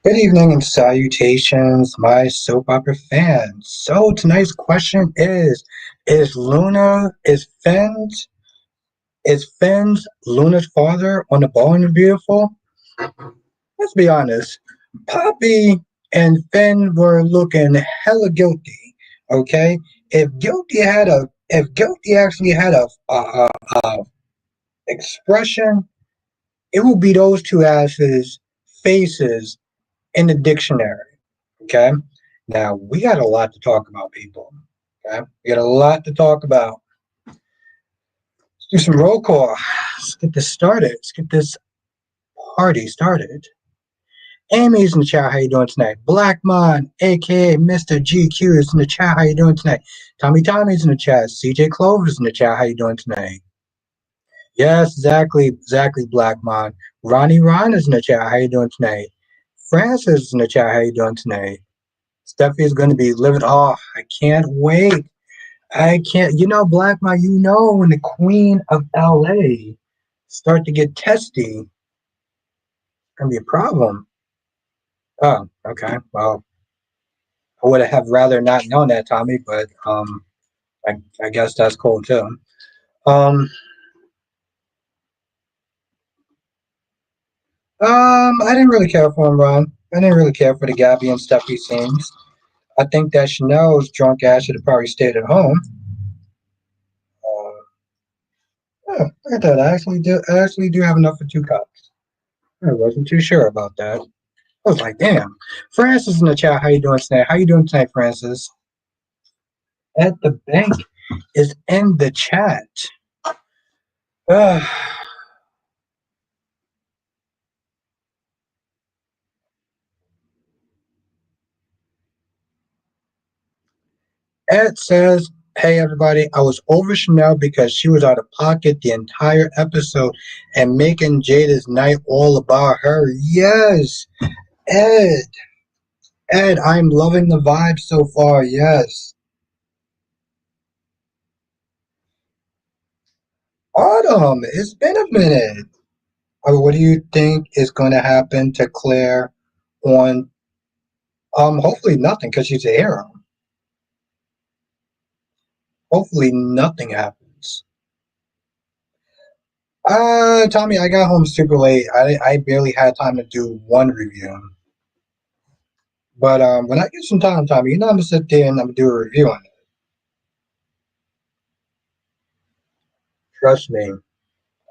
Good evening and salutations, my soap opera fans. So tonight's question is Luna is Finn's Luna's father on the Ball and the Beautiful? Let's be honest. Poppy and Finn were looking hella guilty. Okay? If guilty actually had a expression, it would be those two asses faces in the dictionary. Okay. Now we got a lot to talk about, people. Okay. We got a lot to talk about. Let's do some roll call. Let's get this started. Let's get this party started. Amy's in the chat. How you doing tonight? Blackmon, aka Mr. GQ, is in the chat. How you doing tonight? Tommy's in the chat. CJ Clover's in the chat. How you doing tonight? Yes, exactly, Blackmon. Ron is in the chat. How you doing tonight? Francis is in the chat. How you doing tonight? Steffi is going to be living. Oh, I can't wait. I can't. Blackma, when the Queen of LA start to get testy, it's going to be a problem. Oh, okay. Well, I would have rather not known that, Tommy, but I guess that's cool too. Um, I didn't really care for him, Ron. I didn't really care for the Gabby and Steffi scenes. I think that Chanel's drunk ass should have probably stayed at home. Yeah, I thought I actually do have enough for two cups. I wasn't too sure about that. I was like, damn. Francis in the chat. How you doing tonight? How you doing tonight, Francis? At the bank is in the chat. Ed says, hey everybody, I was over Chanel because she was out of pocket the entire episode and making Jada's night all about her. Yes, Ed. Ed, I'm loving the vibe so far. Yes. Autumn, it's been a minute. What do you think is going to happen to Claire on hopefully nothing because she's a hero. Hopefully nothing happens. Tommy, I got home super late. I barely had time to do one review. But when I get some time, Tommy, I'm gonna sit there and I'm gonna do a review on it. Trust me.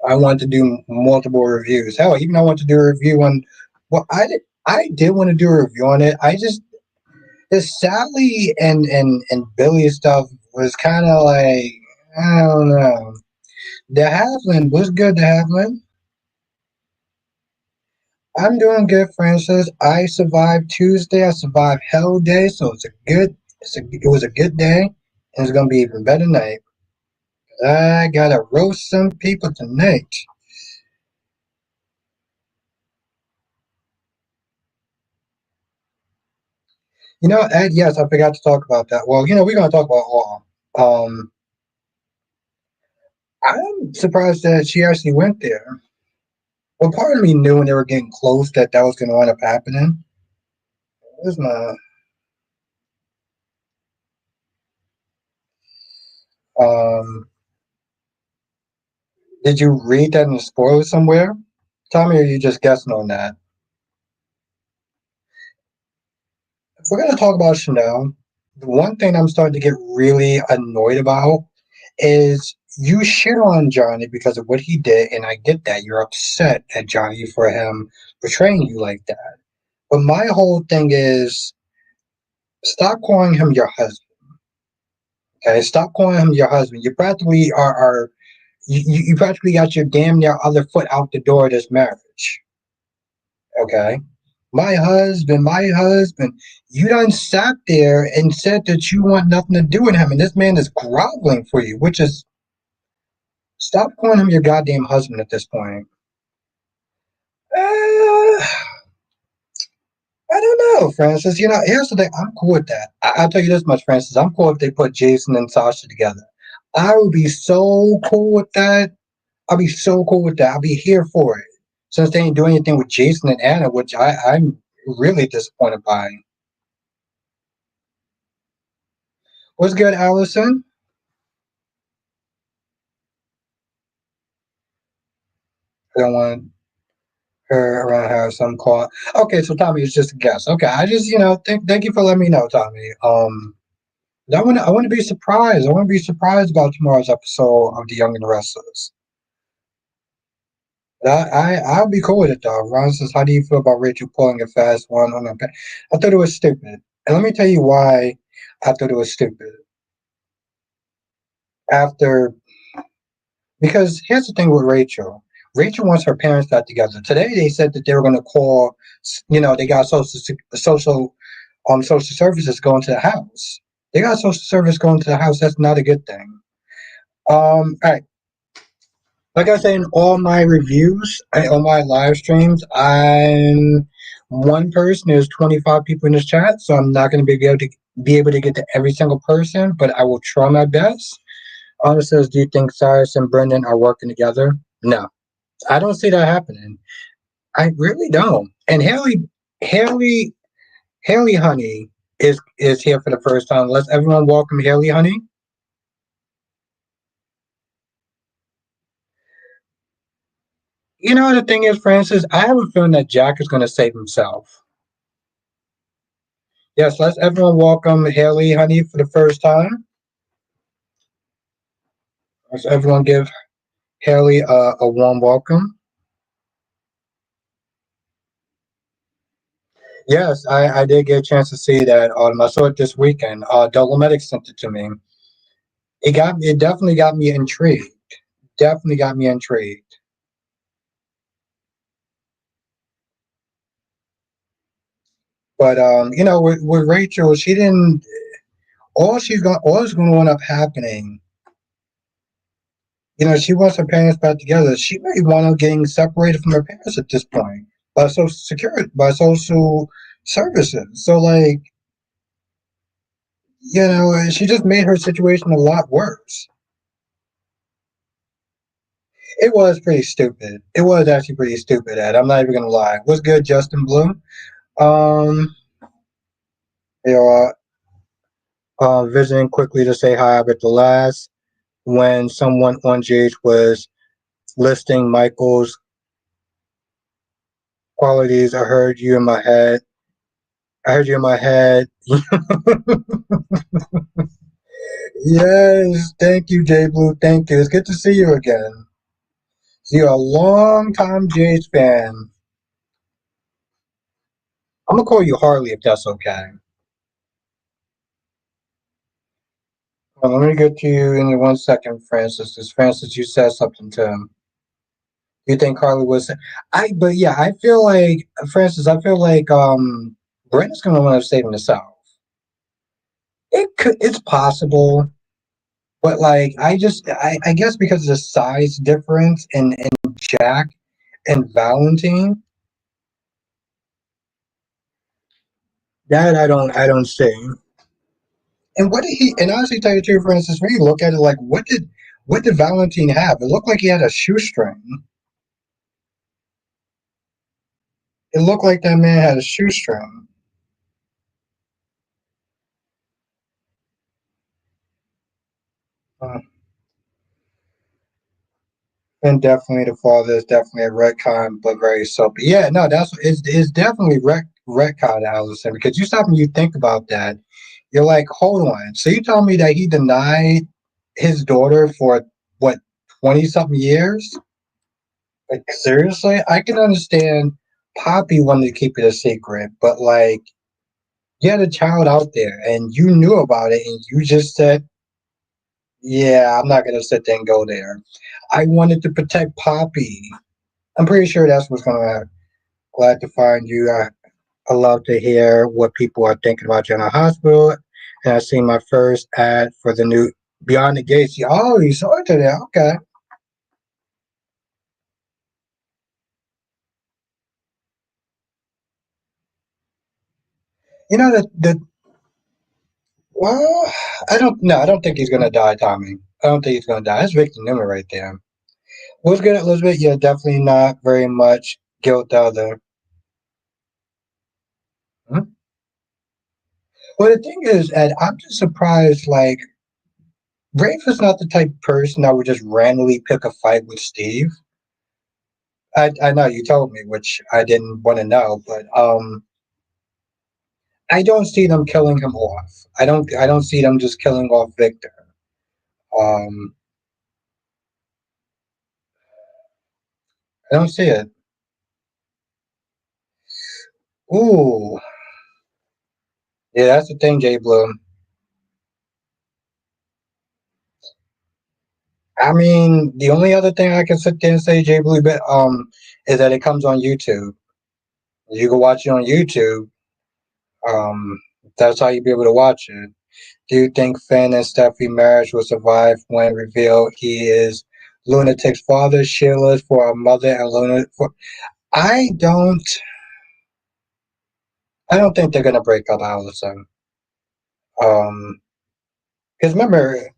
I want to do multiple reviews. Hell, even I want to do a review on I did want to do a review on it. I just the Sally and Billy stuff was kind of like I don't know. The Halfling was good. The Halfling. I'm doing good, Francis. I survived Tuesday. I survived Hell Day, so it was a good day, and it's gonna be even better tonight. I gotta roast some people tonight. Ed, yes, I forgot to talk about that. Well, we're gonna talk about all. I'm surprised that she actually went there. Well, part of me knew when they were getting close that was gonna wind up happening. Where's my um? Did you read that in the spoilers somewhere, Tommy? Or are you just guessing on that? If we're gonna talk about Chanel, the one thing I'm starting to get really annoyed about is you shit on Johnny because of what he did, and I get that you're upset at Johnny for him betraying you like that. But my whole thing is stop calling him your husband. Okay, stop calling him your husband. You practically are you practically got your damn near other foot out the door of this marriage. Okay. My husband, you done sat there and said that you want nothing to do with him, and this man is groveling for you, which is stop calling him your goddamn husband at this point. I don't know, Francis. Here's the thing. I'm cool with that. I'll tell you this much, Francis. I'm cool if they put Jason and Sasha together. I would be so cool with that. I'll be so cool with that. I'll be here for it. Since they ain't doing anything with Jason and Anna, which I'm really disappointed by. What's good, Allison? I don't want her around her some call. Okay, so Tommy is just a guess. Okay, I just thank you for letting me know, Tommy. I want to be surprised. I want to be surprised about tomorrow's episode of The Young and the Restless. But I'll be cool with it though. Ron says, "How do you feel about Rachel pulling a fast one on her?" I thought it was stupid, and let me tell you why I thought it was stupid. After Because here's the thing with Rachel. Rachel wants her parents back together. Today they said that they were going to call. They got social services going to the house. They got social service going to the house. That's not a good thing. All right. Like I say in all my reviews, on my live streams, I'm one person. There's 25 people in this chat, so I'm not going to be able to get to every single person, but I will try my best. Anna says, "Do you think Cyrus and Brendan are working together?" No, I don't see that happening. I really don't. And Haley, Haley Honey is here for the first time. Let's everyone welcome Haley Honey. The thing is, Francis, I have a feeling that Jack is going to save himself. Yes, let's everyone welcome Haley Honey for the first time. Let's everyone give Haley a warm welcome. Yes, I did get a chance to see that. I saw it this weekend. Dolomedic sent it to me. It definitely got me intrigued. Definitely got me intrigued. But with Rachel, she didn't. All is going to end up happening. She wants her parents back together. She may want up getting separated from her parents at this point by social services. So like, she just made her situation a lot worse. It was pretty stupid. It was actually pretty stupid. Ed. I'm not even gonna lie. What's good, Justin Bloom? Um, you know, visiting quickly to say hi. But the last when someone on GH was listing Michael's qualities, I heard you in my head. I heard you in my head. Yes, thank you, J Blue. Thank you. It's good to see you again. So you're a long time GH fan. I'm gonna call you Harley if that's okay. Well, let me get to you in 1 second, Francis. Because Francis, you said something to him. You think Harley was? But yeah, I feel like Francis. I feel like Brandon's gonna want to saving the South. It's possible, but like I guess because of the size difference in Jack and Valentine, that I don't see. And what did he? And honestly, tell you the truth, for instance, when you look at it, like what did Valentine have? It looked like he had a shoestring. It looked like that man had a shoestring. Uh, and definitely the father is definitely a retcon, but very soapy. Yeah, no, it's definitely retcon, Allison, because you stop and you think about that, you're like, hold on. So you telling me that he denied his daughter for what 20 something years? Like seriously, I can understand Poppy wanted to keep it a secret, but like you had a child out there and you knew about it and you just said, "Yeah, I'm not gonna sit there and go there." I wanted to protect Poppy. I'm pretty sure that's what's gonna happen. Glad to find you. I love to hear what people are thinking about you in a hospital. And I seen my first ad for the new Beyond the Gates. Oh, you saw it today. Okay. You know the well, I don't no, I don't think he's gonna die, Tommy. I don't think he's gonna die. That's Victor Newman right there. What's good, Elizabeth? Yeah, definitely not very much guilt the other. Hmm? Well, the thing is, Ed, I'm just surprised. Like, Rafe is not the type of person that would just randomly pick a fight with Steve. I know you told me, which I didn't want to know, but I don't see them killing him off. I don't see them just killing off Victor. Um, I don't see it. Ooh, yeah, that's the thing, Jay Blue. I mean, the only other thing I can sit there and say, Jay Blue, is that it comes on YouTube. You can watch it on YouTube. Um, that's how you be able to watch it. Do you think Finn and Steffi marriage will survive when revealed he is Lunatic's father, Sheila's for a mother, and Luna for? I don't. I don't think they're gonna break up, Allison. Because remember,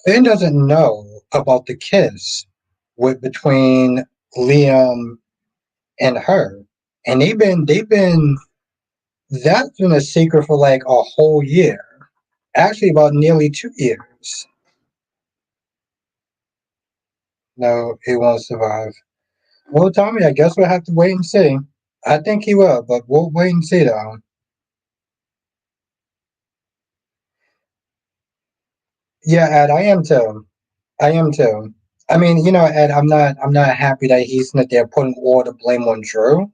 Finn doesn't know about the kiss with between Liam and her, and they've been that's been a secret for like a whole year. Actually, about nearly 2 years. No, he won't survive. Well, Tommy, I guess we'll have to wait and see. I think he will, but we'll wait and see though. Yeah, Ed, I am too. I am too. I mean, Ed, I'm not happy that he's not there putting all the blame on Drew.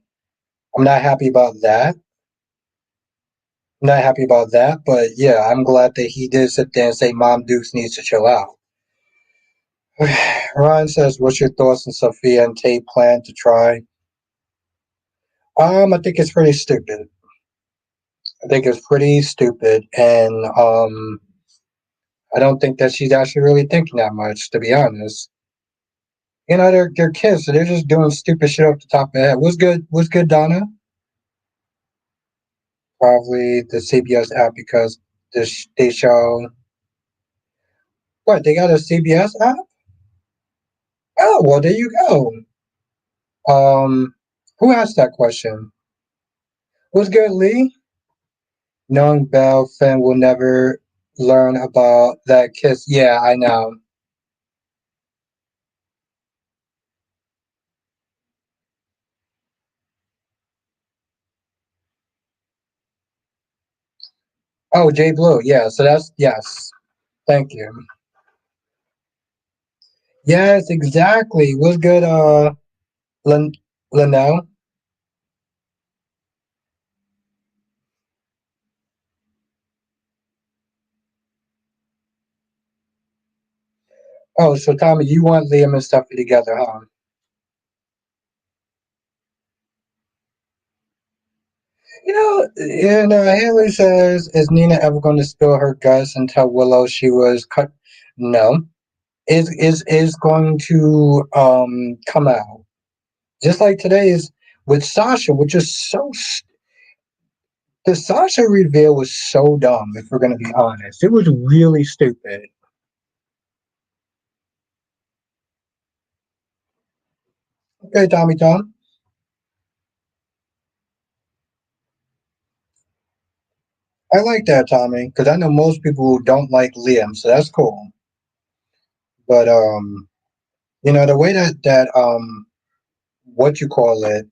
I'm not happy about that. I'm not happy about that, but yeah, I'm glad that he did sit there and say Mom Dukes needs to chill out. Ryan says, "What's your thoughts on Sophia and Tate plan to try?" I think it's pretty stupid. I think it's pretty stupid, and I don't think that she's actually really thinking that much, to be honest. They're kids, so they're just doing stupid shit off the top of their head. What's good? What's good, Donna? Probably the CBS app because they show what they got a CBS app. Oh well, there you go. Who asked that question? What's good, Lee? Knowing Belle Finn will never learn about that kiss. Yeah, I know. Oh, Jay Blue. Yeah, so that's yes. Thank you. Yes, exactly. What's good, Lin- Linnell? Oh, so Tommy, you want Liam and Stuffy together, huh? Haley says, "Is Nina ever going to spill her guts and tell Willow she was cut?" No, is going to come out just like today's with Sasha, which is the Sasha reveal was so dumb. If we're going to be honest, it was really stupid. Okay, Tommy Tom, I like that, Tommy, because I know most people don't like Liam, so that's cool. But the way that what you call it,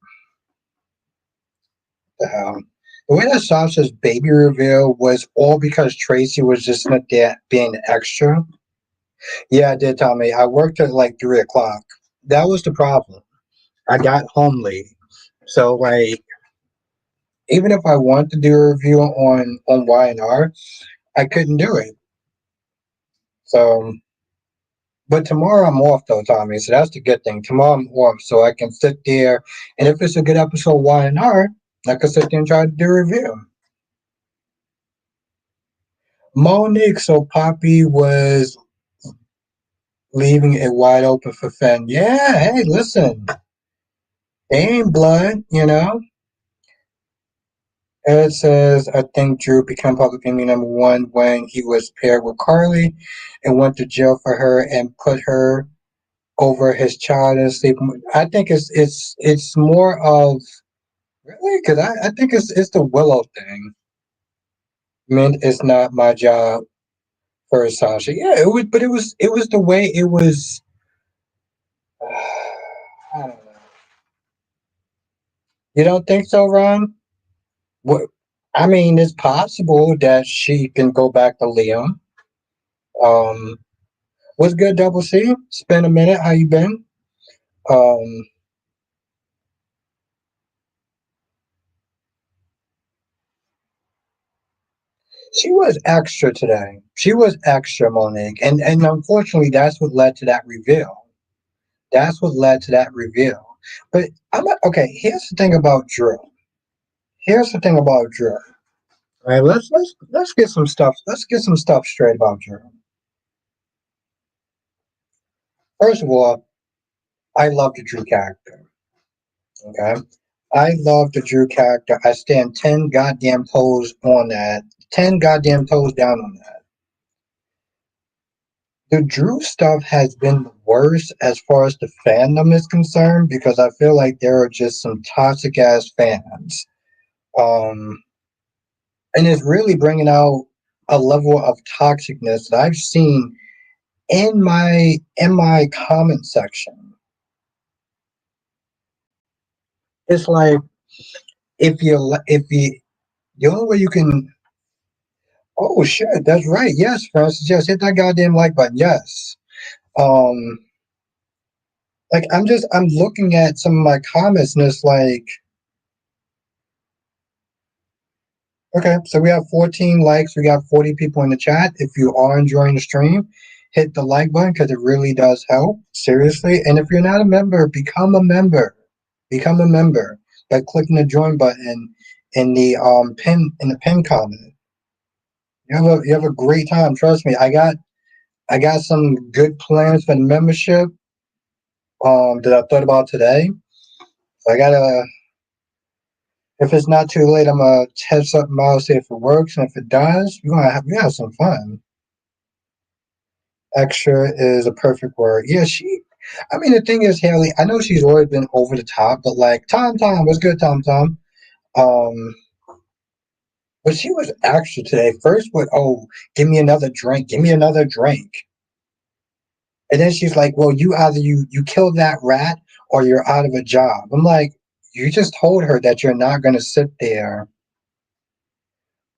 the way that Sasha's baby reveal was all because Tracy was just not there being extra. Yeah, I did, Tommy. I worked at like 3 o'clock. That was the problem. I got home late, so like even if I wanted to do a review on Y&R, I couldn't do it. So, but tomorrow I'm off though, Tommy. So that's the good thing. Tomorrow I'm off, so I can sit there, and if it's a good episode of Y&R, I can sit there and try to do a review. Monique, so Poppy was leaving it wide open for Finn. Yeah, hey, listen, they ain't blood. Ed says, I think Drew became public enemy #1 when he was paired with Carly and went to jail for her and put her over his child and sleep. I think it's more of Really? Because I think it's the Willow thing. I mean, it's not my job for Sasha. Yeah, it was, but it was the way it was. I don't know. You don't think so, Ron? What? I mean, it's possible that she can go back to Liam. Um, what's good, Double C? It's been a minute. How you been? Um, she was extra today. She was extra, Monique, and unfortunately, that's what led to that reveal. That's what led to that reveal. But I'm not, okay. Here's the thing about Drew. Here's the thing about Drew. All right, let's get some stuff. Let's get some stuff straight about Drew. First of all, I love the Drew character. Okay, I love the Drew character. I stand 10 goddamn toes on that. 10 goddamn toes down on that. The Drew stuff has been the worst as far as the fandom is concerned because I feel like there are just some toxic ass fans. Um, and it's really bringing out a level of toxicness that I've seen in my comment section. It's like if you the only way you can. Oh shit, that's right. Yes, Francis. Yes, hit that goddamn like button. Yes. Um, like I'm looking at some of my comments and it's like, okay, so we have 14 likes. We got 40 people in the chat. If you are enjoying the stream, hit the like button because it really does help. Seriously. And if you're not a member, become a member. Become a member by clicking the join button in the pin comment. You have a great time. Trust me. I got some good plans for the membership that I thought about today. So I gotta, if it's not too late, I'm gonna test something out, see if it works, and if it does, we have some fun. Extra is a perfect word. Yeah, I mean, the thing is, Haley, I know she's always been over the top, but like, Tom, what's good, Tom? Um, but she was extra today. First with, oh, give me another drink. And then she's like, well, you kill that rat or you're out of a job. I'm like, you just told her that you're not gonna sit there.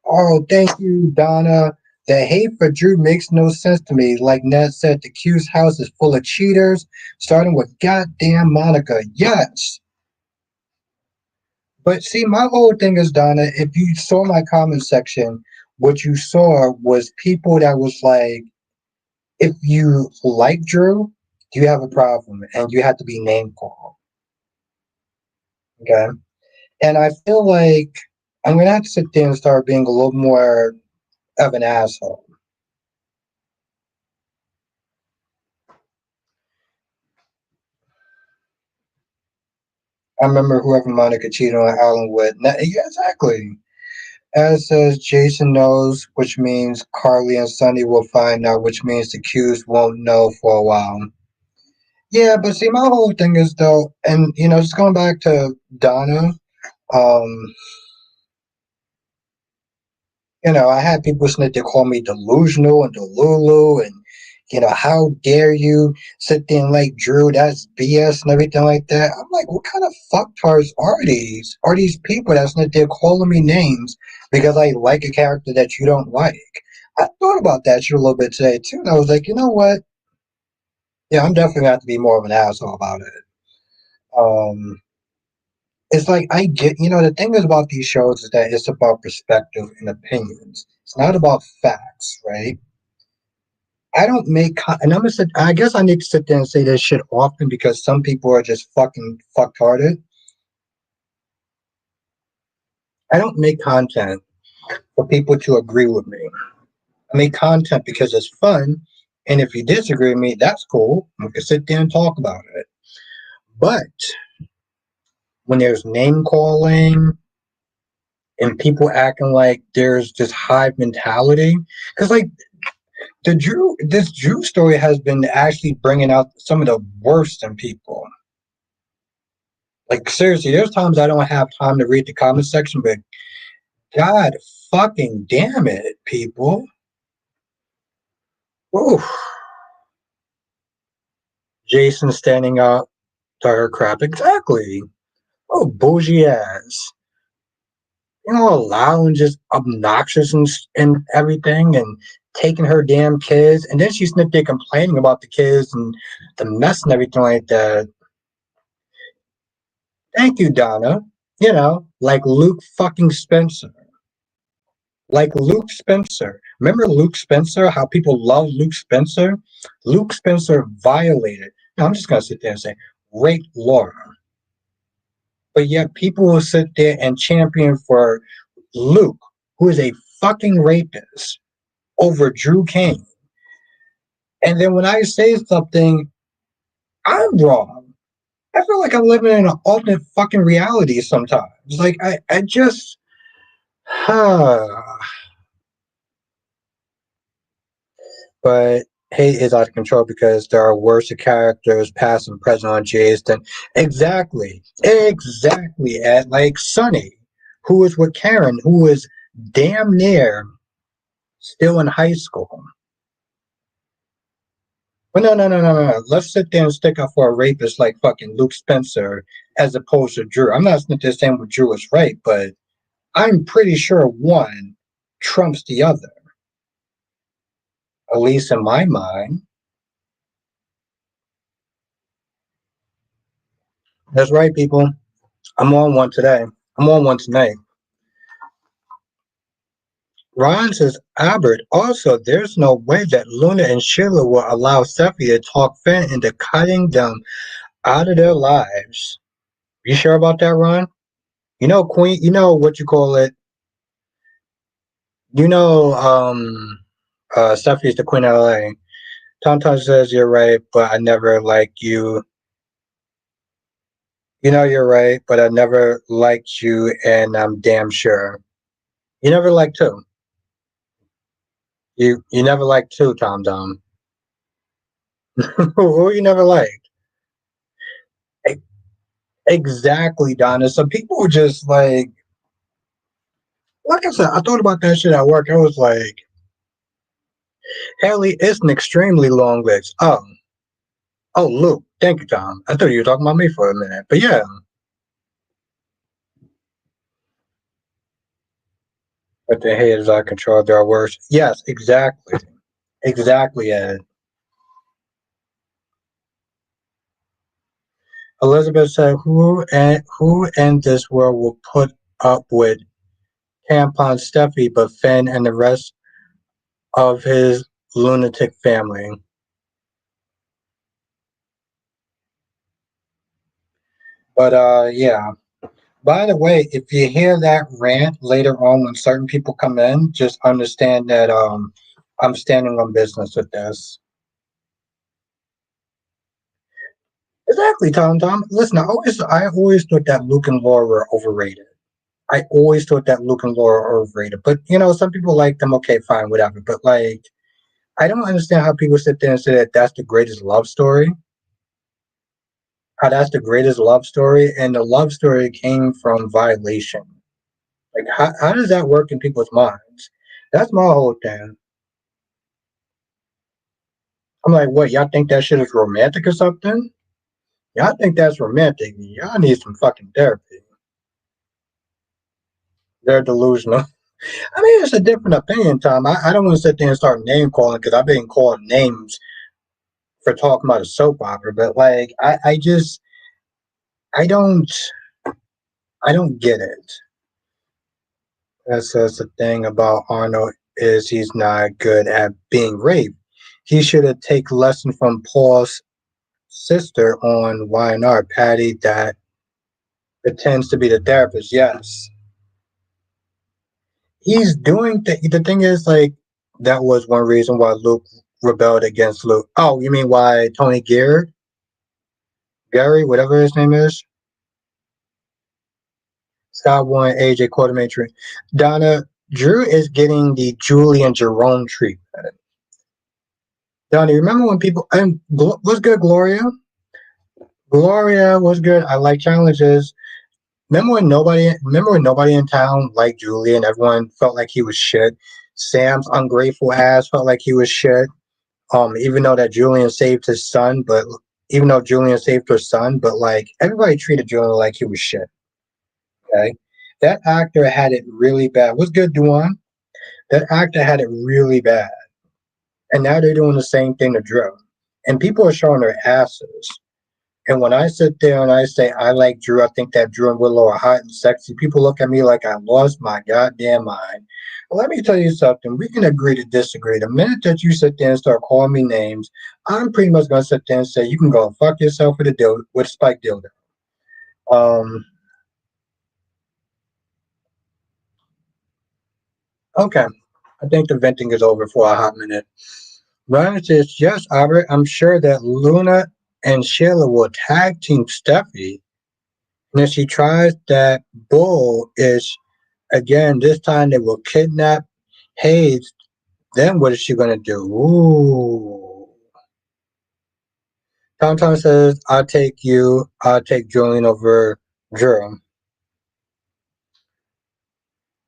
Oh, thank you, Donna. The hate for Drew makes no sense to me. Like Ned said, the Q's house is full of cheaters, starting with goddamn Monica. Yes. But see, my whole thing is, Donna, if you saw my comment section, what you saw was people that was like, if you like Drew, you have a problem and you have to be name called. Okay. And I feel like I'm going to have to sit there and start being a little more of an asshole. I remember whoever Monica cheated on Alan with. Yeah, exactly. As says, Jason knows, which means Carly and Sunny will find out, which means the Qs won't know for a while. Yeah, but see, my whole thing is though, and just going back to Donna, um, I had people snitch to call me delusional and delulu, and how dare you sit there and like Drew, that's BS and everything like that. I'm like, what kind of fucktards are these? Are these people that's not there calling me names because I like a character that you don't like? I thought about that shit a little bit today too, and I was like, you know what? Yeah, I'm definitely gonna have to be more of an asshole about it. Um, it's like I get, the thing is about these shows is that it's about perspective and opinions. It's not about facts, right? I don't and I'm gonna sit. I guess I need to sit there and say this shit often because some people are just fucking fucked hearted. I don't make content for people to agree with me. I make content because it's fun, and if you disagree with me, that's cool. We can sit there and talk about it. But when there's name calling and people acting like there's this hive mentality, because like this Drew story has been actually bringing out some of the worst in people. Like seriously, there's times I don't have time to read the comment section, but God fucking damn it, people. Oof. Jason standing up to her crap. Exactly. Oh, bougie ass. You know, loud and just obnoxious and everything, and taking her damn kids. And then she's there complaining about the kids and the mess and everything like that. Thank you, Donna. You know, like Luke fucking Spencer. Like Luke Spencer. Remember Luke Spencer? How people love Luke Spencer? Luke Spencer violated. Now, I'm just going to sit there and say, raped Laura. But yet people will sit there and champion for Luke, who is a fucking rapist, over Drew King. And then when I say something, I'm wrong. I feel like I'm living in an alternate fucking reality sometimes. Like, I just, huh. But hate is out of control because there are worse characters, past and present on Jace than exactly at like Sunny, who is with Karen, who is damn near still in high school. But no. Let's sit there and stick up for a rapist like fucking Luke Spencer as opposed to Drew. I'm not saying what Drew is right, but I'm pretty sure one trumps the other, at least in my mind. That's right, people. I'm on one today. I'm on one tonight. Ron says, Albert, also, there's no way that Luna and Sheila will allow Steffi to talk Finn into cutting them out of their lives. You sure about that, Ron? You know, Queen, you know what you call it. You know, Steffi is the Queen of LA. Tonton says you're right, but I never liked you. You know you're right, but I never liked you, and I'm damn sure. You never liked who? You never liked who, Tom Dom? Who you never liked? Exactly, Donna. So people were just like I said, I thought about that shit at work. I was like, Haley is an extremely long list. Oh, Luke. Thank you, Tom. I thought you were talking about me for a minute, but yeah. But the haters are control. There are worse. Yes, exactly, exactly, Ed. Elizabeth said, "Who in this world will put up with tampon Steffi but Finn and the rest of his lunatic family?" But yeah. By the way, if you hear that rant later on when certain people come in, just understand that I'm standing on business with this. Exactly, Tom. Listen, I always thought that Luke and Laura were overrated. I always thought that Luke and Laura are overrated. But you know, some people like them. Okay, fine, whatever. But like, I don't understand how people sit there and say that that's the greatest love story. How that's the greatest love story, and the love story came from violation. Like, how does that work in people's minds? That's my whole thing. I'm like, what? Y'all think that shit is romantic or something? Y'all think that's romantic? Y'all need some fucking therapy. They're delusional. I mean, it's a different opinion, Tom. I don't want to sit there and start name calling because I've been called names for talking about a soap opera, but like, I don't, I don't get it. That's the thing about Arnold is he's not good at being raped. He should have taken lesson from Paul's sister on YNR, Patty, that pretends to be the therapist. Yes, he's doing the thing is like that was one reason why Luke rebelled against Luke. Oh, you mean why Tony Gary, whatever his name is, Scott one, AJ Quartermain. Donna Drew is getting the Julian Jerome treatment. Donna, you remember when people and what's good, Gloria? Gloria was good. I like challenges. Remember when nobody in town liked Julian? Everyone felt like he was shit. Sam's ungrateful ass felt like he was shit. Even though that Julian saved his son, but even though Julian saved her son, but like everybody treated Julian like he was shit. Okay, that actor had it really bad. What's good, Duan? That actor had it really bad, and now they're doing the same thing to Drew, and people are showing their asses. And when I sit there and I say I like Drew, I think that Drew and Willow are hot and sexy. People look at me like I lost my goddamn mind. Well, let me tell you something. We can agree to disagree. The minute that you sit there and start calling me names, I'm pretty much gonna sit there and say you can go and fuck yourself with a with a spike dildo. Um, okay. I think the venting is over for a hot minute. Ryan says, yes, Albert, I'm sure that Luna and Sheila will tag team Steffi. And if she tries that bull is again, this time they will kidnap Hayes. Then what is she going to do? Ooh. Tom Tom says, I'll take you. I'll take Julian over Drew.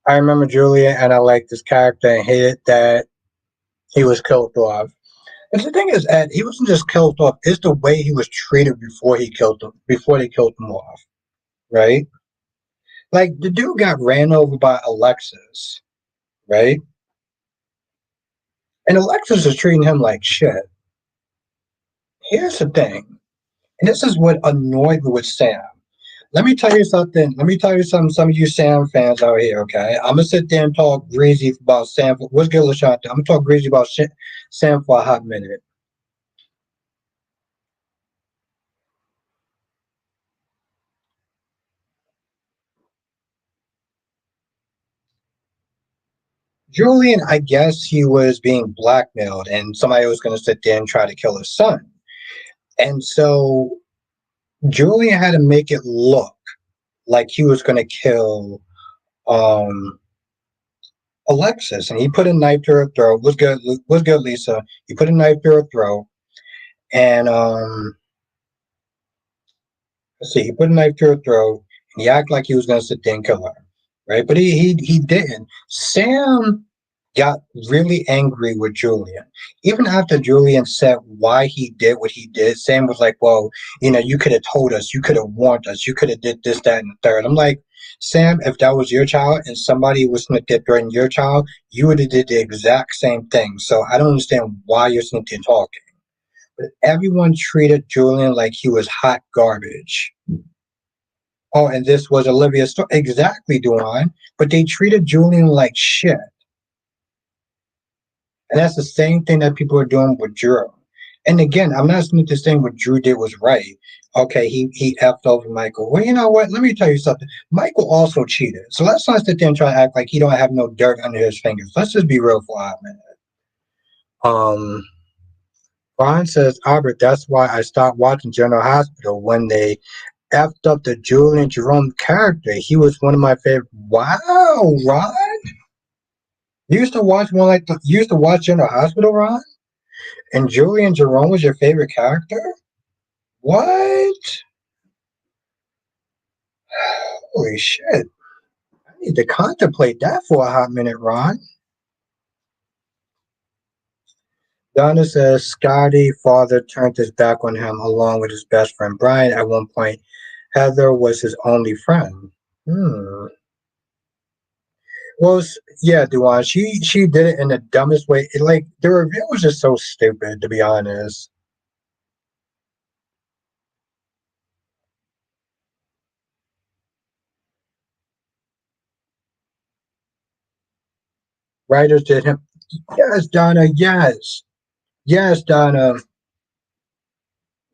I remember Julian and I liked this character and hated that he was killed off. And the thing is, Ed, he wasn't just killed off. It's the way he was treated before they killed him off, right? Like the dude got ran over by Alexis, right? And Alexis is treating him like shit. Here's the thing, and this is what annoyed me with Sam. Let me tell you something. Let me tell you something. Some of you Sam fans out here, okay? I'm gonna sit there and talk greasy about Sam. What's good, Lashonda? I'm gonna talk greasy about Sam for a hot minute. Julian, I guess he was being blackmailed, and somebody was gonna sit there and try to kill his son. And so Julian had to make it look like he was gonna kill um Alexis, and he put a knife to her throat. Was good, Lisa? He put a knife to her throat, and let's see, he put a knife to her throat, and he acted like he was going to sit there and kill her, right? But he didn't. Sam got really angry with Julian. Even after Julian said why he did what he did, Sam was like, "Well, you could have told us, you could have warned us, you could have did this, that, and the third." I'm like, Sam, if that was your child and somebody was going to threaten your child, you would have did the exact same thing. So I don't understand why you're sitting there talking. But everyone treated Julian like he was hot garbage. Oh, and this was Olivia's story. Exactly, Duane. But they treated Julian like shit. And that's the same thing that people are doing with Drew. And again, I'm not saying this thing what Drew did was right. Okay, he effed over Michael. Well, you know what? Let me tell you something. Michael also cheated. So let's not sit there and try to act like he don't have no dirt under his fingers. Let's just be real for a minute. Um, Brian says, Albert, that's why I stopped watching General Hospital when they effed up the Julian Jerome character. He was one of my favorite. Wow, Ron, you used to watch you used to watch General Hospital, Ron, and Julian Jerome was your favorite character. What? Holy shit! I need to contemplate that for a hot minute, Ron. Donna says Scotty father turned his back on him along with his best friend Brian. At one point, Heather was his only friend. Hmm. Well, yeah, Duan. She did it in the dumbest way. Like the reveal was just so stupid, to be honest. Writers did him. Yes, Donna. Yes, yes, Donna.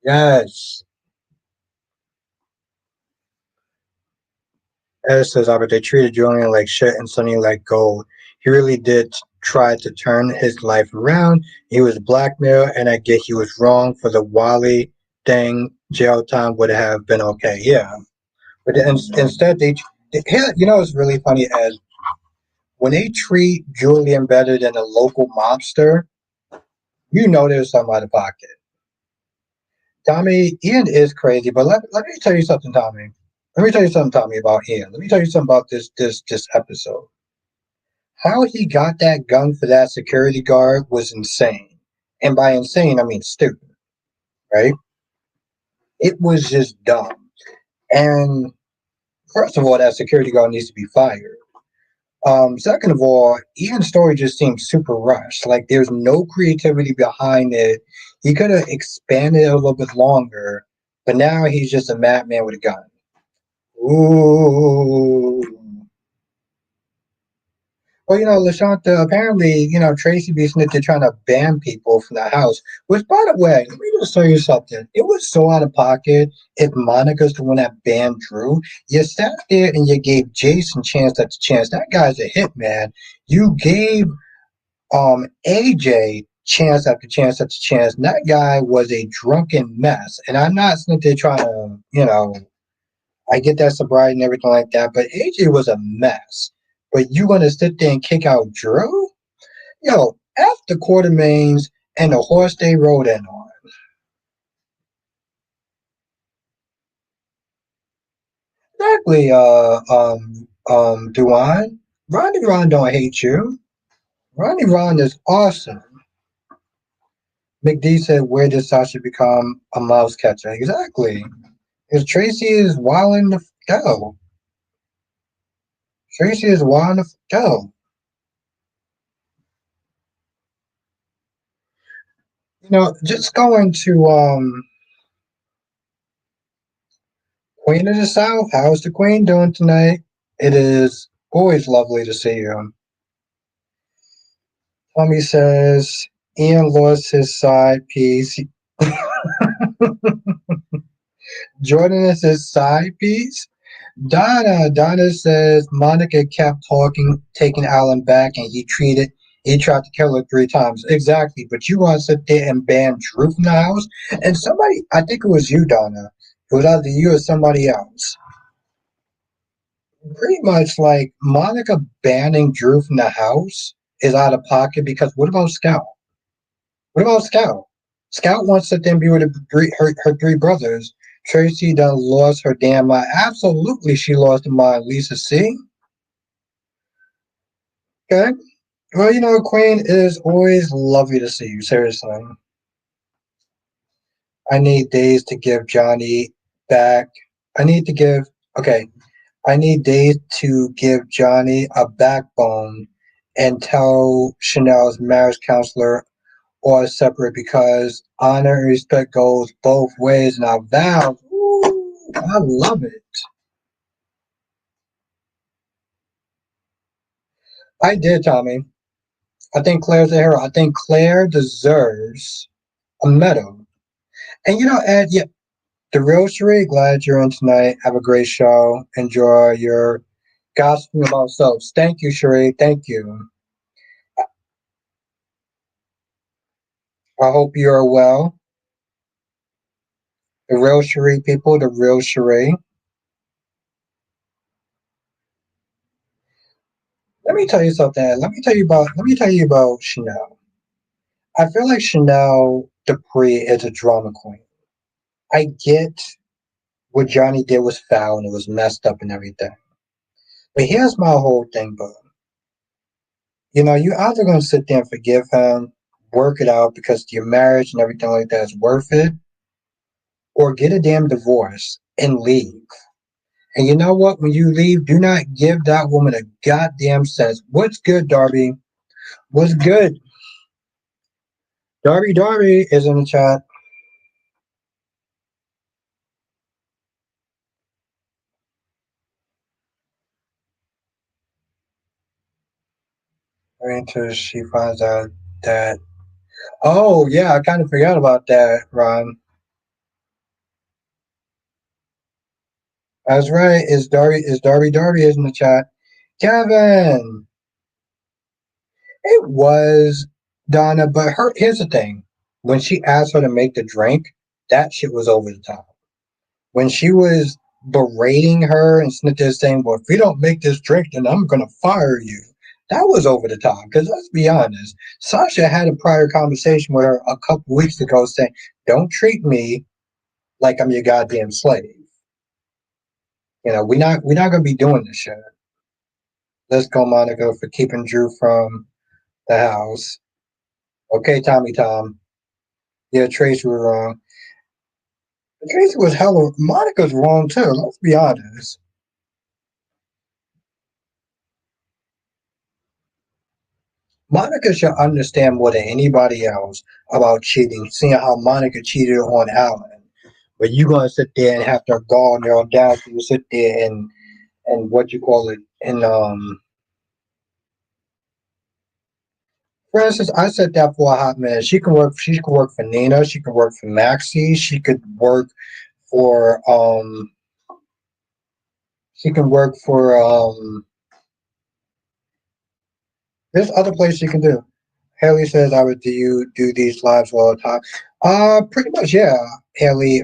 Yes. As says Albert, they treated Julian like shit and Sonny like gold. He really did try to turn his life around. He was blackmailed, and I get he was wrong for the Wally thing. Jail time would have been okay. Yeah, but instead here, what's really funny as when they treat Julian better than a local mobster, there's something out of pocket. Tommy, Ian is crazy, but let me tell you something, Tommy. Let me tell you something, Tommy, about Ian. Let me tell you something about this episode. How he got that gun for that security guard was insane. And by insane, I mean stupid, right? It was just dumb. And first of all, that security guard needs to be fired. Second of all, Ian's story just seems super rushed. Like there's no creativity behind it. He could have expanded it a little bit longer, but now he's just a madman with a gun. Ooh. Well, LaShanta, apparently, Tracy B. Smith, they're trying to ban people from the house. Which, by the way, let me just tell you something. It was so out of pocket if Monica's the one that banned Drew. You sat there and you gave Jason chance after chance. That guy's a hitman. You gave AJ chance after chance after chance. And that guy was a drunken mess. And I'm not sitting there trying to, I get that sobriety and everything like that, but AJ was a mess. But you gonna sit there and kick out Drew? Yo, F the Quartermains and the horse they rode in on. Exactly, Duane. Ronnie Ron don't hate you. Ronnie Ron is awesome. McD said, where did Sasha become a mouse catcher? Exactly. Because Tracy is wilding the go. Tracy is wilding the go. Just going to Queen of the South. How's the Queen doing tonight? It is always lovely to see you. Tommy says Ian lost his side piece. Jordan is his side piece. Donna says Monica kept talking, taking Alan back, and he tried to kill her 3 times. Exactly, but you want to sit there and ban Drew from the house? And somebody, I think it was you, Donna. It was either you or somebody else. Pretty much like Monica banning Drew from the house is out of pocket because what about Scout? What about Scout? Scout wants to then be with her 3 brothers. Tracy done lost her damn mind. Absolutely, she lost her mind. Lisa C. Okay. Well, Queen, it is always lovely to see you. Seriously. I need days to give Johnny back. I need to give. Okay. I need days to give Johnny a backbone and tell Chanel's marriage counselor or separate because honor and respect goes both ways. Now, Val, ooh, I love it. I did, Tommy. I think Claire's a hero. I think Claire deserves a medal. And Ed, yeah, the real Sheree, glad you're in tonight. Have a great show. Enjoy your gossiping about soaps. Thank you, Sheree. Thank you. I hope you are well. The real Sheree people, the real Sheree. Let me tell you something. Let me tell you about Chanel. I feel like Chanel Dupree is a drama queen. I get what Johnny did was foul and it was messed up and everything. But here's my whole thing, bro. You either gonna sit there and forgive him, work it out because your marriage and everything like that is worth it, or get a damn divorce and leave. And you know what? When you leave, do not give that woman a goddamn sense. What's good, Darby? What's good? Darby is in the chat. Until she finds out that. Oh yeah, I kind of forgot about that, Ron. That's right. Darby is in the chat. Kevin. It was Donna, but here's the thing. When she asked her to make the drink, that shit was over the top. When she was berating her and Snitch saying, well, if you don't make this drink, then I'm gonna fire you. That was over the top. Because let's be honest, Sasha had a prior conversation with her a couple weeks ago saying, don't treat me like I'm your goddamn slave. We're not gonna be doing this shit. Let's go, Monica, for keeping Drew from the house. Okay, Tommy Tom. Yeah, Tracy was wrong. Tracy was hella. Monica's wrong too. Let's be honest. Monica should understand more than anybody else about cheating, seeing how Monica cheated on Alan. But you gonna sit there and have to guard your audacity to sit there and what you call it and for instance, I said that for a hot minute. She could work for Nina, she could work for Maxie, for she can work for there's other places she can do. Haley says, I would do you do these lives all the time? Pretty much, yeah, Haley.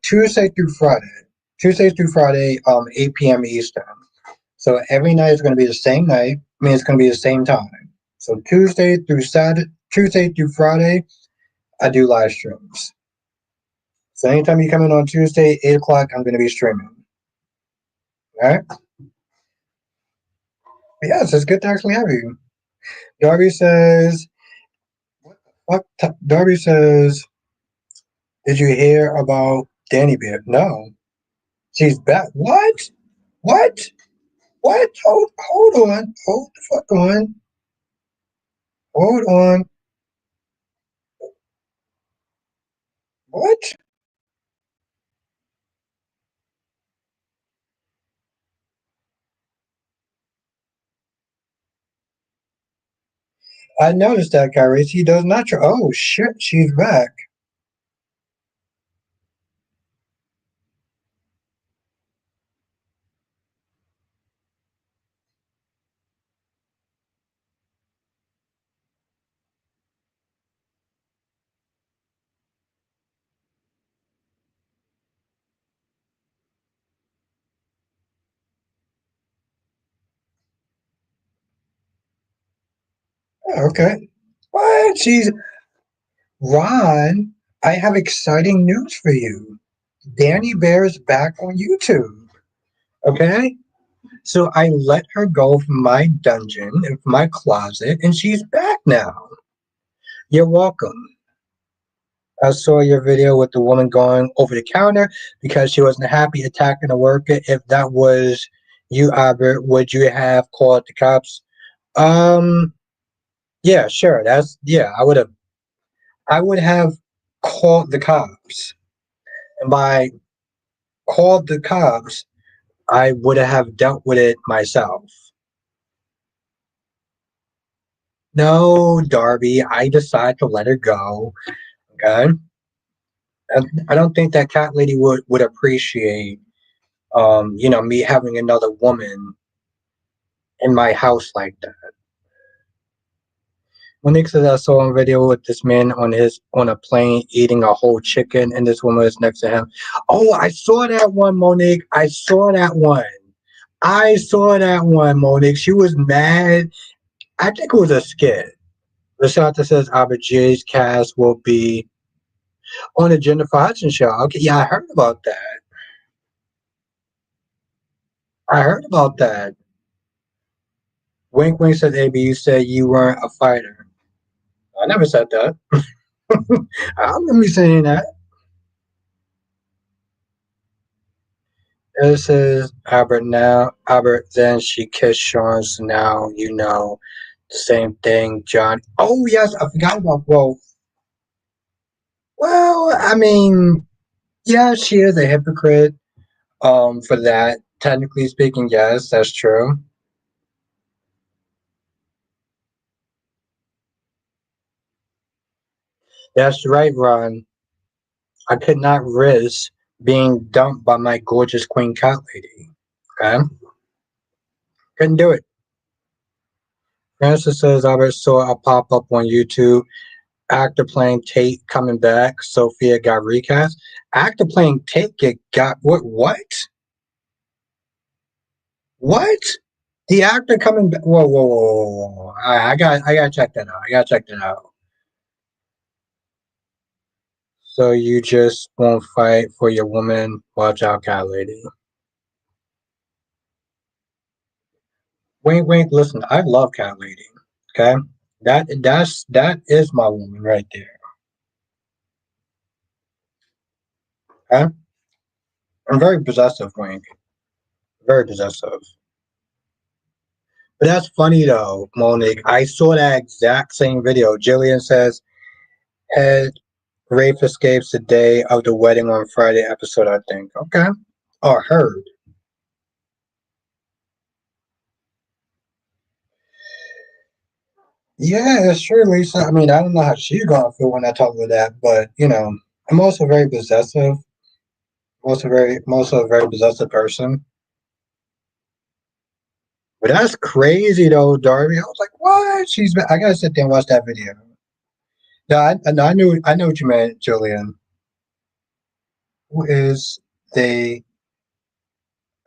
Tuesday through Friday. Tuesday through Friday, 8 p.m. Eastern. So every night is going to be the same night. I mean, it's going to be the same time. So Tuesday through Friday, I do live streams. So anytime you come in on Tuesday, 8 o'clock, I'm going to be streaming. All right. But yes, it's good to actually have you. Darby says, what? Darby says, did you hear about Danny Bear? No. She's back. What? What? What? Hold on. Hold the fuck on. Hold on. What? I noticed that, Kyrie. She does not. Oh shit, she's back. Yeah, okay. What? She's Ron. I have exciting news for you. Danny Bear is back on YouTube. Okay. So I let her go from my dungeon and from my closet, and she's back now. You're welcome. I saw your video with the woman going over the counter because she wasn't happy attacking a worker. If that was you, Albert, would you have called the cops? Um, yeah, sure. Yeah, I would have called the cops. And by called the cops, I would have dealt with it myself. No, Darby, I decided to let her go. Okay. I don't think that cat lady would appreciate me having another woman in my house like that. Monique says I saw a video with this man on a plane eating a whole chicken, and this woman was next to him. Oh, I saw that one, Monique. I saw that one. I saw that one, Monique. She was mad. I think it was a skit. Lashanta says Albert J's cast will be on the Jennifer Hudson show. Okay, yeah, I heard about that. I heard about that. Wink Wink says, AB, you said you weren't a fighter. I never said that. I remember saying that. It says Albert, then she kissed Sean, so now you know the same thing, John. Oh, yes, I forgot about, I mean, yeah, she is a hypocrite, for that. Technically speaking, yes, that's true. That's right, Ron. I could not risk being dumped by my gorgeous queen cat lady. Okay? Couldn't do it. Francis says Albert saw a pop up on YouTube. Actor playing Tate coming back. Sophia got recast. Actor playing Tate got what? What? What? The actor coming back? Whoa, whoa, whoa, whoa, whoa! I got to check that out. I got to check that out. So you just won't fight for your woman? Watch out, cat lady. Wait, wait, listen. I love cat lady. Okay, that is my woman right there. Okay, I'm very possessive, Wink. Very possessive. But that's funny though, Monique. I saw that exact same video. Jillian says, "Head Rafe escapes the day of the wedding on Friday episode." I think. Okay, or heard. Yeah, it's true, Lisa. I mean, I don't know how she's gonna feel when I talk about that, but I'm also very possessive. I'm also a very possessive person. But that's crazy though, Darby. I was like, what? I gotta sit there and watch that video. No, I know what you meant, Julian. Who is they?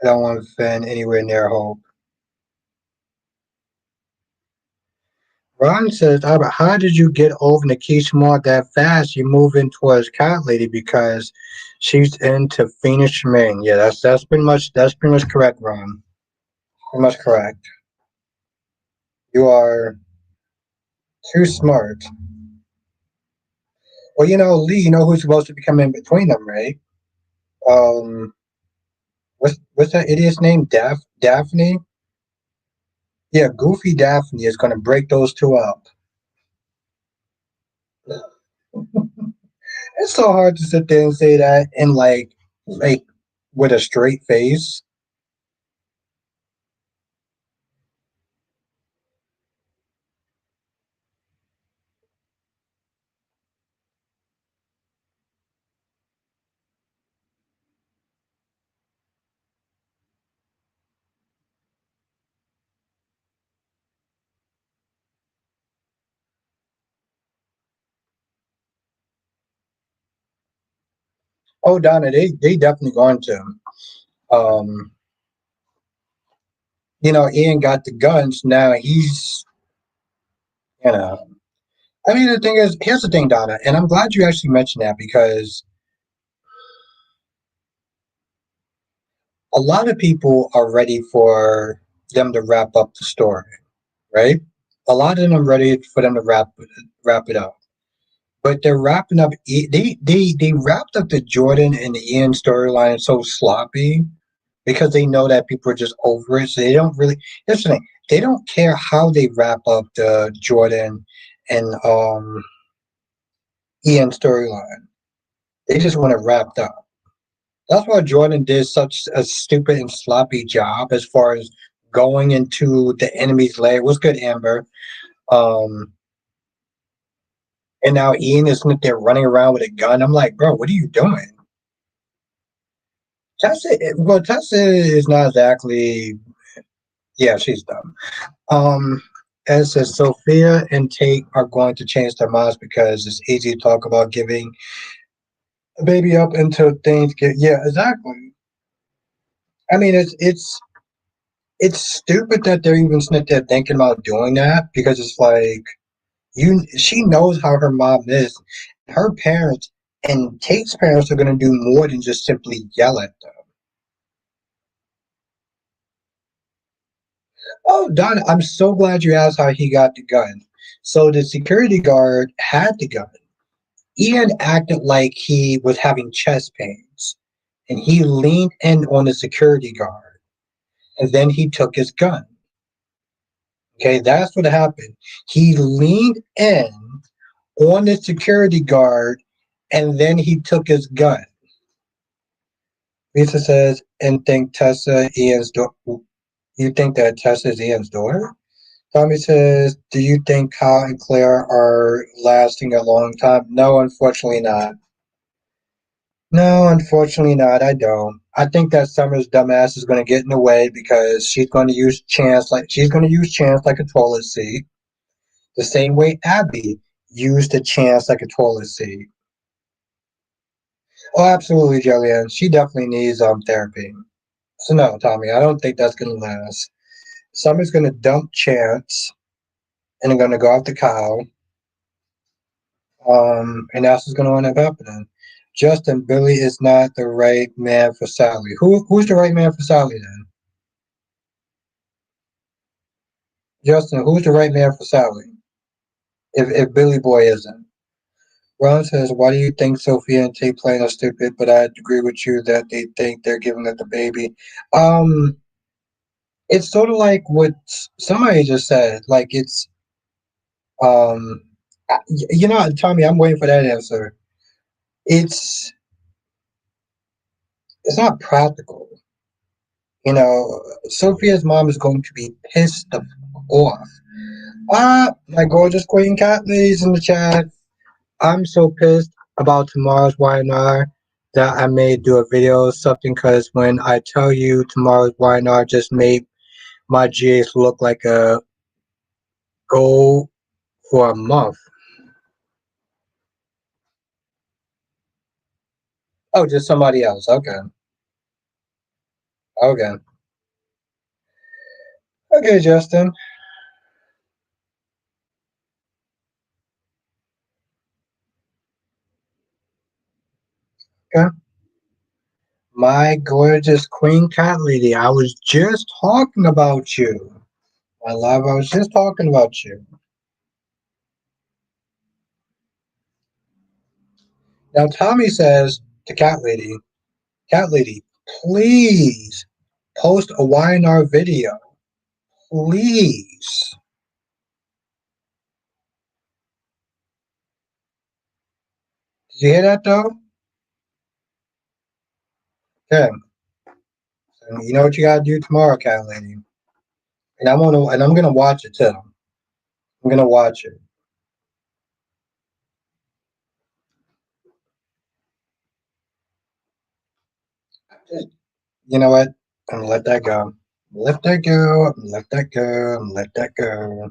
I don't want to offend anywhere near hope. Ron says, Albert, how did you get over Nikki Smart that fast? You moving towards Cat Lady because she's into Phoenix Maine. Yeah, that's pretty much correct, Ron. Pretty much correct. You are too smart. Well, Lee, you know who's supposed to be coming in between them, right? Um, what's that idiot's name? Daphne? Yeah, Goofy Daphne is gonna break those two up. It's so hard to sit there and say that and like with a straight face. Oh, Donna, they definitely going to. Um, Ian got the guns. Now he's, you know. I mean, the thing is, here's the thing, Donna, and I'm glad you actually mentioned that because a lot of people are ready for them to wrap up the story, right? A lot of them are ready for them to wrap it up, but they're wrapping up. They wrapped up the Jordan and the Ian storyline so sloppy because they know that people are just over it. So they don't really. Here's the thing: they don't care how they wrap up the Jordan and Ian storyline. They just want it wrapped up. That's why Jordan did such a stupid and sloppy job as far as going into the enemy's lair. What's good, Amber? Um, and now Ian is not there running around with a gun. I'm like, bro, what are you doing? Tessa is not exactly. Yeah, she's dumb. As says Sophia and Tate are going to change their minds because it's easy to talk about giving a baby up until things get. Yeah, exactly. I mean, it's stupid that they're even sitting there thinking about doing that because it's like she knows how her mom is. Her parents and Tate's parents are going to do more than just simply yell at them. Oh, Donna, I'm so glad you asked how he got the gun. So the security guard had the gun. Ian acted like he was having chest pains, and he leaned in on the security guard, and then he took his gun. Okay, that's what happened. He leaned in on the security guard, and then he took his gun. Lisa says, and think Tessa Ian's daughter. You think that Tessa is Ian's daughter? Tommy says, do you think Kyle and Claire are lasting a long time? No, unfortunately not. No, unfortunately not. I don't. I think that Summer's dumbass is going to get in the way because she's going to use Chance like a toilet seat, the same way Abby used a Chance like a toilet seat. Oh, absolutely, Jillian. She definitely needs therapy. So no, Tommy, I don't think that's going to last. Summer's going to dump Chance and going to go after Kyle, and that's what's going to end up happening. Justin, Billy is not the right man for Sally. Who's the right man for Sally then? Justin, who's the right man for Sally? If Billy Boy isn't. Ron says, "Why do you think Sophia and Tate playing are stupid?" But I agree with you that they think they're giving it the baby. Um, it's sort of like what somebody just said. Like um, you know, Tommy, I'm waiting for that answer. It's it's not practical. You know, Sophia's mom is going to be pissed off. My gorgeous queen cat ladies in the chat. I'm so pissed about tomorrow's YNR that I may do a video or something because when I tell you tomorrow's YNR just made my GH look like a goal for a month. Oh, just somebody else. Okay. Okay. Okay, Justin. Okay. My gorgeous queen cat lady, I was just talking about you. My love, I was just talking about you. Now, Tommy says to Cat lady, please post a YNR video. Please. Did you hear that though? Okay. So you know what you gotta do tomorrow, cat lady. And I'm gonna watch it too. I'm gonna watch it. Just, you know what? I'm gonna let that go. Let that go. Let that go. Let that go.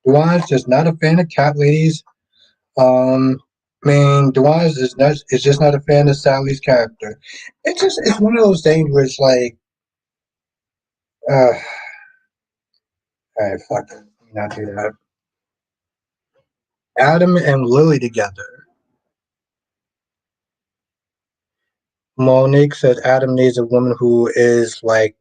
Duane's just not a fan of cat ladies. I mean, is just not a fan of Sally's character. It's one of those things where it's like, all right, fuck it, not do that. Adam and Lily together. Monique says Adam needs a woman who is like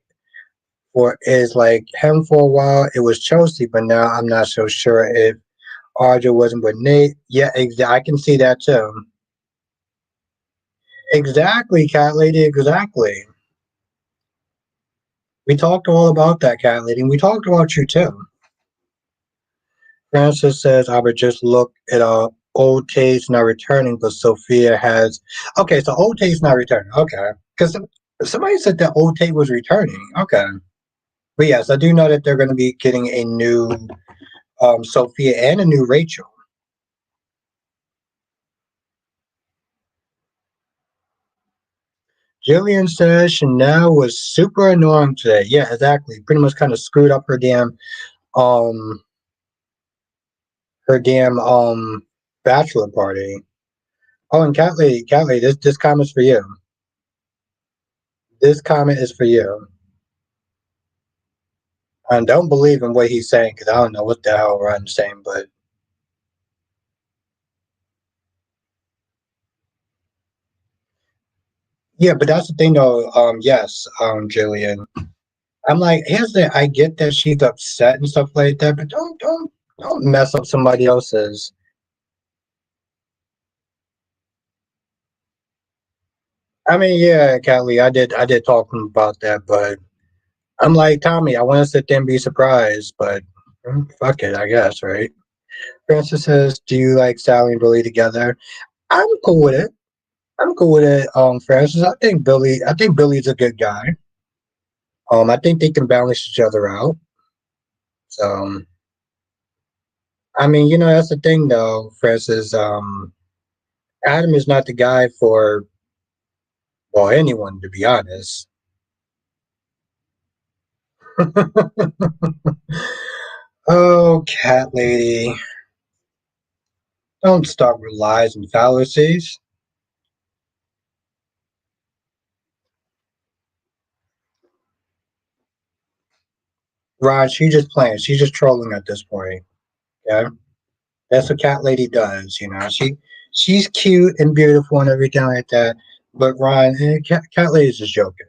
him for a while. It was Chelsea, but now I'm not so sure if Audra wasn't with Nate. Yeah, I can see that too. Exactly, cat lady. Exactly. We talked all about that, cat lady. And we talked about you too. Francis says I would just look at old Tate's not returning, but Sophia has. Okay, so old Tate's not returning. Okay, because somebody said that old Tate was returning. Okay, but yes, I do know that they're going to be getting a new Sophia and a new Rachel. Jillian says Chanel was super annoying today. Yeah, exactly. Pretty much kind of screwed up um her damn bachelor party. Oh, and Cat Lady, this comment's for you. This comment is for you. I don't believe in what he's saying because I don't know what the hell I'm saying, but yeah, but that's the thing though. Yes, Jillian. I'm like, here's the. I get that she's upset and stuff like that, but don't mess up somebody else's. I mean, yeah, Kelly, I did talk to him about that, but I'm like, Tommy, I want to sit there and be surprised, but fuck it, I guess, right? Francis says, "Do you like Sally and Billy together?" I'm cool with it. I'm cool with it. Francis, I think Billy's a good guy. I think they can balance each other out. So, I mean, you know, that's the thing, though, Francis. Adam is not the guy for well anyone, to be honest. Oh, cat lady, don't start with lies and fallacies. Ron, she just playing. She's just trolling at this point. Yeah, that's what cat lady does. She's cute and beautiful and everything like that. But Ron, cat lady's just joking.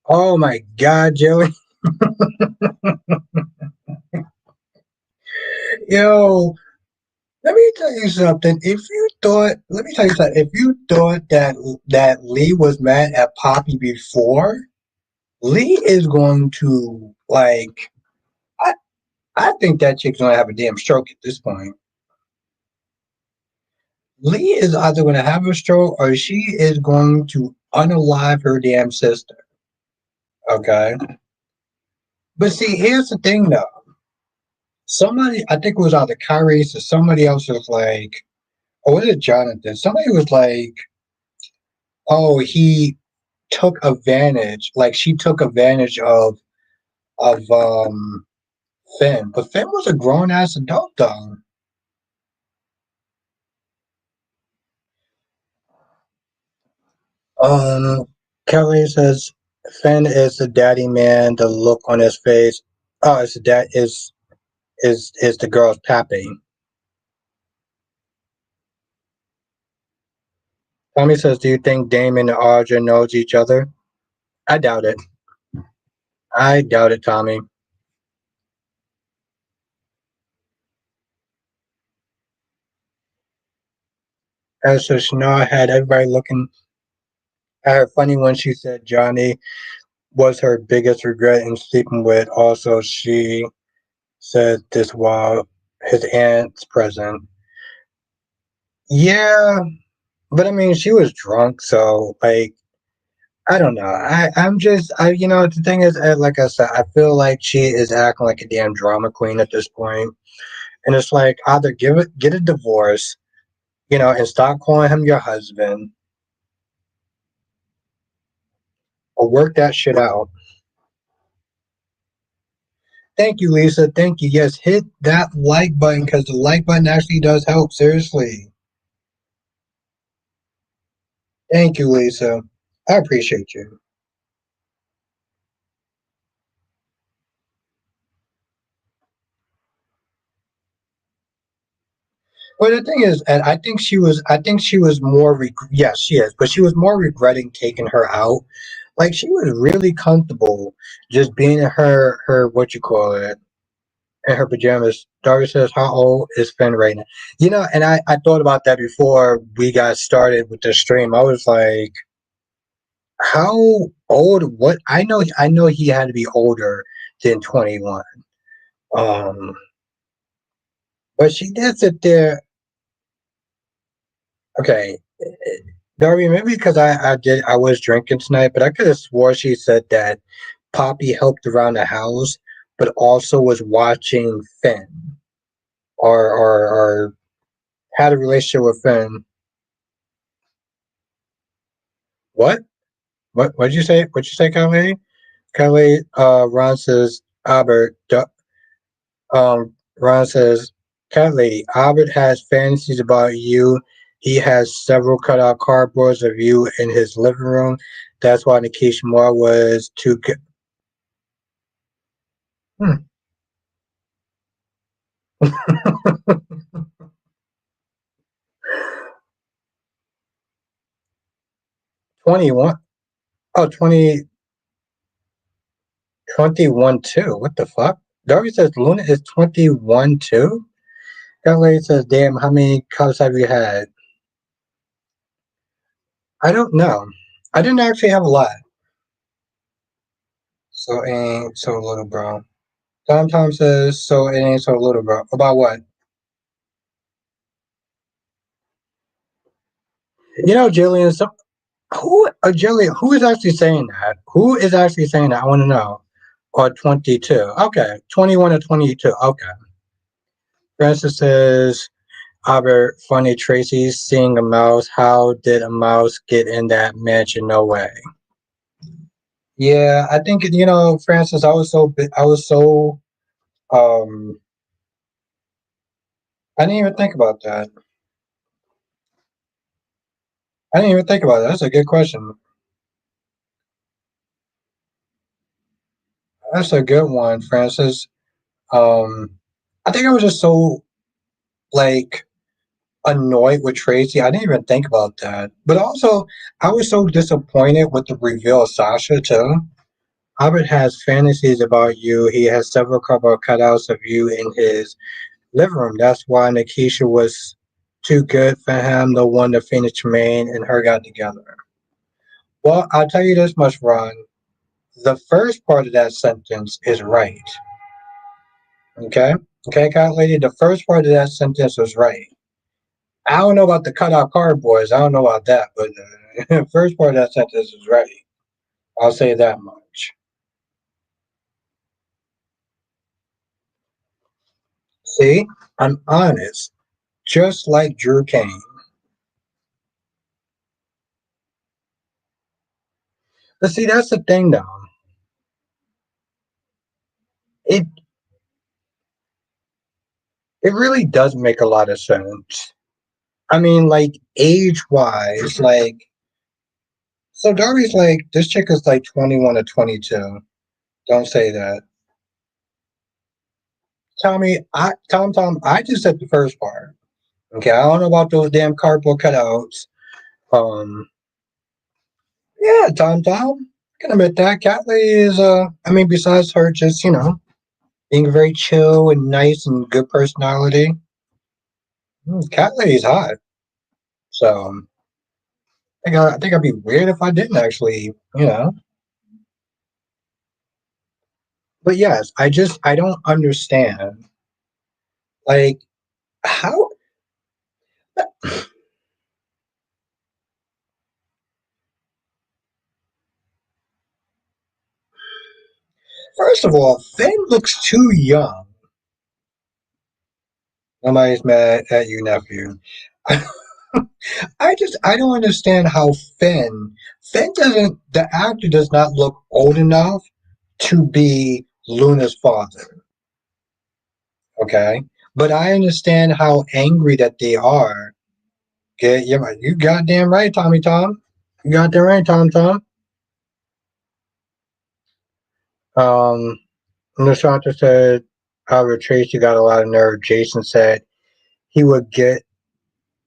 Oh my God, Joey. Yo, let me tell you something. Let me tell you something. If you thought that Lee was mad at Poppy before, Lee is going to like. I I think that chick's gonna have a damn stroke at this point. Lee is either going to have a stroke or she is going to unalive her damn sister. Okay. But see, here's the thing though. Somebody, I think it was either Kyrie or somebody else was like, or was it Jonathan? Somebody was like, oh, he took advantage, like she took advantage of Finn. But Finn was a grown ass adult though. Um, Kelly says Finn is the daddy man. The look on his face. Oh, it's the dad is the girl's pappy. Tommy says, "Do you think Damon and Audra knows each other?" I doubt it. I doubt it, Tommy. As so Chanel had everybody looking at her funny when she said Johnny was her biggest regret in sleeping with. Also, she said this while his aunt's present. Yeah, but I mean, she was drunk, so like, I don't know. The thing is, like I said, I feel like she is acting like a damn drama queen at this point. And it's like either get a divorce, and stop calling him your husband, or work that shit out. Thank you, Lisa. Thank you. Yes, hit that like button because the like button actually does help. Seriously. Thank you, Lisa. I appreciate you. Well, the thing is, and I think she was more, yes, she is, but she was more regretting taking her out. Like she was really comfortable just being in what you call it, in her pajamas. Darby says, "How old is Finn right now?" And I thought about that before we got started with the stream. I was like, how old? What? I know he had to be older than 21. Um, but she did sit there. Okay, Darby, maybe because I was drinking tonight, but I could have swore she said that Poppy helped around the house, but also was watching Finn or had a relationship with Finn. What? What did you say? What you say, Kelly? Kelly, Ron says, Albert, Ron says, Cat Lady, Albert has fantasies about you. He has several cutout cardboards of you in his living room. That's why Nikisha Moore was too good. Hmm. 21. Oh, 21 too. What the fuck? Darby says Luna is 21 too? Cat Lady says, damn, how many cups have you had? I don't know. I didn't actually have a lot. So it ain't so little, bro. Tom says, so it ain't so little, bro. About what? Jillian, Jillian, who is actually saying that? Who is actually saying that? I want to know. Or 22. Okay. 21 or 22. Okay. Francis says, Albert, funny Tracy seeing a mouse. How did a mouse get in that mansion? No way. Yeah, I think, Francis, I was so um I didn't even think about that. I didn't even think about that. That's a good question. That's a good one, Francis. Um, I think I was just so like annoyed with Tracy. I didn't even think about that. But also, I was so disappointed with the reveal of Sasha too. Albert has fantasies about you. He has several cardboard cutouts of you in his living room. That's why Nikisha was too good for him. No wonder Phoenix Tremaine and her got together. Well, I'll tell you this much, Ron. The first part of that sentence is right. Okay? Okay, cat lady, the first part of that sentence was right. I don't know about the cutout cardboards. I don't know about that, but the first part of that sentence is right. I'll say that much. See, I'm honest, just like Drew Kane. But see, that's the thing, though. It it really does make a lot of sense. I mean, like age wise, like so Darby's like this chick is like 21 or 22. Don't say that. Tommy, I just said the first part. Okay, I don't know about those damn cardboard cutouts. Um, yeah, Tom. I can admit that Cat Lady is. I mean, besides her, just being very chill and nice and good personality, Cat Lady's hot. So I think I'd be weird if I didn't actually. But yes, I don't understand like how. First of all, Finn looks too young. Nobody's mad at you, nephew. I don't understand how Finn doesn't the actor does not look old enough to be Luna's father. Okay, but I understand how angry that they are. Okay, yeah, you goddamn right, Tommy Tom. You got that right, Tom Tom. Um, Nashanta said, Albert Tracy got a lot of nerve. Jason said he would get.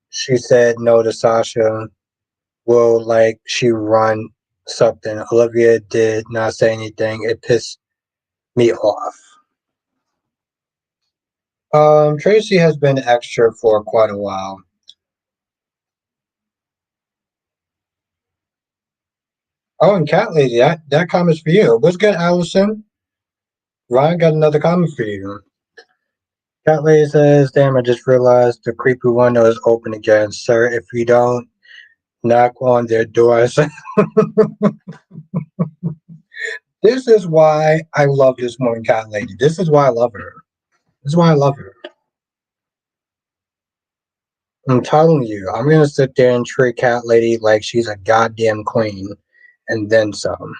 She said no to Sasha. Will like she run something. Olivia did not say anything. It pissed me off. Tracy has been extra for quite a while. Oh, and Cat Lady, that comment's for you. What's good, Allison? Ryan got another comment for you. Cat Lady says, "Damn, I just realized the creepy window is open again, sir. If you don't knock on their doors." This is why I love this woman, Cat Lady. This is why I love her. This is why I love her. I'm telling you, I'm gonna sit there and treat Cat Lady like she's a goddamn queen, and then some.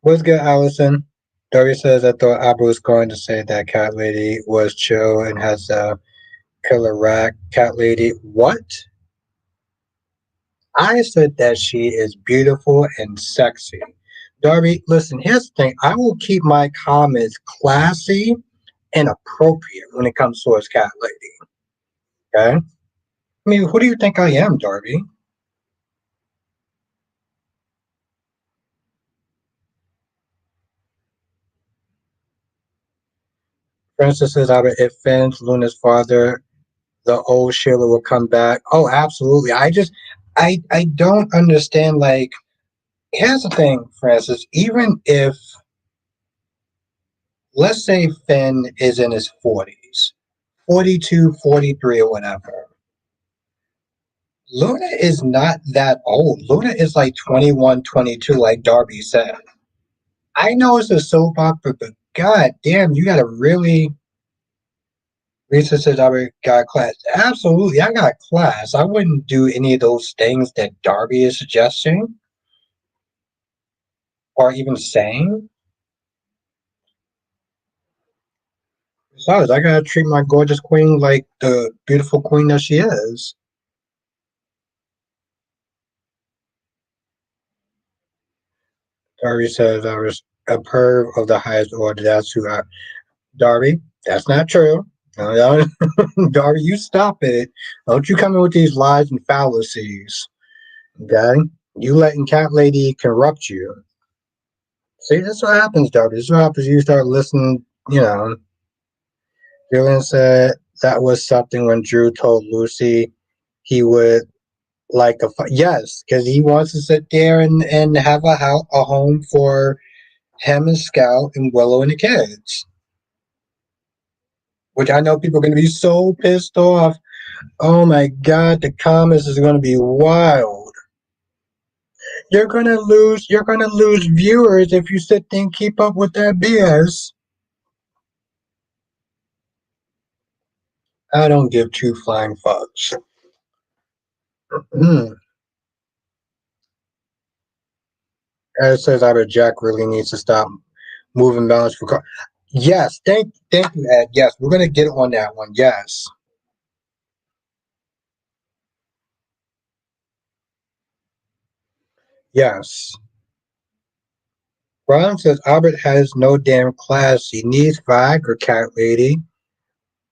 What's good, Allison? Dory says, I thought Abba was going to say that Cat Lady was chill and has a killer rack. Cat Lady, what? I said that she is beautiful and sexy. Darby, listen, here's the thing. I will keep my comments classy and appropriate when it comes towards Cat Lady. Okay? I mean, who do you think I am, Darby? Francis says, Albert, if Finn's Luna's father, the old Sheila will come back. Oh, absolutely. I don't understand. Like, here's the thing, Francis. Even if, let's say Finn is in his 40s, 42, 43, or whatever, Luna is not that old. Luna is like 21, 22, like Darby said. I know it's a soap opera, but god damn, you gotta really. Lisa says I got class. Absolutely, I got class. I wouldn't do any of those things that Darby is suggesting or even saying. Besides, I gotta treat my gorgeous queen like the beautiful queen that she is. Darby says I was a perv of the highest order. That's who I. Darby, that's not true. No, no, Darby, you stop it. Don't you come in with these lies and fallacies. Okay? You letting Cat Lady corrupt you. See, that's what happens, Darby. This is what happens. You start listening, you know. Julian said that was something when Drew told Lucy he would like a yes, because he wants to sit there and have a home for him and Scout and Willow and the kids. Which I know people are going to be so pissed off. Oh my god, the comments is going to be wild. You're gonna lose viewers if you sit there and keep up with that BS. I don't give two flying fucks. It says either Jack really needs to stop moving mountains for car. Yes, thank you, Ed. Yes, we're gonna get on that one. Yes. Yes. Ron says Albert has no damn class. He needs Viagra, cat lady.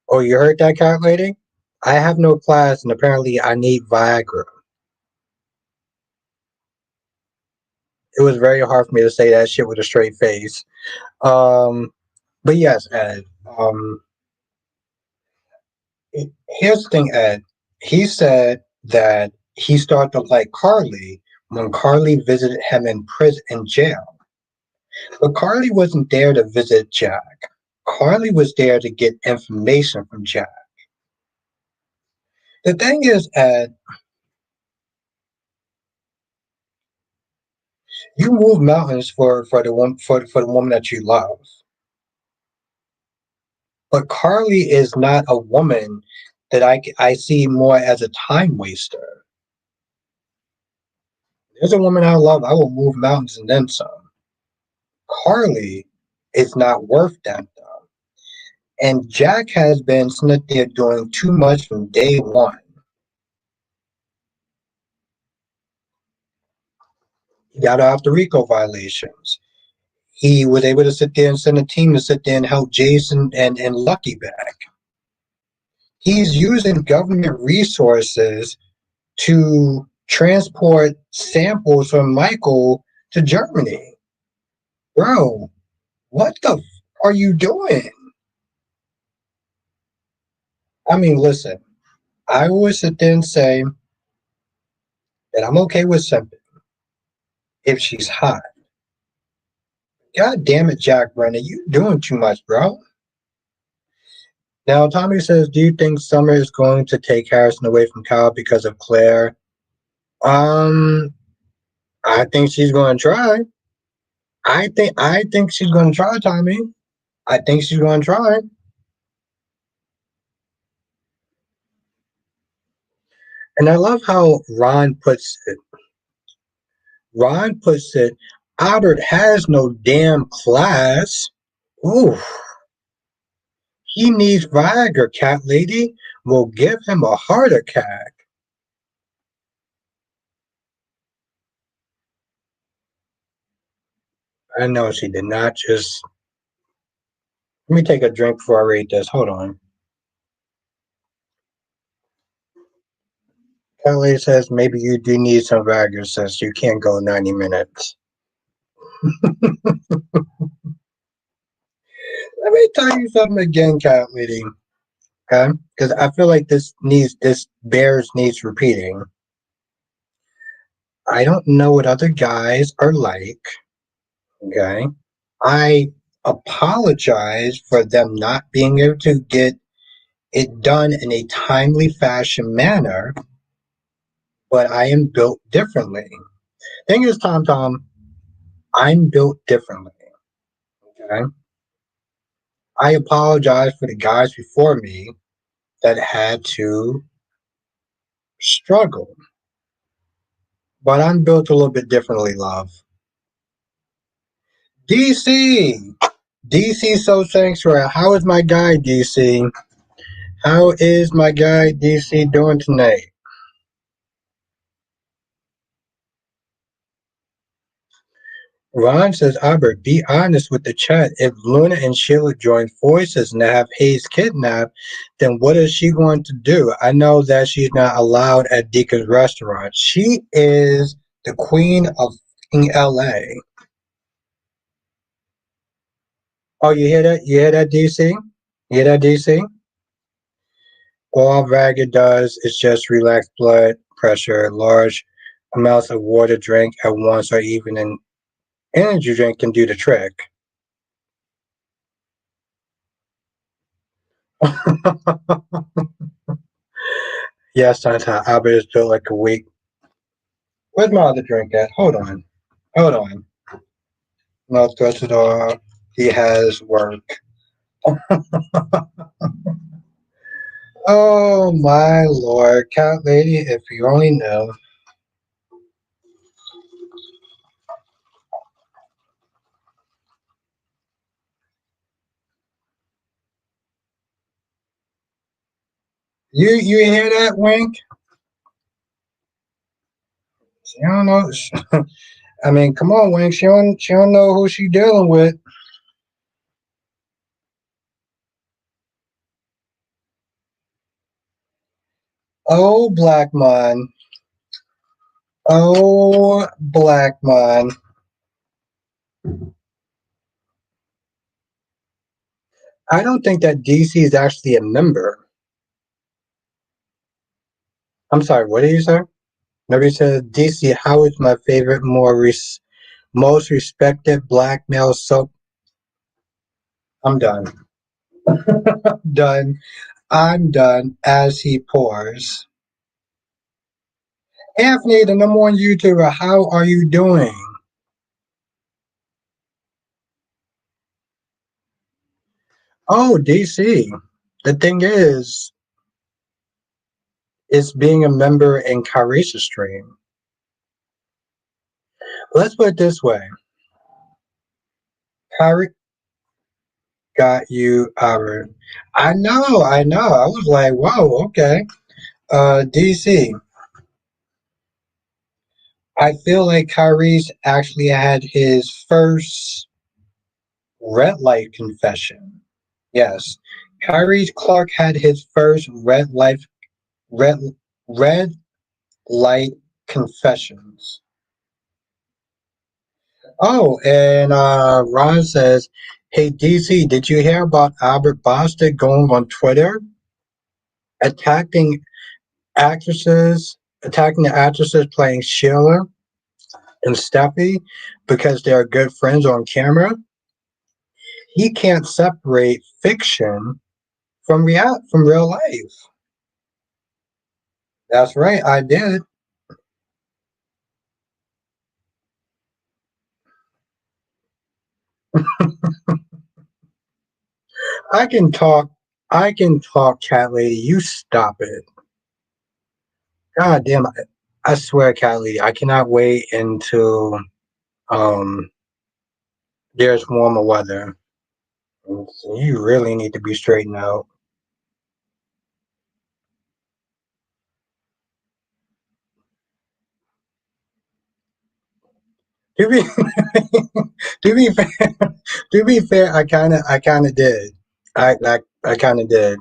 Oh, you heard that, cat lady? I have no class, and apparently I need Viagra. It was very hard for me to say that shit with a straight face. Um, but yes, Ed. Here's the thing, Ed. He said that he started to like Carly when Carly visited him in prison in jail. But Carly wasn't there to visit Jack. Carly was there to get information from Jack. The thing is, Ed, you move mountains for the woman that you love. But Carly is not a woman that I see more as a time waster. There's a woman I love. I will move mountains and then some. Carly is not worth that though. And Jack has been sitting there doing too much from day one. He got off the RICO violations. He was able to sit there and send a team to sit there and help Jason and Lucky back. He's using government resources to transport samples from Michael to Germany. Bro, what the are you doing? I mean, listen, I always sit there and say that I'm okay with something if she's hot. God damn it, Jack Brennan, you doing too much, bro. Now, Tommy says, do you think Summer is going to take Harrison away from Kyle because of Claire? Um, I think she's going to try. I think she's going to try, Tommy. I think she's going to try. And I love how Ron puts it. Ron puts it, Albert has no damn class. Ooh, he needs Viagra, cat lady. Will give him a heart attack. I know she did not just. Let me take a drink before I read this. Hold on. Cat lady says maybe you do need some Viagra since you can't go 90 minutes. Let me tell you something again, cat lady. Okay? Because I feel like this bears needs repeating. I don't know what other guys are like. Okay. I apologize for them not being able to get it done in a timely fashion manner, but I am built differently. Thing is, Tom, I'm built differently. Okay. I apologize for the guys before me that had to struggle, but I'm built a little bit differently, love. DC, DC so sanctuary. How is my guy DC? How is my guy DC doing tonight? Ron says, Albert, be honest with the chat. If Luna and Sheila join forces and have Hayes kidnapped, then what is she going to do? I know that she's not allowed at Deacon's restaurant. She is the queen of LA. Oh, you hear that? You hear that, DC? You hear that, DC? All Raga does is just relax blood pressure. Large amounts of water drink at once or even an energy drink can do the trick. Yes, Santa Albert is built like a weak. Where's my other drink at? Hold on. Hold on. No, threats at all. He has work. Oh my lord, cat lady, if you only knew. You hear that, Wink? She don't know. I mean, come on, Wink. She don't know who she dealing with. Oh, black man. Oh, black man. I don't think that DC is actually a member. I'm sorry, what did you say? Nobody said DC. How is my favorite, most respected black male soap? I'm done. Done. I'm done. As he pours. Anthony, the number one YouTuber. How are you doing? Oh, DC. The thing is, it's being a member in Kairisha stream. Let's put it this way. Kyrie got you, Albert. I know. I was like, whoa, okay. DC. I feel like Kyrie's actually had his first red light confession. Yes. Kyrie Clark had his first red red light confessions. Oh, and Ron says, "Hey DC, did you hear about Albert Bostic going on Twitter attacking attacking the actresses playing Sheila and Steffi because they're good friends on camera? He can't separate fiction from real life." That's right, I did. I can talk. I can talk, cat lady. You stop it. God damn! I swear, cat lady. I cannot wait until um there's warmer weather. You really need to be straightened out. To be to be fair, to be fair, I kind of did. I kind of did.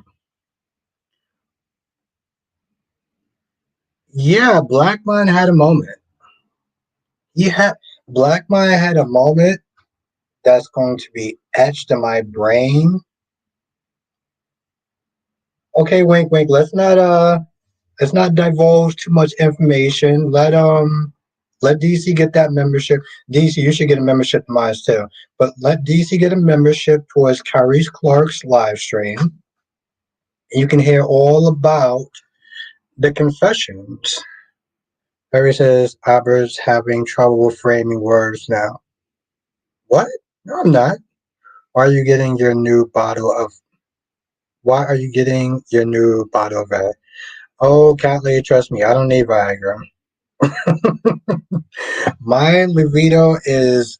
Yeah, Blackmon had a moment. He had Blackmon had a moment that's going to be etched in my brain. Okay, wink, wink. Let's not divulge too much information. Let DC get that membership. DC, you should get a membership to mine too. But let DC get a membership towards Kyrie Clark's live stream. You can hear all about the confessions. Harry says Albert's having trouble framing words now. What? No, I'm not. Why are you getting your new bottle of why are you getting your new bottle of that? Oh, cat lady, trust me, I don't need Viagra. My libido is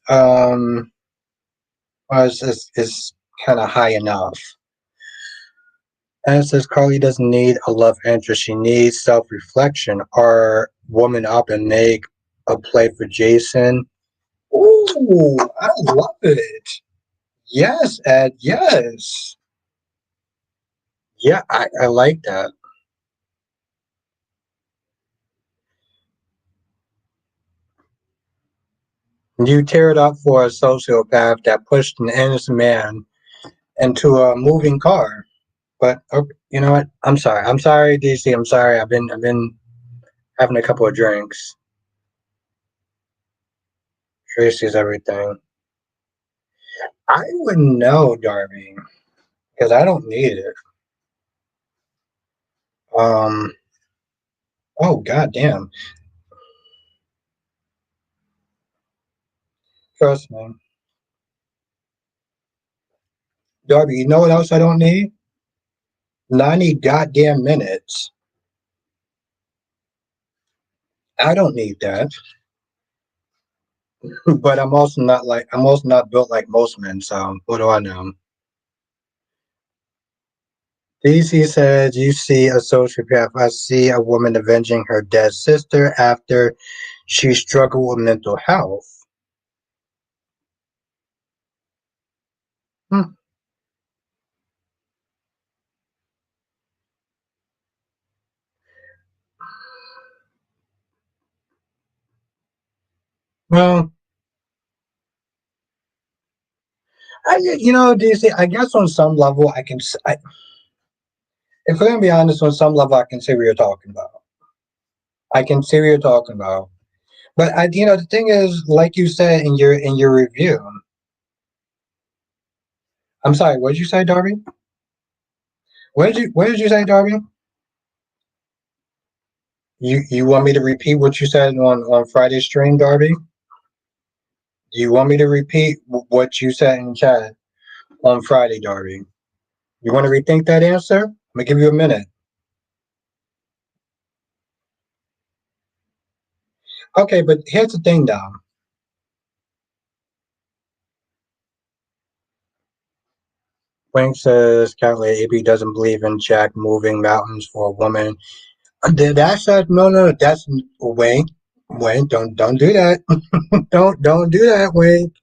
Well, it's kind of high enough. And it says Carly doesn't need a love interest. She needs self reflection. Or woman up and make a play for Jason. Ooh, I love it. Yes, Ed. Yes. Yeah, I like that. You tear it up for a sociopath that pushed an innocent man into a moving car. But okay, you know what? I'm sorry. I'm sorry, DC. I'm sorry. I've been having a couple of drinks. Tracy's everything. I wouldn't know, Darby, because I don't need it. Um. Oh, goddamn. Trust me, Darby. You know what else I don't need? 90 goddamn minutes. I don't need that. But I'm also not built like most men. So what do I know? DC says, "You see a sociopath. I see a woman avenging her dead sister after she struggled with mental health." Hmm. Well, DC. I guess on some level, if we're gonna be honest, on some level, I can see what you're talking about. I can see what you're talking about. But the thing is, like you said in your review. I'm sorry. What did you say, Darby? What did you say, Darby? You want me to repeat what you said on Friday's stream, Darby? Do you want me to repeat what you said in chat on Friday, Darby? You want to rethink that answer? I'm gonna give you a minute. Okay, but here's the thing, though. Wink says Catholic AB doesn't believe in Jack moving mountains for a woman. That's no. That's Wink. Wink, don't do that. Don't do that, Wink.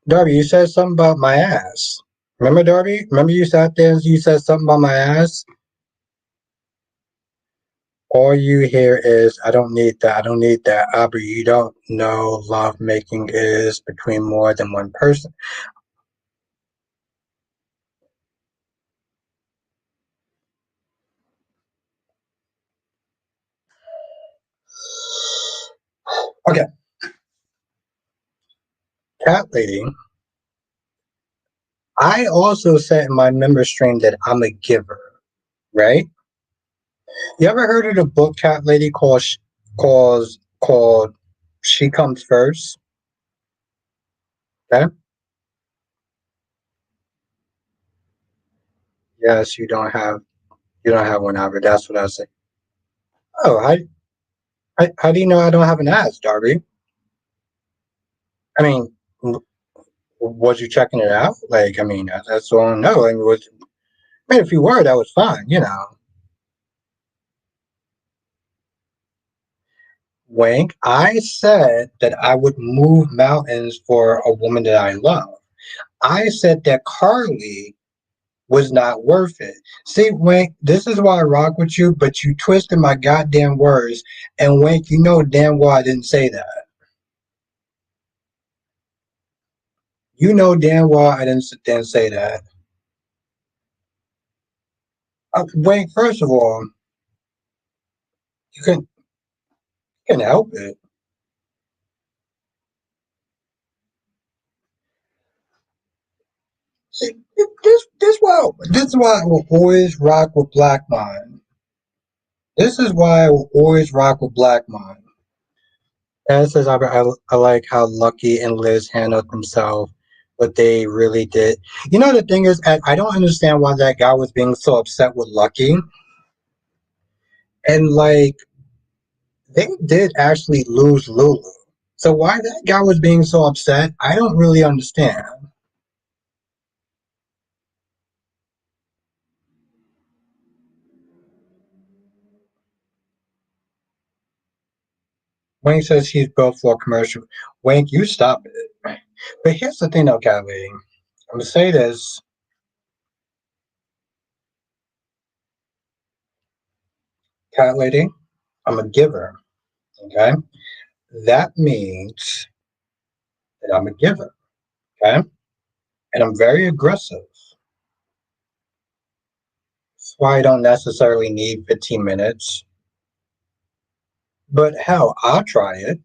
Darby, you said something about my ass. Remember, Darby? Remember you sat there and you said something about my ass? All you hear is, I don't need that, I don't need that. Aubrey, you don't know love making is between more than one person. Okay, Cat Lady, I also said in my member stream that I'm a giver, right? You ever heard of the book Cat Lady called She Comes First? Okay? Yes, you don't have one, Albert. That's what I say. Oh, how do you know I don't have an ass, Darby? I mean, was you checking it out? Like, I mean, that's all I know. I mean, if you were, that was fine. Wink, I said that I would move mountains for a woman that I love. I said that Carly was not worth it. See, Wink, this is why I rock with you, but you twisted my goddamn words. And Wink, you know damn well I didn't say that. You know damn well I didn't say that. Wink, first of all, you can help it. See, this is why I will always rock with Black Mind. This is why I will always rock with Black Mind. And it says, I like how Lucky and Liz handled themselves, but they really did. The thing is, I don't understand why that guy was being so upset with Lucky. And, like, They did actually lose Lulu. So why that guy was being so upset, I don't really understand. Wayne says he's built for a commercial. Wayne, you stop it. But here's the thing though, cat lady. I'm gonna say this, cat lady. I'm a giver. Okay? That means that I'm a giver. Okay? And I'm very aggressive. That's why I don't necessarily need 15 minutes. But hell, I'll try it.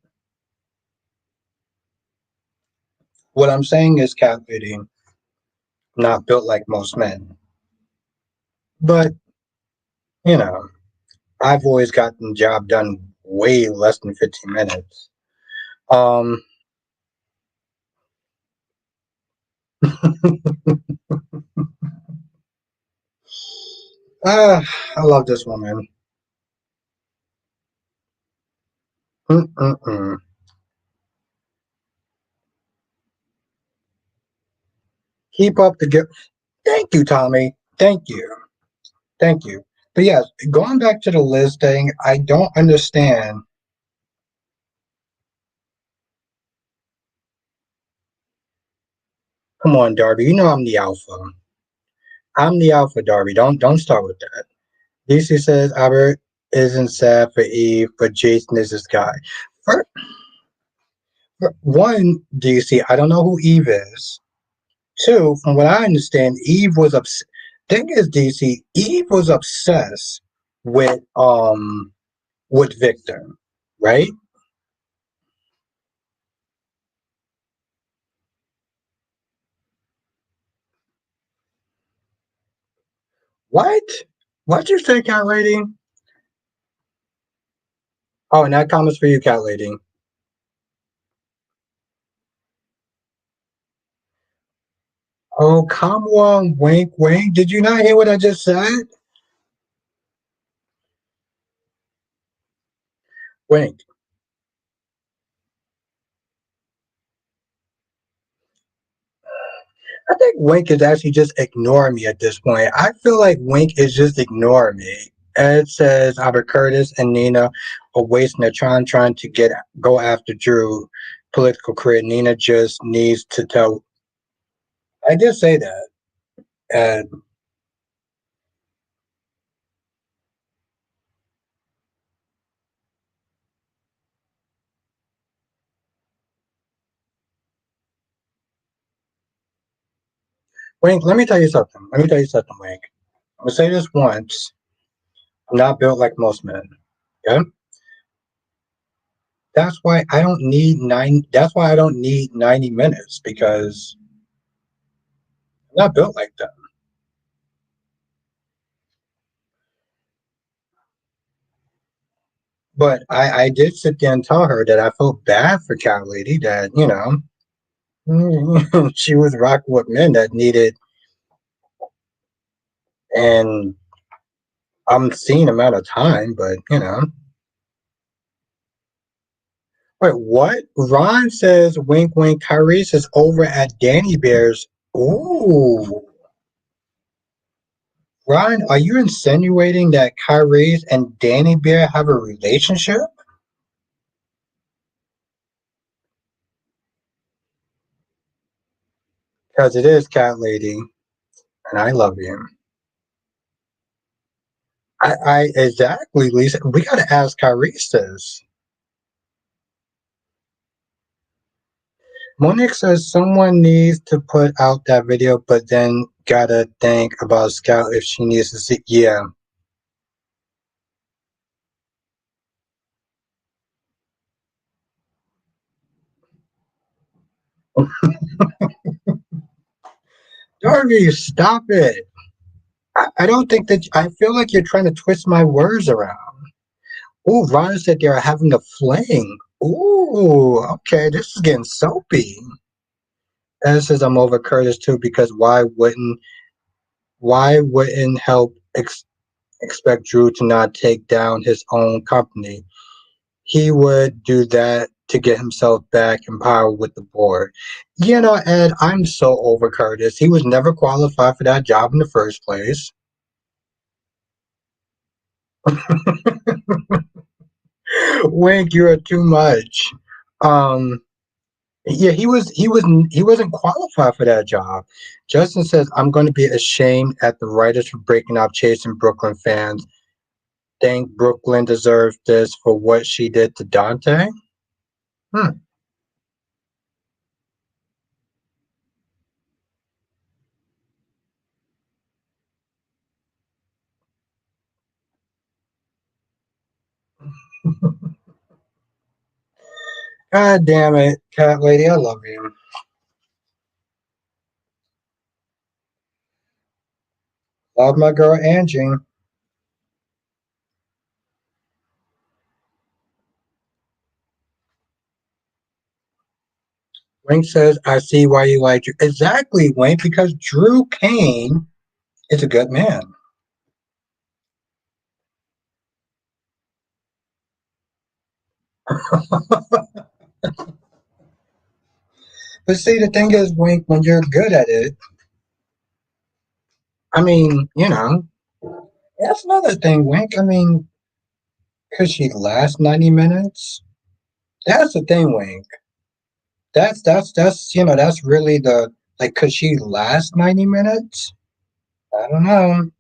What I'm saying is, cat lady, not built like most men. But, you know, I've always gotten the job done way less than 15 minutes. Um, I love this woman. Mm-mm-mm. Keep up the good. Thank you, Tommy. Thank you. Thank you. But yes, going back to the Liz thing, I don't understand. Come on, Darby. You know I'm the alpha. I'm the alpha, Darby. Don't start with that. DC says Albert isn't sad for Eve, but Jason is this guy. For, for one, DC, I don't know who Eve is. Two, from what I understand, Eve was obsessed. Thing is, DC, Eve was obsessed with Victor, right? What? What'd you say, cat lady? Oh, and that comment's for you, cat lady. Oh, come on, wink, wink. Did you not hear what I just said? Wink. I think Wink is actually just ignoring me at this point. I feel like Wink is just ignoring me. Ed says Albert Curtis and Nina are wasting their time trying to go after Drew political career. Nina just needs to tell. I did say that. And Wink, let me tell you something. Let me tell you something, Wink. I'm gonna say this once. I'm not built like most men. Okay? That's why I don't need nine. That's why I don't need 90 minutes because I'm not built like that. But I did sit there and tell her that I felt bad for Cat Lady that, she was rocking with men that needed an unseen amount of time, but Wait, what? Ron says wink wink Tyrese is over at Danny Bear's. Ooh. Ron, are you insinuating that Kyrie's and Danny Bear have a relationship? Because it is Cat Lady, and I love you. I exactly, Lisa. We gotta ask Kyrie this. Monique says someone needs to put out that video, but then gotta think about Scout if she needs to see. Yeah, Darby, stop it. I don't think that. I feel like you're trying to twist my words around. Ooh, Ron said they're having a fling. Ooh, okay, this is getting soapy. And it says I'm over Curtis too because why wouldn't help expect Drew to not take down his own company? he would do that to get himself back in power with the board. You know, Ed, I'm so over Curtis. He was never qualified for that job in the first place. Wink, you are too much. Um, yeah, he wasn't qualified for that job. Justin says, "I'm going to be ashamed at the writers for breaking up chasing Brooklyn fans. Think Brooklyn deserves this for what she did to Dante." Hmm. God damn it, cat lady, I love you. Love my girl Angie. Wink says, "I see why you like Drew." Exactly, Wink, because Drew Kane is a good man. But see, the thing is, Wink, when you're good at it, I mean, you know, that's another thing, Wink. I mean, could she last 90 minutes? That's the thing, Wink. That's that's really the like. Could she last 90 minutes? I don't know.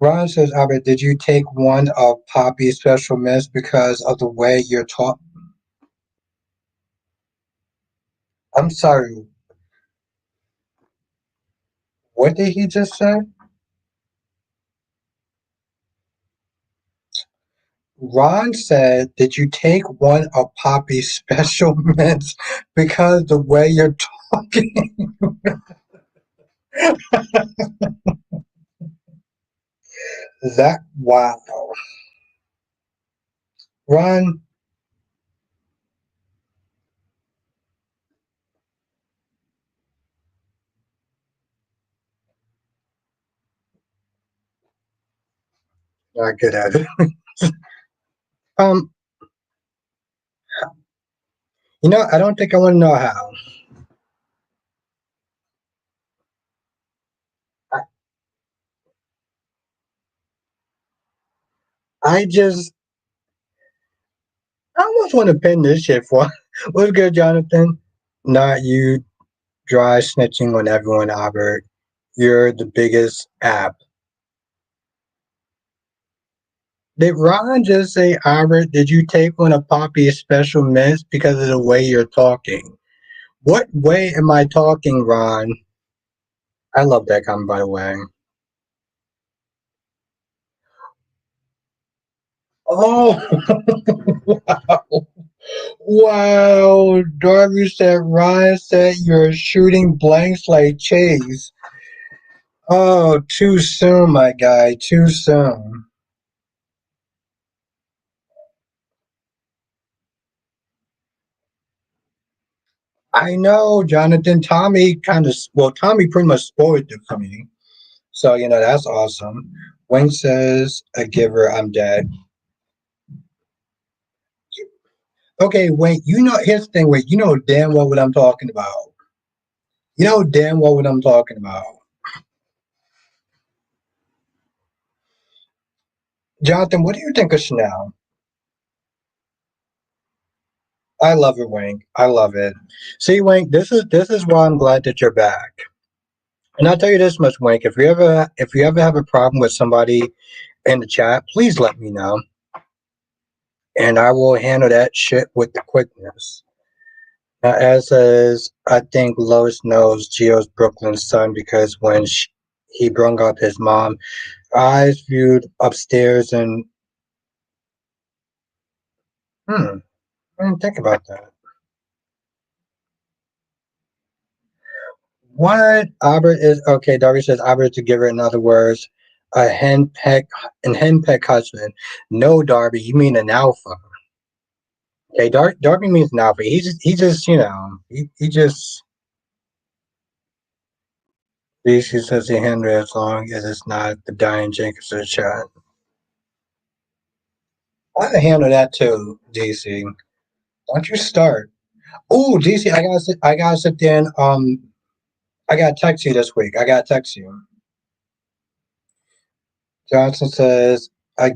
Ron says, Albert, did you take one of Poppy's special mints because of the way you're taught? I'm sorry. What did he just say? Ron said, "Did you take one of Poppy's special mints because the way you're talking?" That wow, Ron, not good at it. Um, I don't think I want to know how. I, I just, I almost want to pin this shit for. What's good, Jonathan? Not you dry snitching on everyone, Albert. You're the biggest app. Did Ron just say, Albert, did you take one of Poppy's special mints because of the way you're talking? What way am I talking, Ron? I love that comment, by the way. Oh, wow. Wow. Darby said, Ryan said you're shooting blanks like Chase. Oh, too soon, my guy. Too soon. I know, Jonathan. Tommy Tommy pretty much spoiled it for me. So, that's awesome. Wayne says, a giver, I'm dead. Okay, wait, here's the thing, wait, you know damn well what I'm talking about. You know damn well what I'm talking about. Jonathan, what do you think of Chanel? I love it, Wink. I love it. See, Wink, this is why I'm glad that you're back. And I'll tell you this much, Wink. If you ever have a problem with somebody in the chat, please let me know, and I will handle that shit with the quickness. Now, as is, I think Lois knows Gio's Brooklyn's son because when he brung up his mom, eyes viewed upstairs and I didn't think about that. What Albert is okay? Darby says Albert to give her in other words, a henpeck husband. No, Darby, you mean an alpha. Okay, Darby means an alpha. He just he just she says he Henry as long as it's not the Diane Jenkins chat. I can handle that too, DC. Don't you start. Oh, DC, I gotta sit there and I gotta text you this week. I gotta text you. Johnson says, I,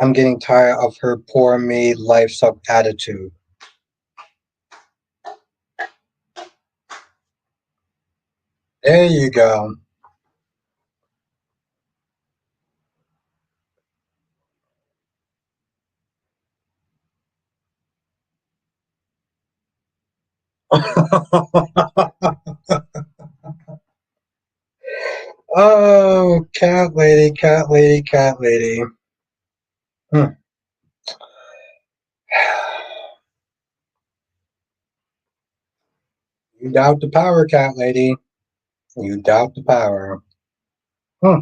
I'm getting tired of her poor me, life suck attitude. There you go. Oh, cat lady, cat lady, cat lady. Hmm. You doubt the power, cat lady. You doubt the power. Hmm.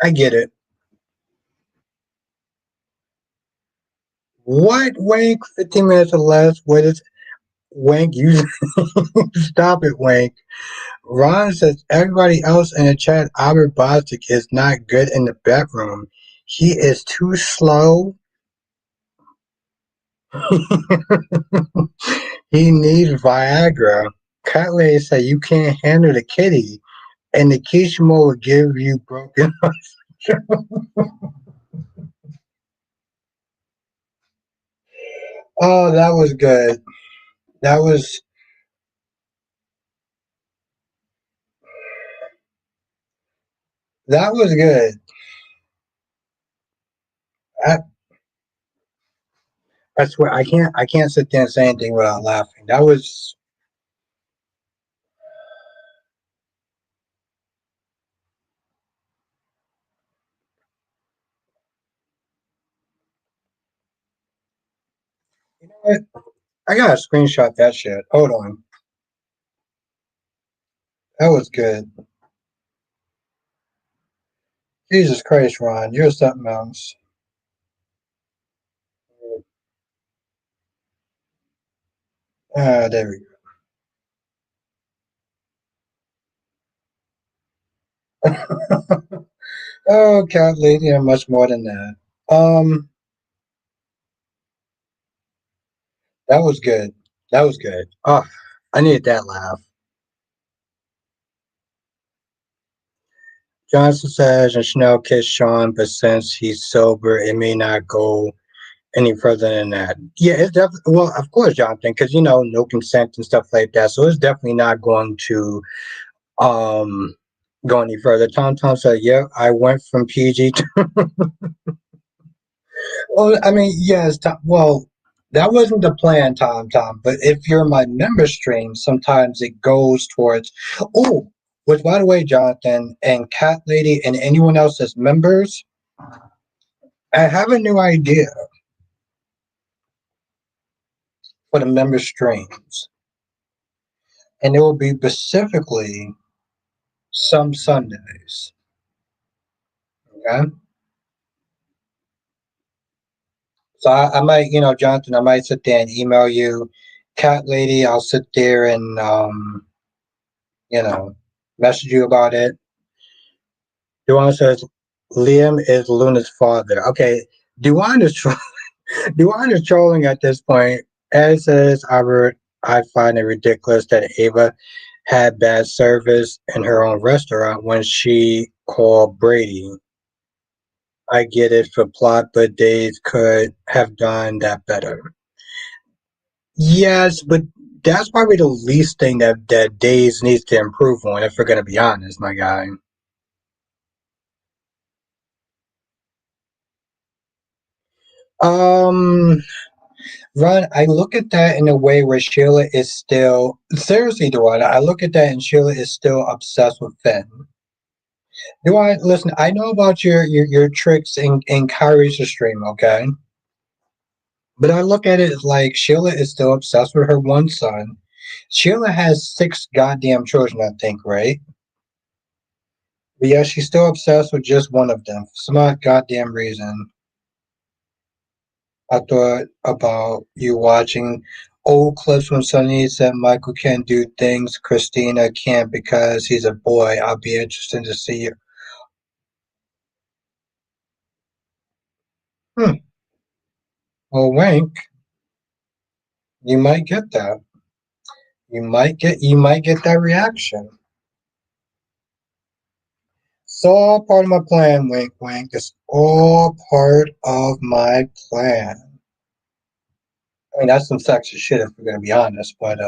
I get it. What, Wank? 15 minutes or less? What is Wank? You stop it, Wank. Ron says everybody else in the chat, Albert Bostic is not good in the bedroom. He is too slow. He needs Viagra. Cat lady said you can't handle the kitty, and the Kishimo will give you broken. Oh, that was good. That was that was good. I, I swear I can't sit there and say anything without laughing. That was you know what? I gotta screenshot that shit. Hold on. That was good. Jesus Christ, Ron, you're something else. Ah, there we go. Oh, cat lady, and much more than that. That was good. That was good. Oh, I needed that laugh. Johnson says, and Chanel kissed Sean, but since he's sober, it may not go any further than that. Yeah, it's definitely, well, of course, Jonathan, because, no consent and stuff like that. So it's definitely not going to um go any further. Tom said, yeah, I went from PG to, well, I mean, yes, well, that wasn't the plan, Tom, but if you're my member stream, sometimes it goes towards, oh, which, by the way, Jonathan and Cat Lady and anyone else that's members, I have a new idea for the member streams, and it will be specifically some Sundays. Okay, so I might, Jonathan, I might sit there and email you, Cat Lady. I'll sit there and you know, message you about it. Duan says Liam is Luna's father. Okay, Duan is Duan is trolling at this point. As says Albert, I find it ridiculous that Ava had bad service in her own restaurant when she called Brady. I get it for plot, but Days could have done that better. Yes, but that's probably the least thing that Days needs to improve on, if we're gonna be honest, my guy. Um, Ron, I look at that in a way where Sheila is still seriously, Duane. I look at that and Sheila is still obsessed with Finn. Duane, listen, I know about your tricks in Kyrie's stream, okay? But I look at it like Sheila is still obsessed with her one son. Sheila has six goddamn children, I think, right? But yeah, she's still obsessed with just one of them for some odd goddamn reason. I thought about you watching old clips when Sonny said Michael can't do things Christina can't because he's a boy. I'll be interested to see Hmm. Well, Wink, you might get that. You might get that reaction. It's all part of my plan, Wink Wink. It's all part of my plan. I mean, that's some sexy shit if we're gonna be honest, but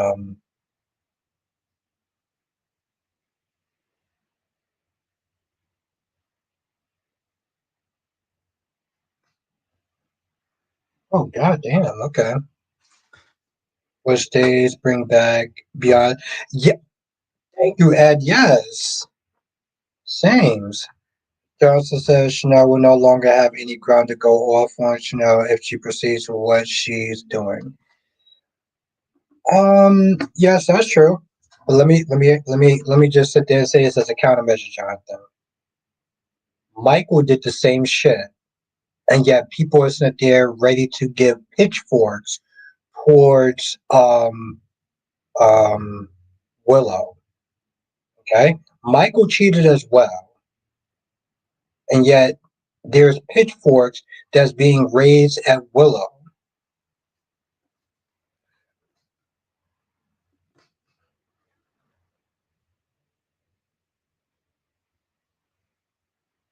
oh god damn, okay. Which days bring back beyond? Yeah, thank you, Ed. Yes, Sames. Johnson says Chanel will no longer have any ground to go off on Chanel if she proceeds with what she's doing. Yes, that's true. But let me just sit there and say this as a countermeasure, Jonathan. Michael did the same shit, and yet people are sitting there ready to give pitchforks towards um Willow. Okay, Michael cheated as well, and yet there's pitchforks that's being raised at Willow.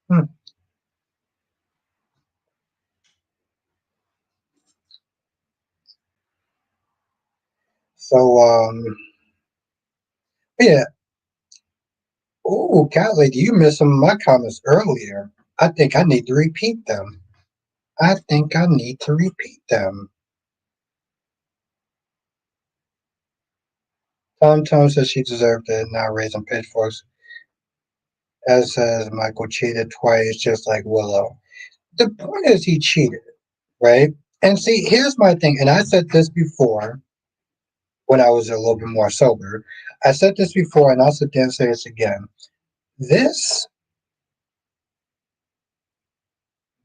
Hmm. So yeah. Oh, cat lady, you missed some of my comments earlier. I think I need to repeat them. I think I need to repeat them. Tom Tom says she deserved it, not raising pitchforks. As says Michael cheated twice, just like Willow. The point is he cheated, right? And see, here's my thing, and I said this before when I was a little bit more sober. I said this before, and I'll sit there and say this again. This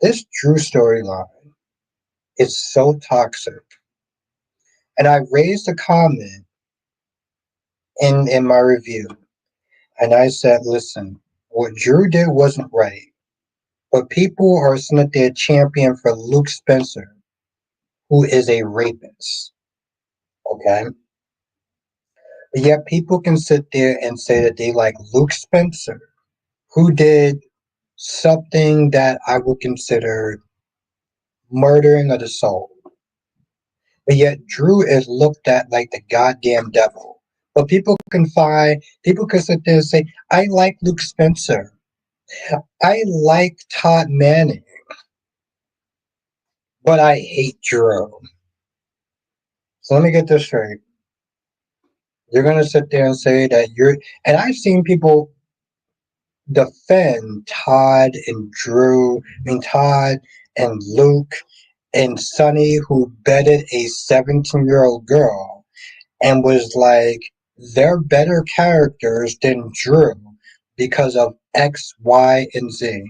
this Drew storyline is so toxic. And I raised a comment in my review, and I said, listen, what Drew did wasn't right, but people are sitting there champion for Luke Spencer, who is a rapist. Okay, but yet people can sit there and say that they like Luke Spencer, who did something that I would consider murdering of the soul. But yet Drew is looked at like the goddamn devil. But people can sit there and say, I like Luke Spencer. I like Todd Manning, but I hate Drew. So let me get this straight. You're gonna sit there and say that you're, and I've seen people defend Todd and Drew, Todd and Luke and Sonny, who bedded a 17-year-old girl and was like, they're better characters than Drew because of X, Y, and Z.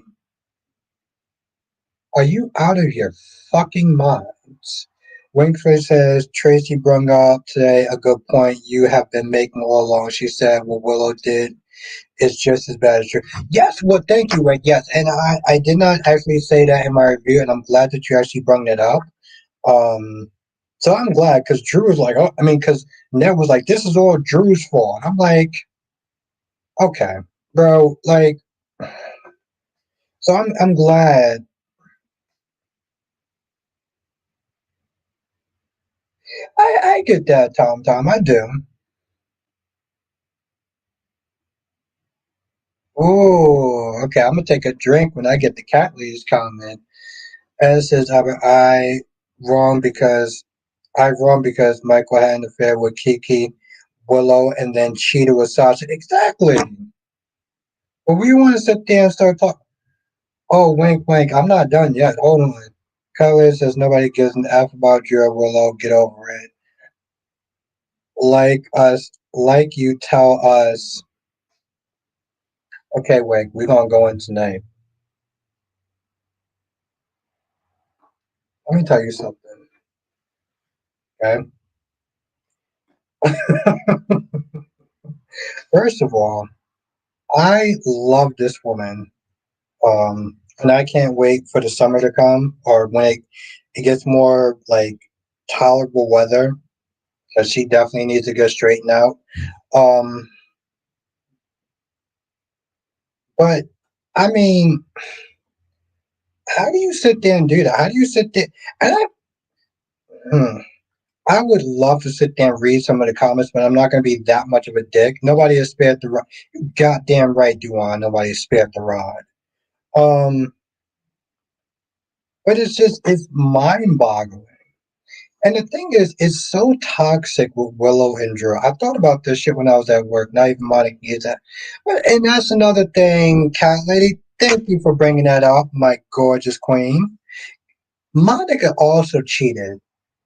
Are you out of your fucking minds? Winfrey says Tracy brung up today a good point you have been making all along. She said what Willow did is just as bad as Drew. Yes, well, thank you, Rick. Yes, and I did not actually say that in my review, and I'm glad that you actually brung that up. Um, so I'm glad because Drew was like, oh, I mean, because Ned was like, this is all Drew's fault. I'm like, okay, bro, like, so I'm glad. I get that, Tom. I do. Oh, okay. I'm gonna take a drink when I get the cat leaves comment. As says I wrong because I wrong because Michael had an affair with Kiki Willow and then cheated with Sasha. Exactly. But we want to sit there and start talking. Oh, wink, wink. I'm not done yet. Hold on. Kylie says nobody gives an F about you or Willow. Get over it. Like us, like you tell us. Okay, wink. We're gonna go in tonight. Let me tell you something. Okay. First of all, I love this woman. and I can't wait for the summer to come, or when it gets more like tolerable weather, because she definitely needs to get straightened out. Um, but I mean, how do you sit there and do that? How do you sit there? And hmm, I would love to sit there and read some of the comments, but I'm not going to be that much of a dick. Nobody has spared the rod. Goddamn right, Duan. Nobody has spared the rod. Um, but it's mind boggling. And the thing is, it's so toxic with Willow and Drew. I thought about this shit when I was at work. Not even Monica is that. And that's another thing, Cat Lady. Thank you for bringing that up, my gorgeous queen. Monica also cheated.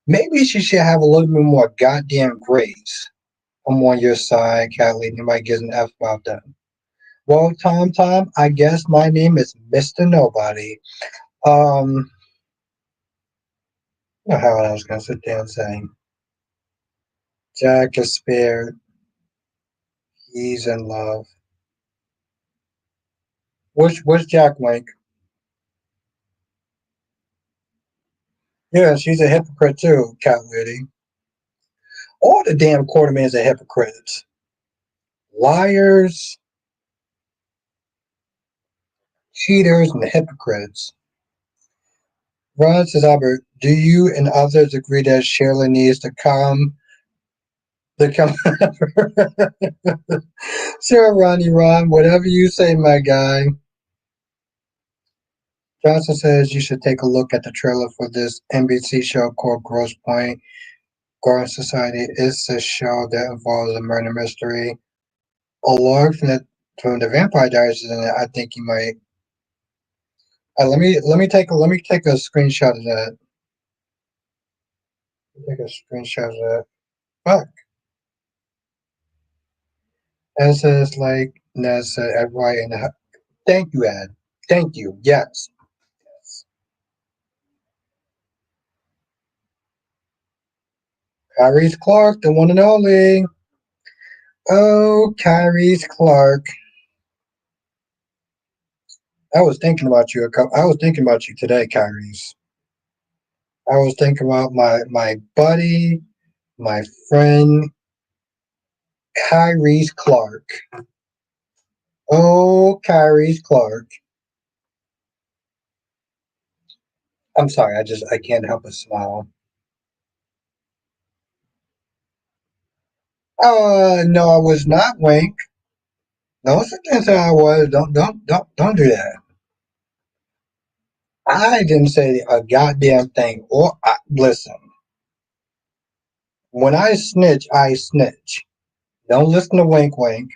Maybe she should have a little bit more goddamn grace. I'm on your side, Cat Lady. Nobody gives an F about that. Well, Tom, I guess my name is Mr. Nobody. Um, how I was gonna sit there and say Jack is spared. He's in love. Which Jack Wink? Yeah, she's a hypocrite too, Cat Lady. All the damn Quartermans are hypocrites. Liars, cheaters, and hypocrites. Ron says, Albert, do you and others agree that Shirley needs to come Sure, Ron, whatever you say, my guy. Johnson says you should take a look at the trailer for this NBC show called Gross Point. Garden Society is a show that involves a murder mystery. A log from the Vampire Diaries is in it. I think you might. Let me take a screenshot of that. Take a screenshot of that. Fuck. And it says like that's everybody in the. Thank you, Ed. Thank you. Yes. Kyrie's Clark, the one and only. Oh, Kyrie's Clark. I was thinking about you. I was thinking about you today, Kyrie's. I was thinking about my buddy, my friend, Kyrie's Clark. Oh, Kyrie's Clark. I'm sorry. I can't help but smile. No, I was not, Wink. Don't sit there and say I was. Don't do that. I didn't say a goddamn thing. Or listen, when I snitch, I snitch. Don't listen to Wink Wink.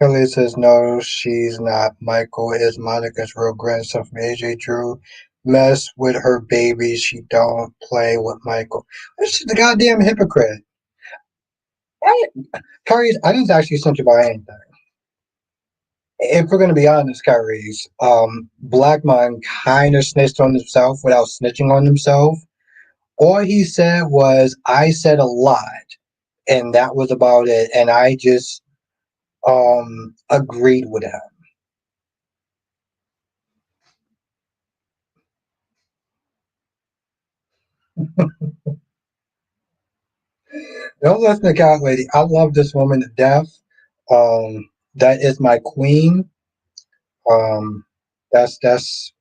Kelly says no, she's not. Michael is Monica's real grandson from AJ Drew. Mess with her baby. She don't play with Michael. She's a goddamn hypocrite. I, Kyrie's, I didn't actually snitch about anything. If we're going to be honest, Kyrie's, Blackmon kind of snitched on himself without snitching on himself. All he said was, I said a lot, and that was about it. And I just agreed with him. Don't listen to Cat Lady. I love this woman to death. That is my queen. Um, that's that's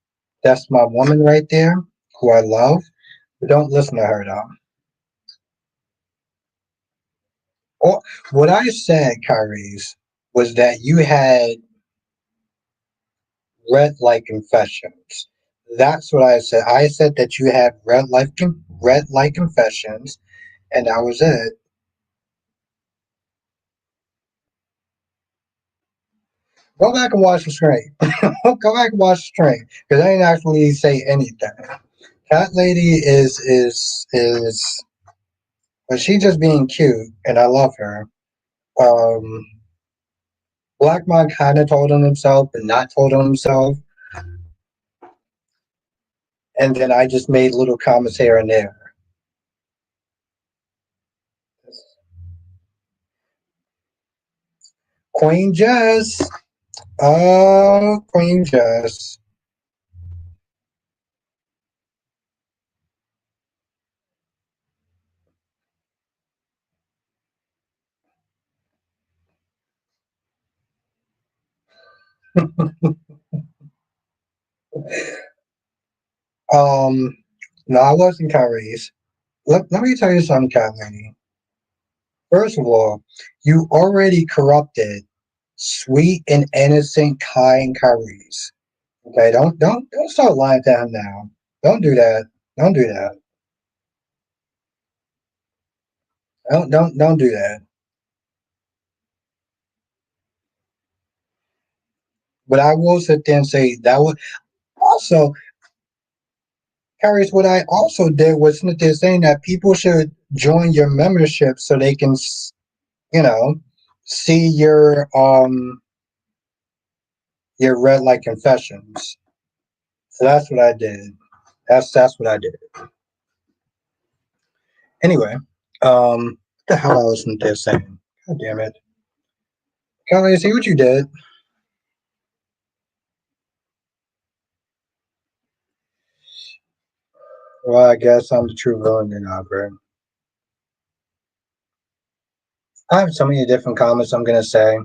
that's my woman right there, who I love. But don't listen to her though. Or, what I said, Kyrie's, was that you had red light confessions. That's what I said. I said that you had red light confessions, and that was it. Go back and watch the stream. Go back and watch the stream because I didn't actually say anything. Cat Lady is, but she just being cute, and I love her. Um, Blackmon kind of told on himself, but not told on himself, and then I just made little comments here and there. Queen Jess, oh Queen Jess. Um, no, I wasn't Kyrie's. Let me tell you something, Cat Lady. First of all, you already corrupted sweet and innocent Kai and Kyrie's. Okay, don't start lying to him now. Don't do that. Don't do that. Don't do that. But I will sit there and say that was also, Harris. What I also did was sit there saying that people should join your membership so they can, you know, see your red light confessions. So that's what I did. That's what I did. Anyway, what the hell I was in there saying? God damn it. Kelly, see what you did. Well, I guess I'm the true villain then, Albert. I have so many different comments I'm gonna say.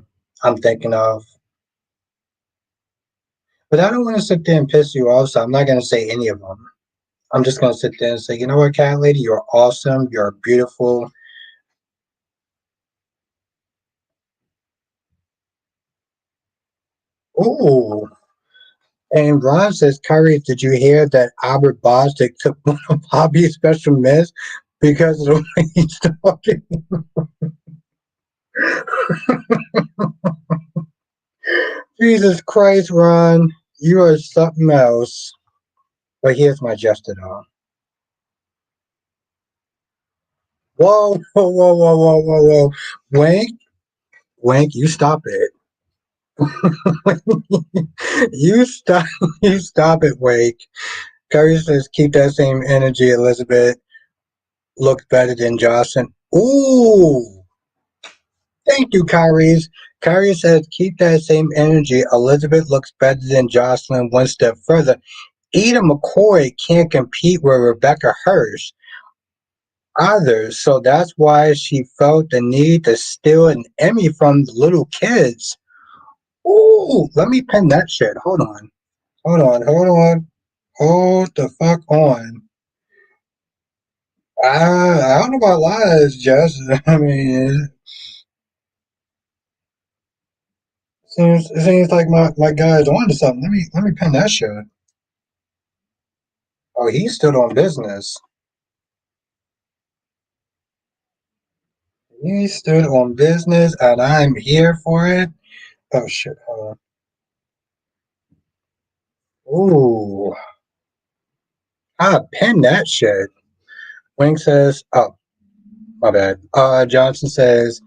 I'm thinking of, but I don't want to sit there and piss you off, so I'm not gonna say any of them. I'm just gonna sit there and say, you know what, cat lady, you're awesome. You're beautiful. Ooh. And Ron says, Kyrie, did you hear that Albert Bostic took one of Bobby's special meds because of the way he's talking? Jesus Christ, Ron, you are something else. But here's my gesture, though. Whoa, whoa, whoa, whoa, whoa, whoa, whoa. Wink, wink, you stop it. you stop, you stop it, Wink. Curry says, keep that same energy, Elizabeth. Looks better than Johnson. Ooh, thank you, Kyrie. Kyrie says, keep that same energy. Elizabeth looks better than Jocelyn one step further. Eda McCoy can't compete with Rebecca Hirsch either, so that's why she felt the need to steal an Emmy from the little kids. Ooh, let me pin that shit. Hold on. Hold on. Hold on. Hold the fuck on. I don't know about lies, Jess. I mean, it seems like my guy's on to something. Let me pin that shit. Oh, he stood on business. He stood on business, and I'm here for it. Oh shit. Hold on. Ooh, I pin that shit. Wing says, "Oh, my bad." Johnson says,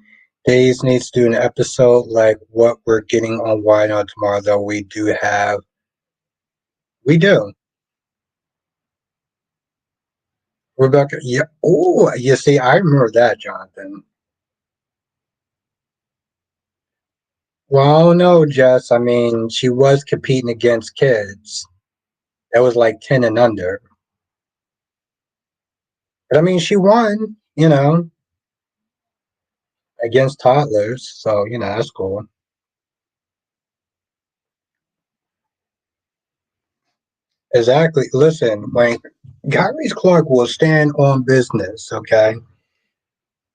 "Days needs to do an episode like what we're getting on Why Not Tomorrow." Though we do. Rebecca, yeah. Oh, you see, I remember that, Jonathan. Well, no, Jess. I mean, she was competing against kids. That was like 10 and under. But I mean, she won, against toddlers. So, that's cool. Exactly. Listen, when Gary Clark will stand on business, okay?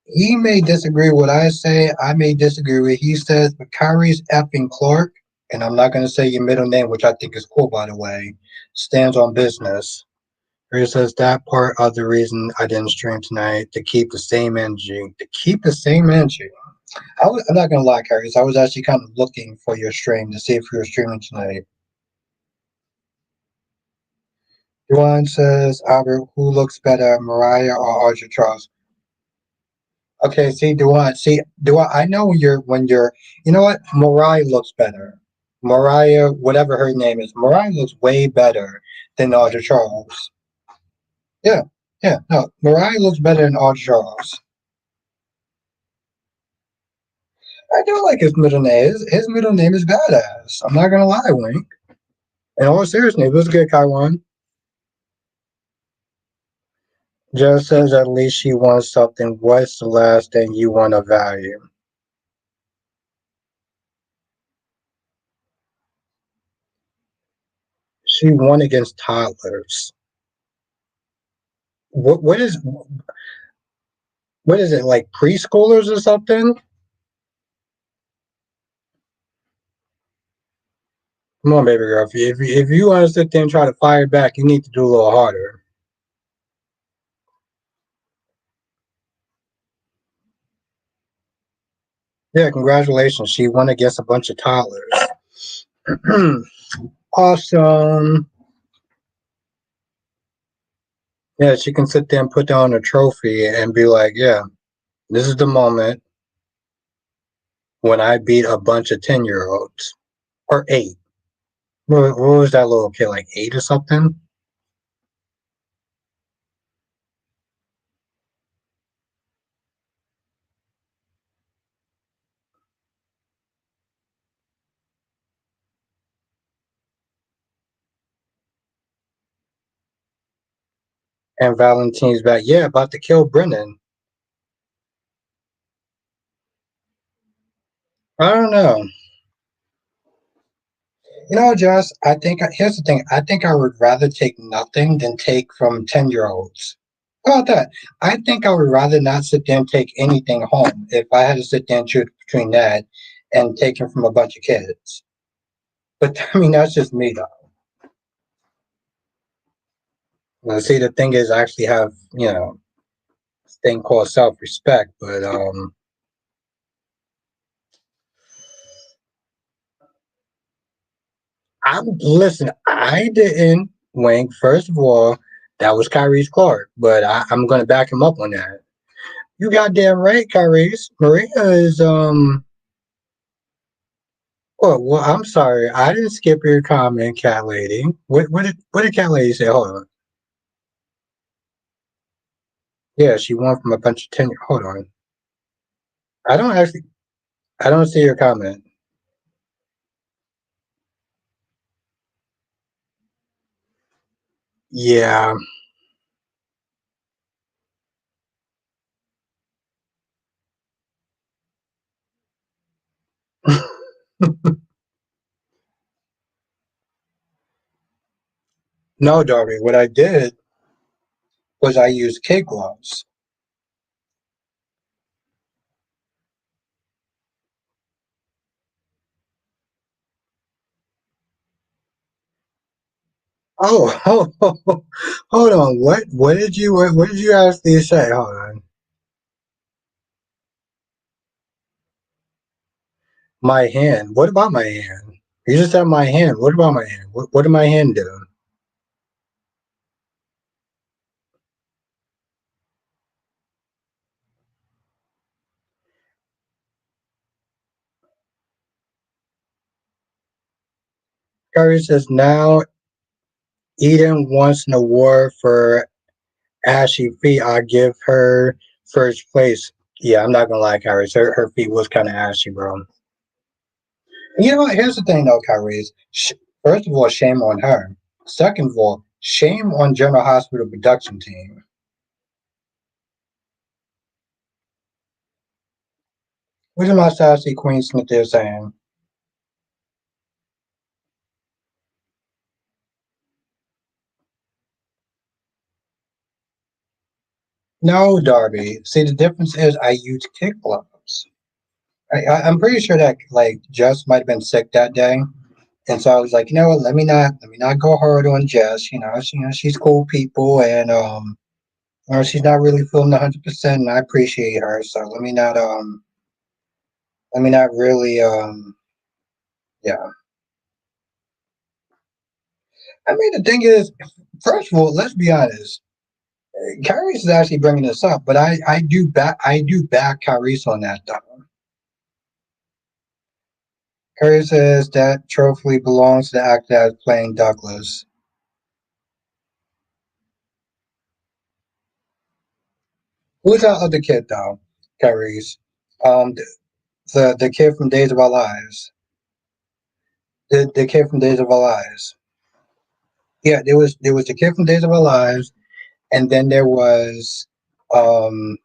He may disagree with what I say. I may disagree with what he says, but Kyrie's effing Clark, and I'm not going to say your middle name, which I think is cool, by the way, stands on business. He says that part of the reason I didn't stream tonight to keep the same energy. To keep the same energy. I'm not going to lie, Kyrie. I was actually kind of looking for your stream to see if you were streaming tonight. Duane says, Albert, who looks better, Mariah or Archer Charles? Okay, see, Duane, I know when you're, you know what? Mariah looks better. Mariah, whatever her name is, Mariah looks way better than Audra Charles. Yeah, yeah, no, Mariah looks better than Audra Charles. I do like his middle name. His middle name is badass. I'm not gonna lie, Wink. In all seriousness, it was good, Kaiwan. Just says at least she wants something. What's the last thing you want to value? She won against toddlers. What is it, like preschoolers or something? Come on, baby girl. If you want to sit there and try to fire back, you need to do a little harder. Yeah, congratulations. She won against a bunch of toddlers. Awesome. Yeah, she can sit there and put down a trophy and be like, yeah, this is the moment when I beat a bunch of 10-year-olds. Or eight. What was that little kid, like eight or something? And Valentine's back. Yeah, about to kill Brennan. I don't know. Josh, I think here's the thing. I think I would rather take nothing than take from 10-year-olds. How about that? I think I would rather not sit there and take anything home if I had to sit there and choose between that and taking from a bunch of kids. But I mean, that's just me, though. See, the thing is, I actually have, this thing called self-respect. But listen. I didn't wink. First of all, that was Kyrie's Clark, but I'm going to back him up on that. You goddamn right, Kyrie's. Maria is well, I'm sorry. I didn't skip your comment, cat lady. What did cat lady say? Hold on. Yeah, she won from a bunch of 10. Hold on. I don't actually. I don't see your comment. Yeah. No, Darby. What I did was I used kid gloves. Oh, hold on. What did you actually say? Hold on. My hand. What about my hand? You just said my hand. What about my hand? What did my hand do? Curry says now Eden wants an award for ashy feet. I give her first place. Yeah, I'm not gonna lie, Kyrie. Her feet was kind of ashy, bro. You know what? Here's the thing, though, Kyrie. First of all, shame on her. Second of all, shame on General Hospital production team. What is my sassy Queen Smith there saying? No, Darby. See, the difference is I use kick gloves. I'm pretty sure that like Jess might have been sick that day, and so I was like, you know what? Let me not go hard on Jess. She's cool people, and she's not really feeling 100%, and I appreciate her. So let me not really yeah. I mean, the thing is, first of all, let's be honest. Kyrie's is actually bringing this up, but I do back Kyrie's on that though. Kyrie says that trophy belongs to the actor that's playing Douglas. Who's that other kid though? Kyrie's. Um, the kid from Days of Our Lives. The kid from Days of Our Lives. Yeah, there was the kid from Days of Our Lives, and then there was um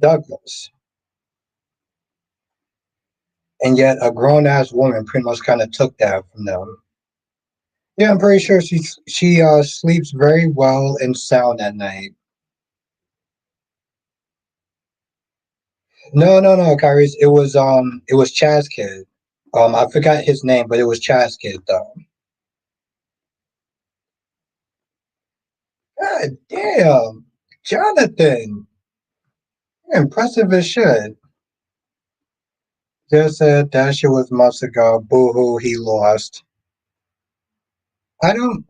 Douglas, and yet a grown ass woman pretty much kind of took that from them. Yeah, I'm pretty sure she sleeps very well and sound at night. No, no, no, Kyrie's. It was Chaz kid. I forgot his name, but it was Chaz kid though. God damn, Jonathan, you're impressive as shit. Just said that shit was months ago. Boo hoo, he lost. I don't.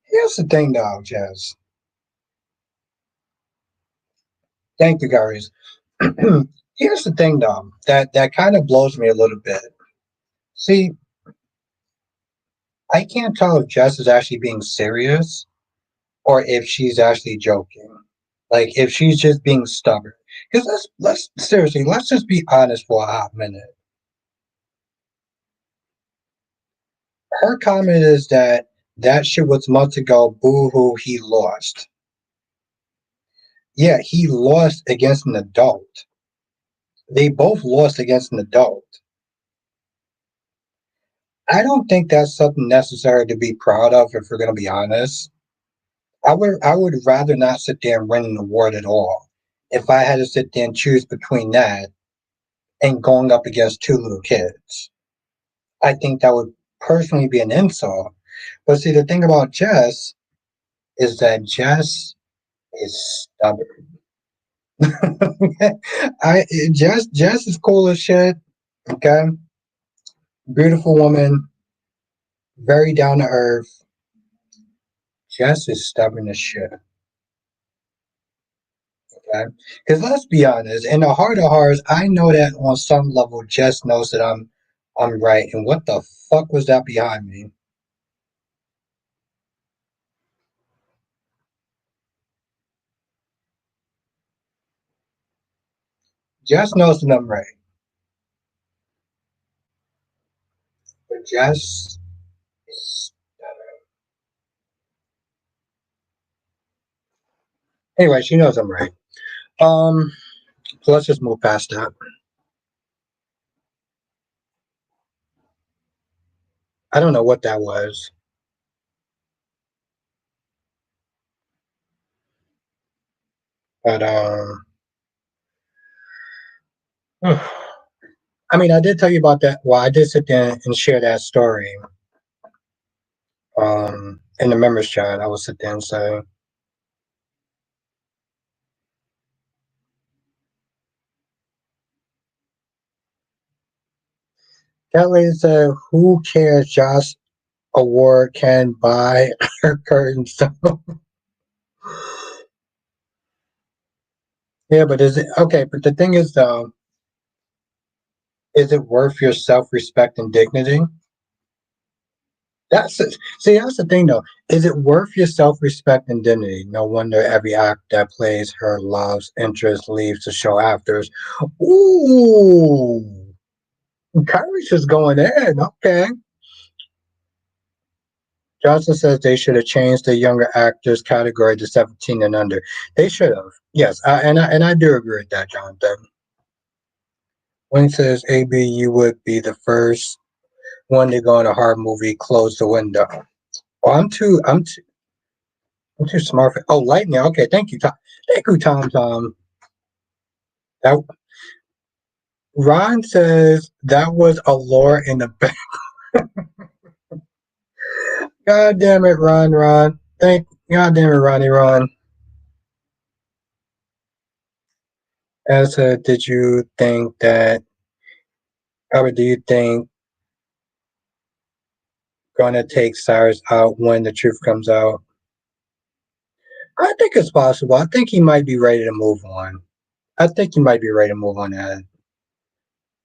Here's the thing, though, Jazz. Thank you, guys. Here's the thing, though, that kind of blows me a little bit. See, I can't tell if Jess is actually being serious or if she's actually joking. Like if she's just being stubborn. Because let's seriously, let's just be honest for a hot minute. Her comment is that that shit was months ago. Boo hoo, he lost. Yeah, he lost against an adult. They both lost against an adult. I don't think that's something necessary to be proud of. If we're going to be honest, I would rather not sit there and win an award at all. If I had to sit there and choose between that and going up against two little kids, I think that would personally be an insult. But see, the thing about Jess is that Jess is stubborn. I Jess is cool as shit. Okay, beautiful woman, very down to earth. Jess is stubborn as shit. Okay, because let's be honest, in the heart of hearts, I know that on some level, Jess knows that I'm right. And what the fuck was that behind me? Jess knows that I'm right, but Jess is. Anyway, she knows I'm right. Um, so let's just move past that. I don't know what that was, but I mean, I did tell you about that. Well, I did sit there and share that story in the members chat. I would sit there and say, that lady said, "Who cares? Josh Award can buy her curtains." So, yeah, but is it okay? But the thing is, though, is it worth your self-respect and dignity? That's it. See, that's the thing, though. Is it worth your self-respect and dignity? No wonder every act that plays her love's interest leaves the show afters. Ooh, Kyrie's just going in. Okay. Johnson says they should have changed the younger actors category to 17 and under. They should have. Yes, and I do agree with that, Jonathan. When he says AB, you would be the first one to go in a horror movie. Close the window. Oh, I'm too smart for. Oh, lightning. Okay, thank you, Tom. Thank you, Tom. Tom. That Ron says that was a lore in the back. God damn it, Ron. Ron. Thank. God damn it, Ronnie. Ron. As did you think that? Or do you think gonna take Cyrus out when the truth comes out? I think it's possible. I think he might be ready to move on. I think he might be ready to move on that.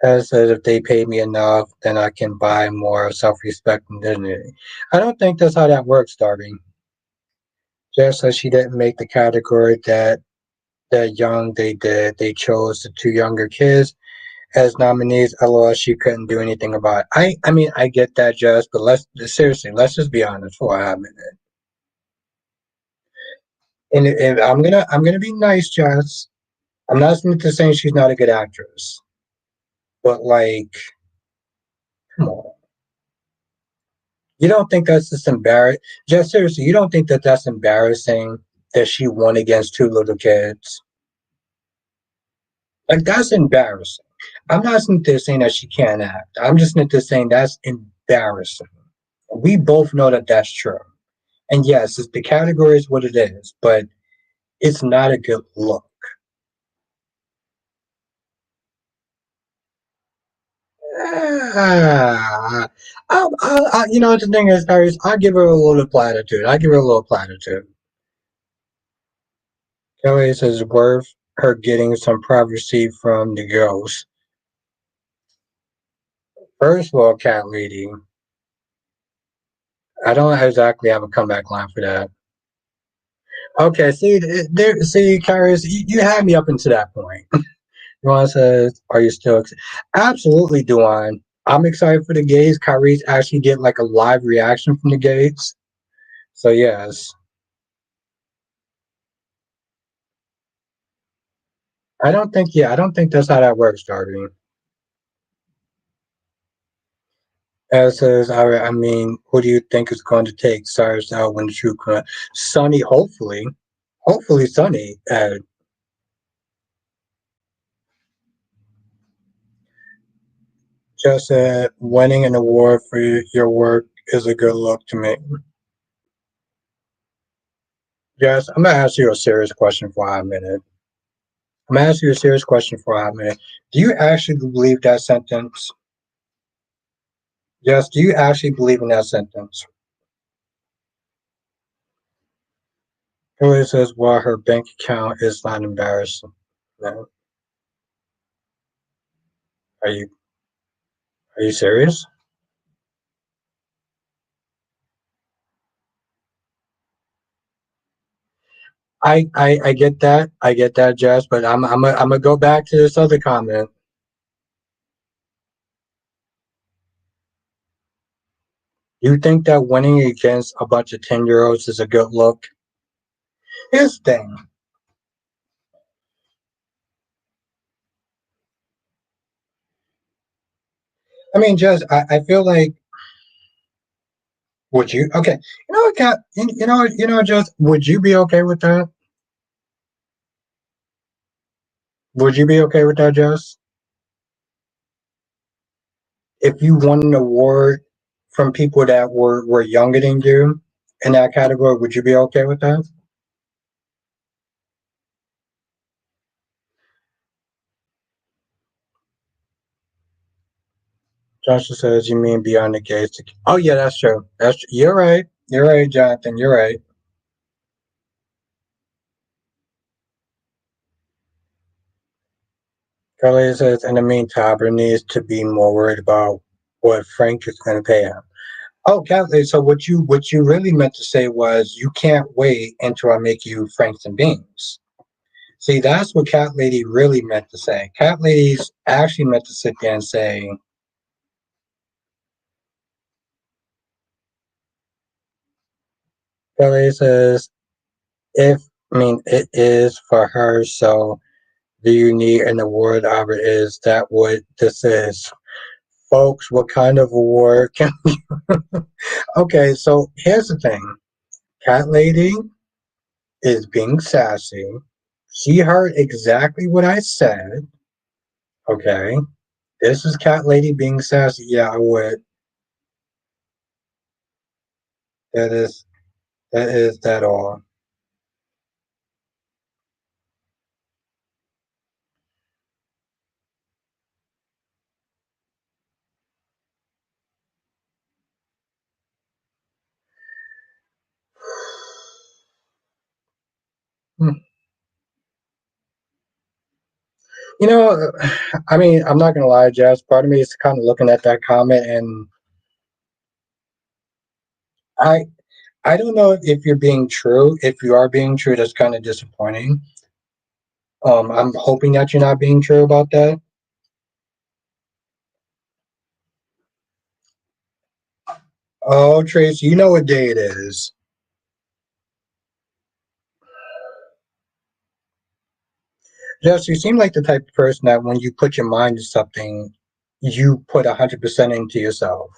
As said, if they pay me enough, then I can buy more self-respect and dignity. I don't think that's how that works, Darby. Just as she didn't make the category that young they did, they chose the two younger kids as nominees. Otherwise, she couldn't do anything about it. I mean, I get that, Jess, but let's seriously, let's just be honest for a minute. And I'm gonna be nice, Jess. I'm not saying she's not a good actress, but like Come on. You don't think that's just embarrassing? Just seriously, you don't think that that's embarrassing that she won against two little kids? Like that's embarrassing. I'm not sitting there saying that she can't act. I'm just sitting there saying that's embarrassing. We both know that that's true. And yes, the category is what it is, but it's not a good look. Ah, you know, the thing is, Harris, I give her a little platitude. I give her a little platitude. Kelly says worth her getting some privacy from the girls. First of all, cat lady, I don't exactly have a comeback line for that. Okay, see, there, see, Karis, you had me up into that point. Duan says, "Are you still?" Absolutely, Duan. I'm excited for the gays. Kyrie's actually get like a live reaction from the gays. So yes, I don't think. Yeah, I don't think that's how that works, Darby. As says, I mean, who do you think is going to take Cyrus out when the truth comes? Sunny, hopefully Sunny. Just winning an award for your work is a good look to me. Yes, I'm gonna ask you a serious question for a minute. I'm gonna ask you a serious question for a minute. Do you actually believe that sentence? Yes, do you actually believe in that sentence? Who says, well, her bank account is not embarrassing. No. Are you are you serious? I get that. I get that, Jess, but I'm gonna go back to this other comment. You think that winning against a bunch of 10-year-olds is a good look? Here's the thing. I mean, Jess, I feel like would you okay, you know what, Kat, you know, Jess, would you be okay with that? Would you be okay with that, Jess? If you won an award from people that were younger than you in that category, would you be okay with that? Joshua says, "You mean beyond the gates?" Oh yeah, that's true. You're right. You're right, Jonathan. You're right. Kelly says, "In the meantime, Barbara needs to be more worried about what Frank is going to pay him." Oh, Kelly. So what you really meant to say was you can't wait until I make you Franks and beans. See, that's what Cat Lady really meant to say. Cat Lady's actually meant to sit there and say, Kelly says, if, I mean, it is for her, so do you need an award, Albert? Is that what this is? Folks, what kind of award can Okay, so here's the thing. Cat Lady is being sassy. She heard exactly what I said. Okay. This is Cat Lady being sassy. Yeah, I would. That is that all. Hmm. You know, I mean, I'm not gonna lie, Jazz. Part of me is kind of looking at that comment, and I I don't know if you're being true. If you are being true, that's kind of disappointing. I'm hoping that you're not being true about that. Oh, Trace, you know what day it is. Jess, you seem like the type of person that when you put your mind to something, you put 100% into yourself.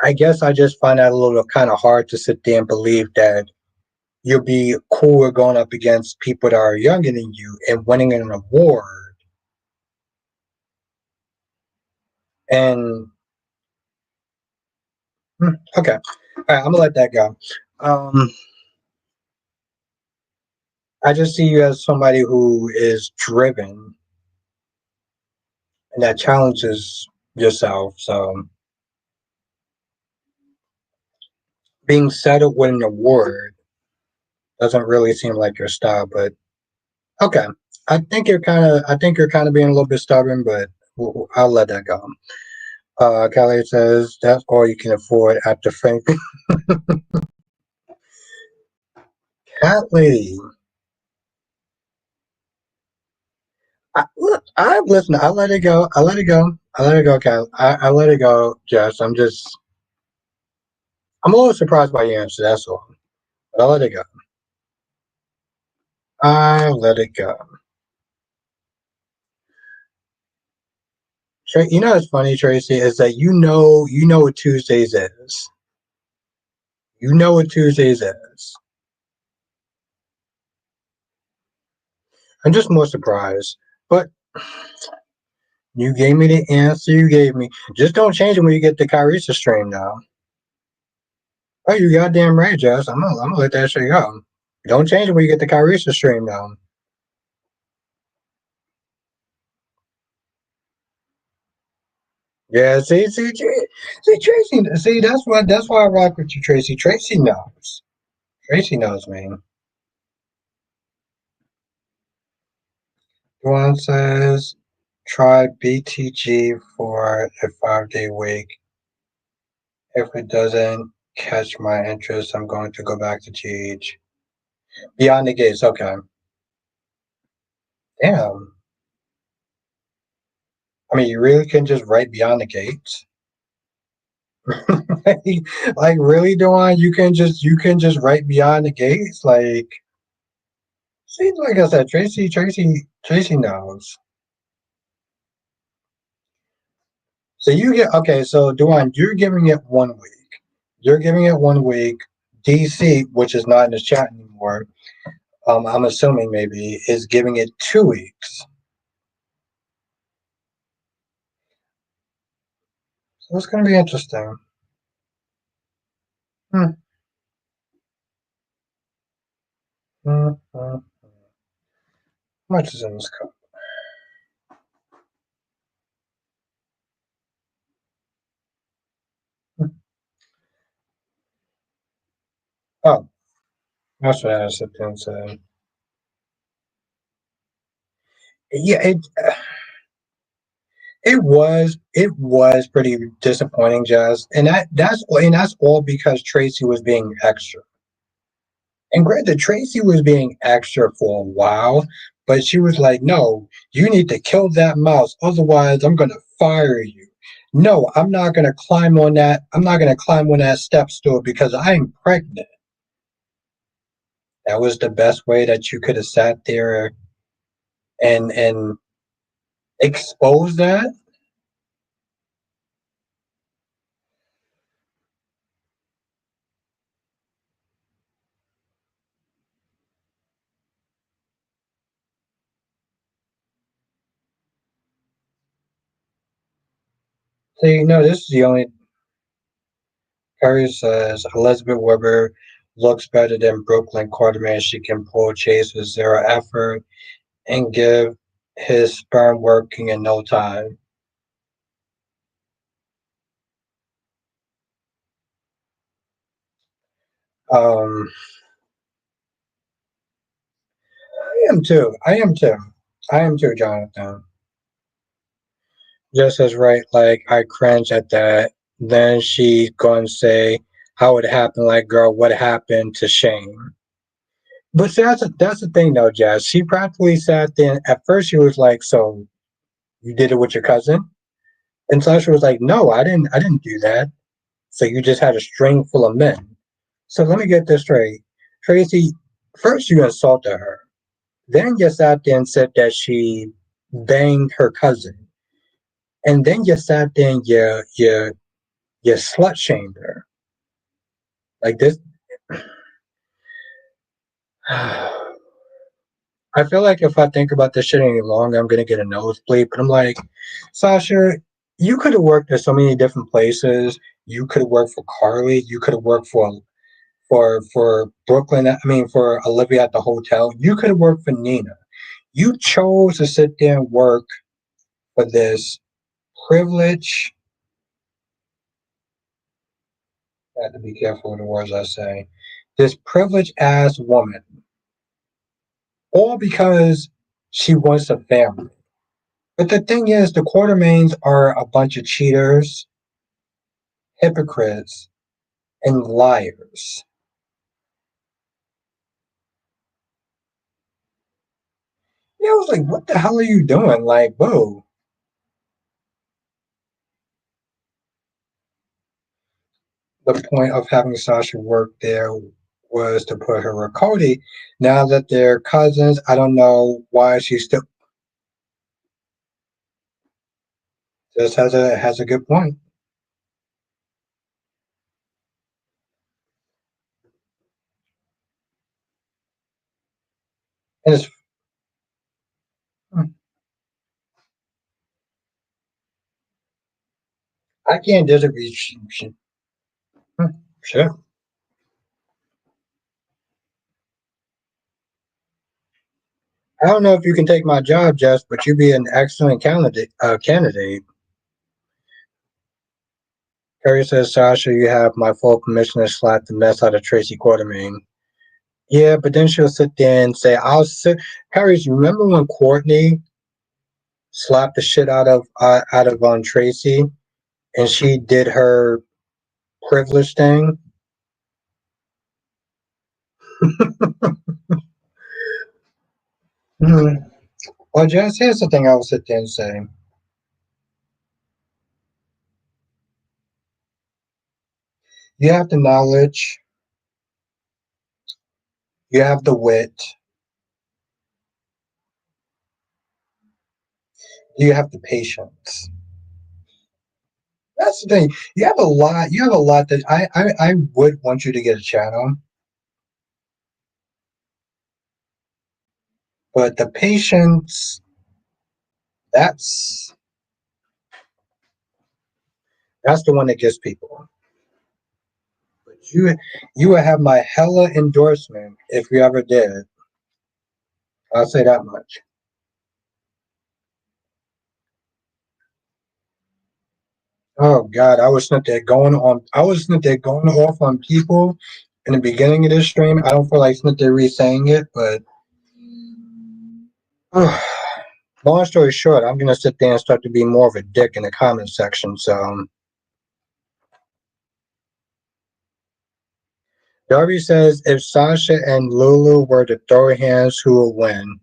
I guess I just find that a little kind of hard to sit there and believe that you'll be cool going up against people that are younger than you and winning an award. And okay, all right, I'm gonna let that go. Um, I just see you as somebody who is driven and that challenges yourself. So being settled with an award doesn't really seem like your style, but okay. I think you're kind of being a little bit stubborn, but I'll let that go. Kelly says that's all you can afford after Frank. Cat lady, look, I listen. I let it go. I let it go. I let it go, Cat. I let it go, Jess. I'm a little surprised by your answer. That's all. But I let it go. I let it go. You know what's funny, Tracy, is that you know what Tuesdays is. You know what Tuesdays is. I'm just more surprised. But you gave me the answer you gave me. Just don't change it when you get the Kyrie's stream now. Oh, you goddamn right, Jess. I'm gonna let that shit go. Don't change it when you get the Kyrie's stream now. Yeah, see, Tracy. See, that's why I rock with you, Tracy. Tracy knows. Tracy knows, man. Duan says, try BTG for a 5 day week. If it doesn't catch my interest, I'm going to go back to GH. Beyond the Gates, okay. Damn. I mean, you really can just write Beyond the Gates? like, like really, Duan? You can just write Beyond the Gates? Like, see, like I said, Tracy knows. So you get okay. So Duan, you're giving it 1 week. You're giving it 1 week. DC, which is not in the chat anymore, I'm assuming maybe is giving it 2 weeks. So it's going to be interesting. Hmm. How much is in this cup? Hmm. Oh, that's what I said. Yeah, it was pretty disappointing, Jazz, and that's all because Tracy was being extra. And granted, Tracy was being extra for a while, but she was like, "No, you need to kill that mouse, otherwise I'm gonna fire you." No, I'm not gonna climb on that. I'm not gonna climb on that step stool because I'm pregnant. That was the best way that you could have sat there and exposed that. See, no, this is the only. Curry says Elizabeth Weber looks better than Brooklyn Quarterman. She can pull chase with zero effort and give his sperm working in no time. Um, I am too. I am too. I am too, Jonathan. Just as right, like I cringe at that. Then she gonna say how it happened. Like, girl, what happened to Shane? But see, that's the thing though, Jazz. She practically sat there. At first, she was like, "So you did it with your cousin?" And Sasha was like, "No, I didn't do that. So you just had a string full of men." So let me get this straight, Tracy. First, you insulted her. Then you sat there and said that she banged her cousin. and then you sat there and you slut shamed her like this. I feel like if I think about this shit any longer, I'm gonna get a nosebleed. But I'm like, Sasha, you could have worked at so many different places. You could have worked for Carly. You could have worked for Brooklyn. I mean, for Olivia at the hotel. You could have worked for Nina. You chose to sit there and work for this privilege. I have to be careful with the words I say. This privileged ass woman, all because she wants a family. But the thing is, the Quartermains are a bunch of cheaters, hypocrites, and liars. Yeah, I was like, what the hell are you doing? Like, whoa. The point of having Sasha work there was to put her with Cody. Now that they're cousins, I don't know why she still just has a good point. And it's, I can't disagree. Sure. I don't know if you can take my job, Jess, but you'd be an excellent candidate. Harry says, Sasha, you have my full permission to slap the mess out of Tracy Quartermain. Yeah, but then she'll sit there and say, I'll sit. Harry, you remember when Courtney slapped the shit out of Tracy and she did her privilege thing? Mhm. Well, Jess, here's the thing I will sit there and say. You have the knowledge, you have the wit, you have the patience. That's the thing. You have a lot. You have a lot that I would want you to get a channel, but the patience, that's that's the one that gets people. But you would have my hella endorsement if you ever did. I'll say that much. Oh God, I was sitting there going on. I was sitting there going off on people in the beginning of this stream. I don't feel like sitting there re-saying it, but long story short, I'm gonna sit there and start to be more of a dick in the comment section. So Darby says if Sasha and Lulu were to throw hands, who will win?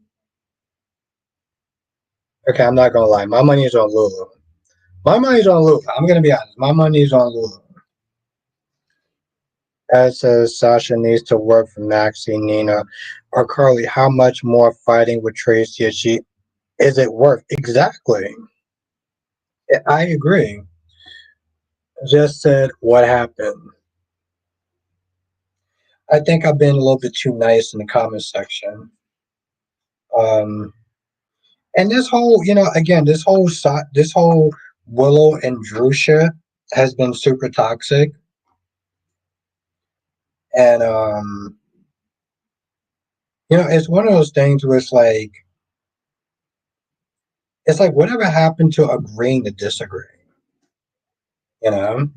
Okay, I'm not gonna lie. My money is on Lulu. My money's on Lulu. I'm gonna be honest. My money is on Lulu. As says Sasha needs to work for Maxie, Nina, or Carly. How much more fighting with Tracy is it worth? Exactly. I agree. Just said what happened. I think I've been a little bit too nice in the comment section. Um, and this whole, again, this whole Willow and Drew shit has been super toxic. And it's one of those things where it's like whatever happened to agreeing to disagree. You know,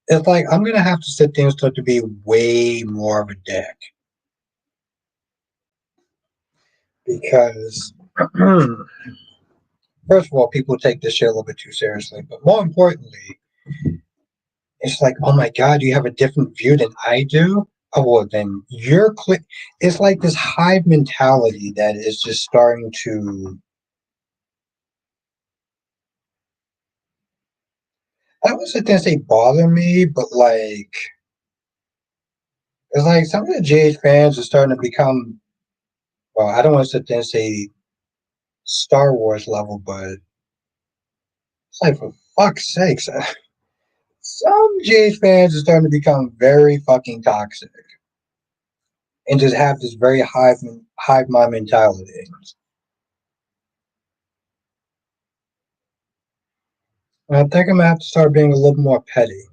it's like I'm gonna have to sit there and start to be way more of a dick because first of all, people take this shit a little bit too seriously. But more importantly, it's like, oh my god, you have a different view than I do. Oh well, then you're click. It's like this hive mentality that is just starting to. I don't sit there and say bother me, but like it's like some of the GH fans are starting to become. Well, I don't want to sit there and say Star Wars level, but It's like, for fuck's sakes. Some GH fans are starting to become very fucking toxic and just have this very hive mind mentality. And I think I'm gonna have to start being a little more petty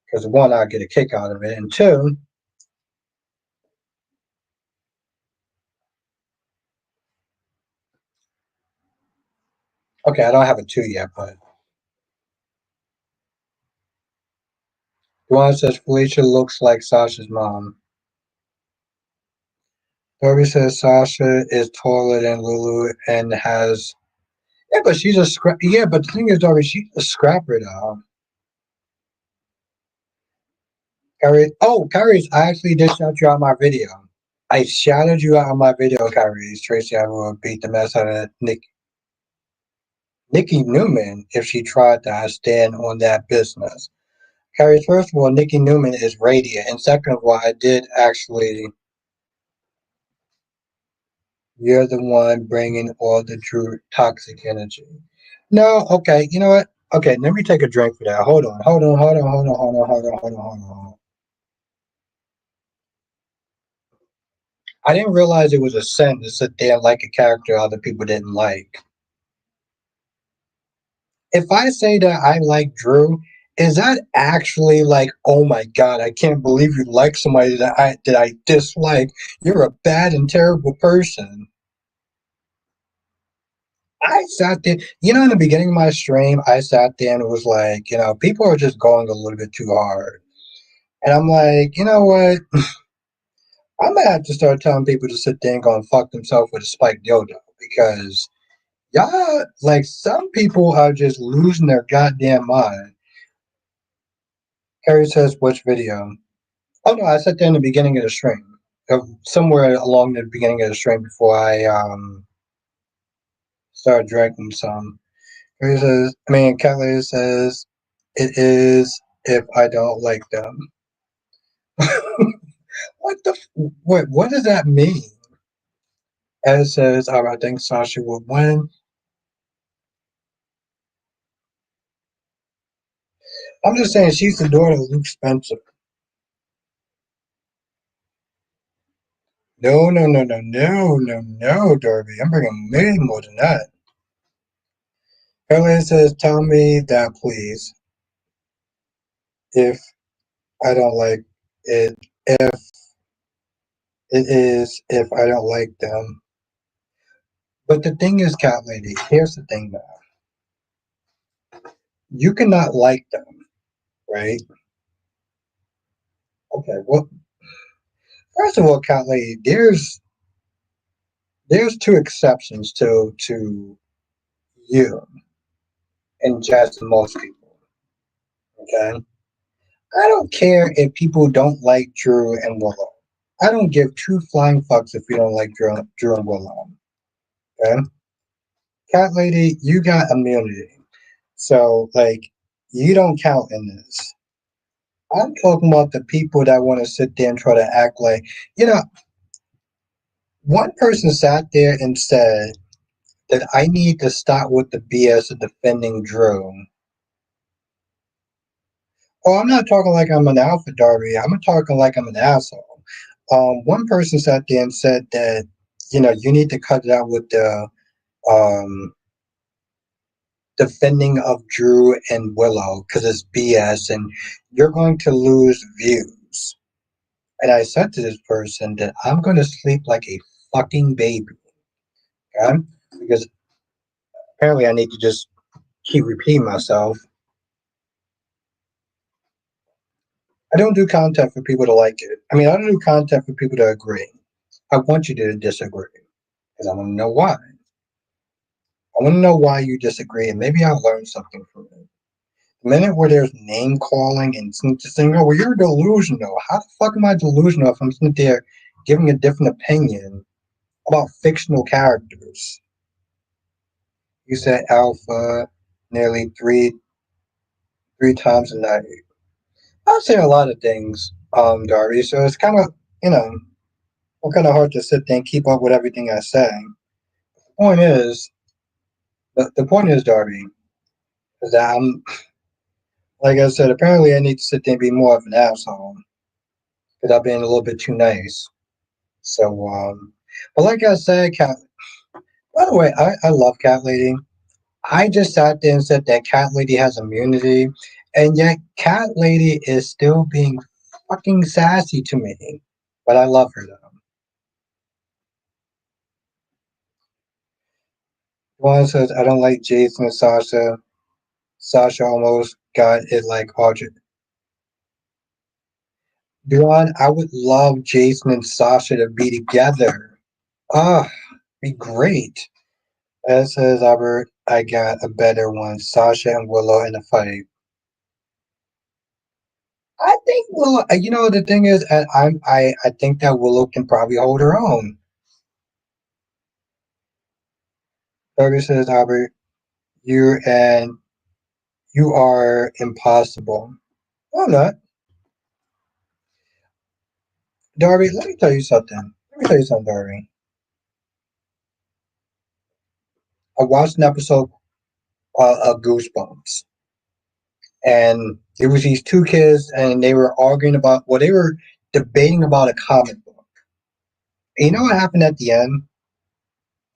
because one, I get a kick out of it, and two, okay, I don't have a two yet, but the one that says Felicia looks like Sasha's mom. Darby says Sasha is taller than Lulu and has yeah, but she's a scrap. Yeah, but the thing is, Darby, she's a scrapper though. Kyrie, oh, Kyrie, I actually did shout you out my video. I shouted you out on my video, Kyrie. Tracy, I will beat the mess out of Nikki Newman if she tried to stand on that business. Kyrie, first of all, Nikki Newman is radiant, and second of all, I did actually. You're the one bringing all the true toxic energy. No, okay, you know what? Okay, let me take a drink for that. Hold on, hold on, hold on, hold on, hold on, hold on, hold on, hold on. I didn't realize it was a sin to sit there and like a character other people didn't like. If I say that I like Drew, is that actually like, oh my god, I can't believe you like somebody that I dislike. You're a bad and terrible person. I sat there, in the beginning of my stream, I sat there and it was like, people are just going a little bit too hard. And I'm like, you know what? I'm gonna have to start telling people to sit there and go and fuck themselves with a spiked dildo because y'all, like, some people are just losing their goddamn mind. Harry says, which video? Oh no, I sat there in the beginning of the stream. Somewhere along the beginning of the stream before I started drinking some. Harry says, Kelly says, it is if I don't like them. What the? What does that mean? Ed says, I think Sasha would win. I'm just saying she's the daughter of Luke Spencer. No, no, no, no, no, no, no, Darby. I'm bringing many more than that. Elliot says, tell me that, please. If I don't like it, if it is, if I don't like them. But the thing is, Cat Lady, here's the thing now. You cannot like them, right? Okay, well, first of all, Cat Lady, there's two exceptions to you and just most people. Okay, I don't care if people don't like Drew and Willow. I don't give two flying fucks if you don't like Drew and Willow. Okay, Cat Lady, you got immunity, so like you don't count in this. I'm talking about the people that want to sit there and try to act like you know. One person sat there and said that I need to stop with the BS of defending Drew. Oh, I'm not talking like I'm an alpha Darby. I'm talking like I'm an asshole. One person sat there and said that you need to cut it out with the um, defending of Drew and Willow because it's BS and you're going to lose views. And I said to this person that I'm going to sleep like a fucking baby, okay? Because apparently I need to just keep repeating myself. I don't do content for people to like it. I don't do content for people to agree. I want you to disagree because I want to know why. I want to know why you disagree, and maybe I'll learn something from it. The minute where there's name calling and just saying, "Oh, well, you're delusional." How the fuck am I delusional if I'm sitting there giving a different opinion about fictional characters? You said alpha nearly three times a night. I'm saying a lot of things, Darby. So it's kind of kind of hard to sit there and keep up with everything I say. The point is, The point is, Darby, is that like I said, apparently I need to sit there and be more of an asshole because I've been a little bit too nice. So, but like I said, Cat. By the way, I love Cat Lady. I just sat there and said that Cat Lady has immunity, and yet Cat Lady is still being fucking sassy to me. But I love her though. One says I don't like Jason and Sasha. Sasha almost got it like Audrey. Duran, I would love Jason and Sasha to be together. Ah, be great. As says Albert, I got a better one. Sasha and Willow in a fight. I think Willow. The thing is, I think that Willow can probably hold her own. Darby says Albert, you and you are impossible. No, I'm not. Darby, let me tell you something. Let me tell you something, Darby. I watched an episode of Goosebumps, and it was these two kids, and they were arguing about, well, they were debating about a comic book. And you know what happened at the end?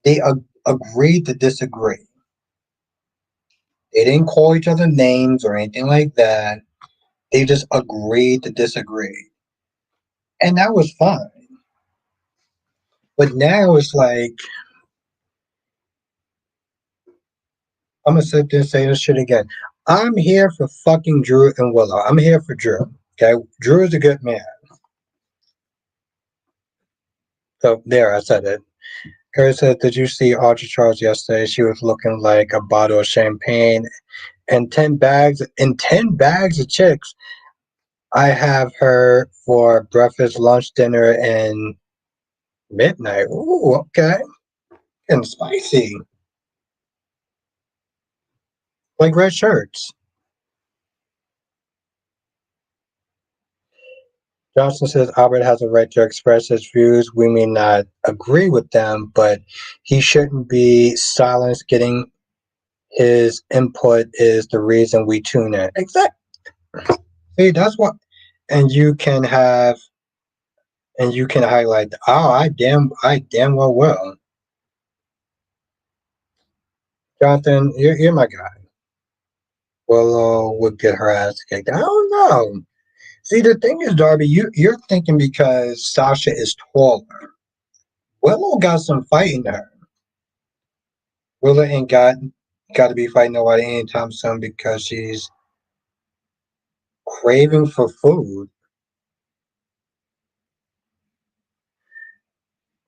They agreed to disagree. They didn't call each other names or anything like that. They just agreed to disagree, and that was fine. But now it's like I'm gonna sit there and say this shit again. I'm here for fucking Drew and Willow. I'm here for Drew. Okay, Drew is a good man. So there, I said it. Harry said, "Did you see Audrey Charles yesterday? She was looking like a bottle of champagne and 10 bags of chicks. I have her for breakfast, lunch, dinner, and midnight. Ooh, okay, and spicy, like red shirts." Johnson says Albert has a right to express his views. We may not agree with them, but he shouldn't be silenced. Getting his input is the reason we tune in. Exactly. See, that's what, and you can highlight. Oh, I damn well will. Jonathan, you're my guy. Willow would get her ass kicked. I don't know. See, the thing is, Darby, you're thinking because Sasha is taller. Willow got some fight in her. Willow ain't got to be fighting nobody anytime soon because she's craving for food.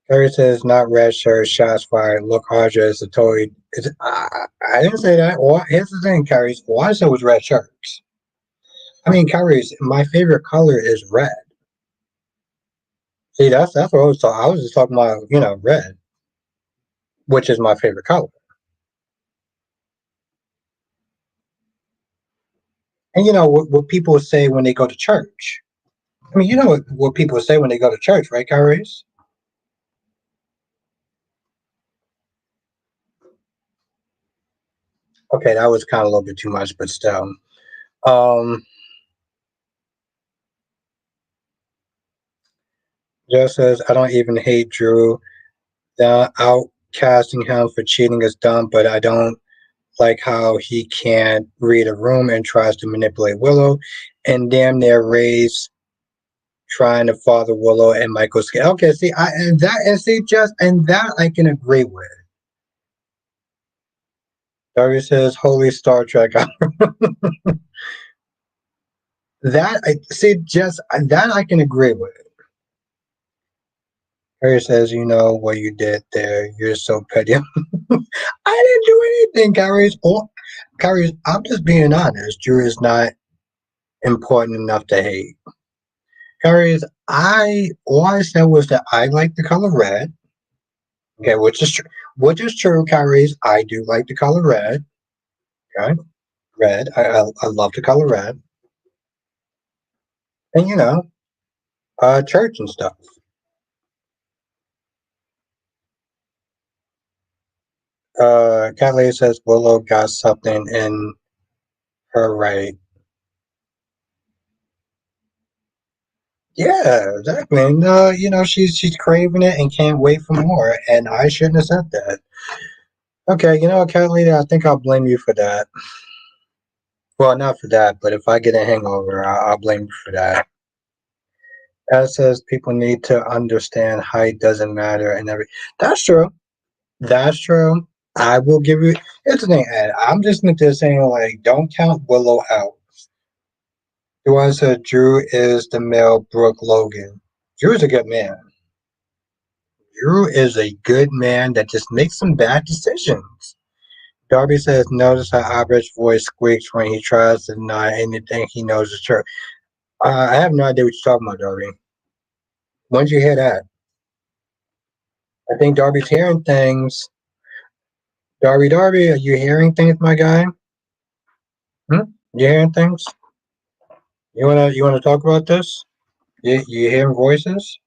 Harry says not red shirt, shots fired. Look, Audra is a toy. I didn't say that. Well, here's the thing, Carrie. Why is it was red shirts? I mean, Carrie, my favorite color is red. See, that's what I was talking. I was just talking about red, which is my favorite color. And you know what people say when they go to church. I mean, you know what people say when they go to church, right, Kyrie? Okay, that was kind of a little bit too much, but still. Um, just says I don't even hate Drew. The outcasting him for cheating is dumb, but I don't like how he can't read a room and tries to manipulate Willow, and damn near Ray's trying to father Willow and Michael's kid. Okay, see, that I can agree with. Darius says, "Holy Star Trek." That I see, just that I can agree with. Harry says, "You know what you did there. You're so petty." I didn't do anything, Kyrie. I'm just being honest. Drew is not important enough to hate. Kyrie, all I said was that I like the color red. Okay, which is true, Kyrie. I do like the color red. Okay, red. I love the color red, and church and stuff. Cat Lady says Willow got something in her right. Yeah, exactly. And she's craving it and can't wait for more. And I shouldn't have said that. Okay, you know what, Cat Lady, I think I'll blame you for that. Well, not for that, but if I get a hangover, I'll blame you for that. As says people need to understand height doesn't matter and every. That's true. That's true. I will give you. It's the thing, Ed. I'm just saying, like, don't count Willow out. The one said Drew is the male Brooke Logan. Drew is a good man. Drew is a good man that just makes some bad decisions. Darby says, notice how Albert's voice squeaks when he tries to deny anything he knows is true. I have no idea what you're talking about, Darby. When did you hear that? I think Darby's hearing things. Darby, are you hearing things, my guy? Hmm? You hearing things? You wanna talk about this? You hearing voices?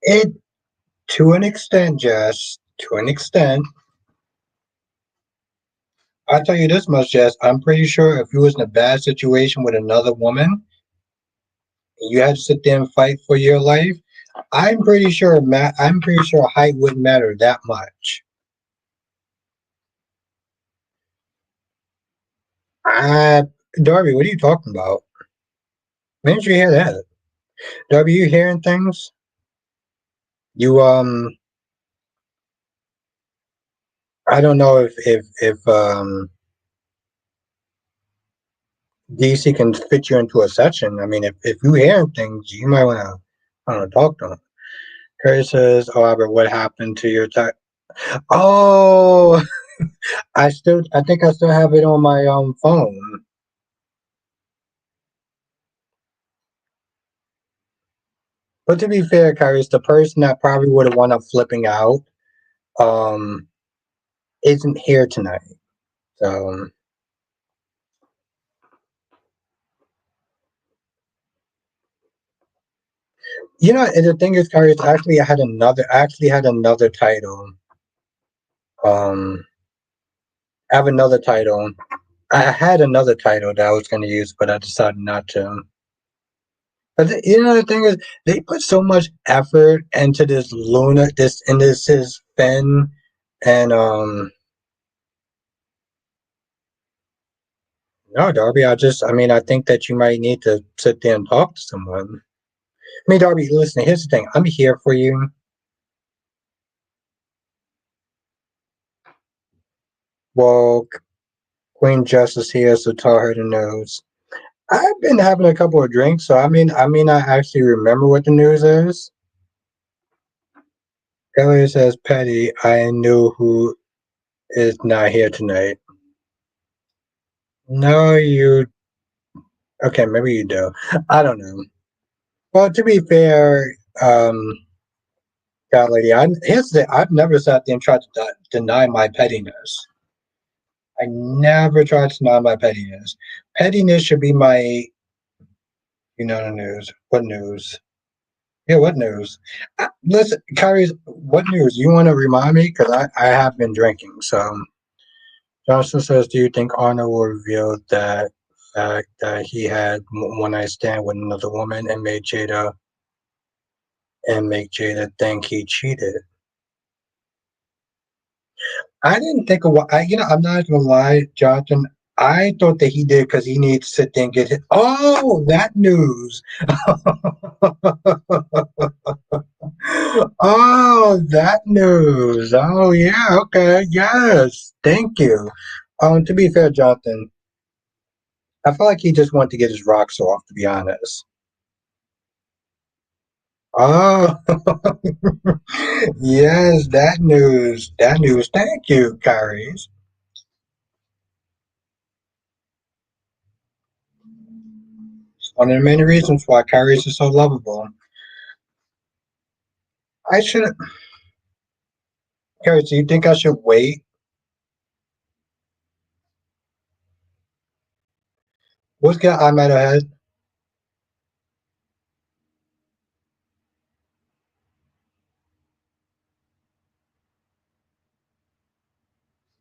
It to an extent, Jess. To an extent. I'll tell you this much, Jess. I'm pretty sure if you was in a bad situation with another woman, and you had to sit there and fight for your life, I'm pretty sure height wouldn't matter that much. Uh, Darby, what are you talking about? When did you hear that? Darby, you hearing things? You I don't know if DC can fit you into a session. I mean, if you hearing things, you might wanna talk to him. Curry says, "Oh, Albert, what happened to your time?" Oh, I think I still have it on my phone. But to be fair, Kyrie, the person that probably would have wound up flipping out um isn't here tonight. So and the thing is, Kyrie, I actually had another title. Um, I have another title. I had another title that I was going to use, but I decided not to. But the thing is, they put so much effort into this Luna, this is Finn, and no, Darby. I mean, I think that you might need to sit there and talk to someone. I mean, Darby, listen. Here's the thing. I'm here for you. Well, Queen Justice here, so tell her the news. I've been having a couple of drinks, so I actually remember what the news is. Elliot says, Patty, I knew who is not here tonight. No, you. Okay, maybe you do. I don't know. Well, to be fair, God, lady, I've never sat there and tried to deny my pettiness. I never tried to deny my pettiness. Pettiness should be my, the news. What news? Yeah, what news? Listen, Kyrie, what news? You want to remind me? Because I have been drinking. So, Johnson says, do you think Arnold will reveal that fact that he had one night stand with another woman and make Jada think he cheated? I didn't think of what I'm not gonna lie, Jonathan. I thought that he did because he needs to sit there and get hit. Oh, that news. Oh, that news. Oh, yeah. Okay. Yes. Thank you. To be fair, Jonathan, I feel like he just wanted to get his rocks off, to be honest. Oh, yes. That news. That news. Thank you, Kyrie. One of the many reasons why Kyrie is so lovable. I should, Kyrie, do you think I should wait? What's good? I'm at ahead.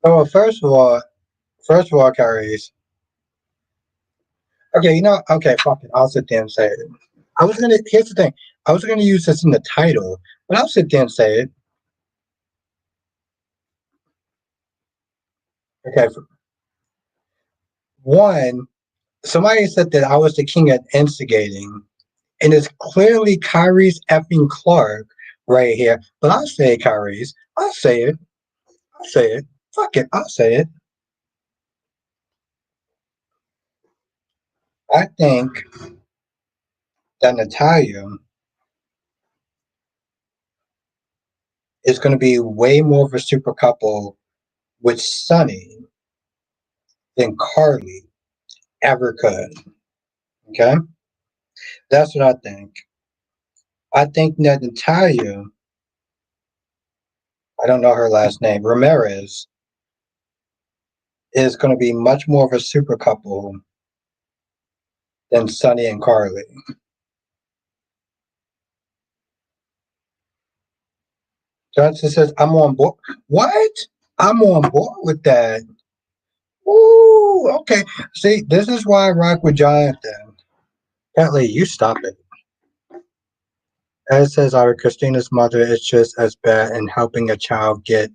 Oh, first of all, Carries. Okay, okay, fuck it. I'll sit there and say it. Here's the thing. I was gonna use this in the title, but I'll sit there and say it. Okay, one, somebody said that I was the king at instigating, and it's clearly Kyrie's effing Clark right here. But I'll say it, Kyrie's. I'll say it. I'll say it. Fuck it. I'll say it. I think that Natalia is going to be way more of a super couple with Sunny than Carly ever could. Okay? That's what I think. I think that Natalia, I don't know her last name, Ramirez, is going to be much more of a super couple than Sunny and Carly. Johnson says, I'm on board. What? I'm on board with that. Ooh, okay. See, this is why I rock with Jonathan. Apparently, you stop it. As says our Christina's mother is just as bad, and helping a child get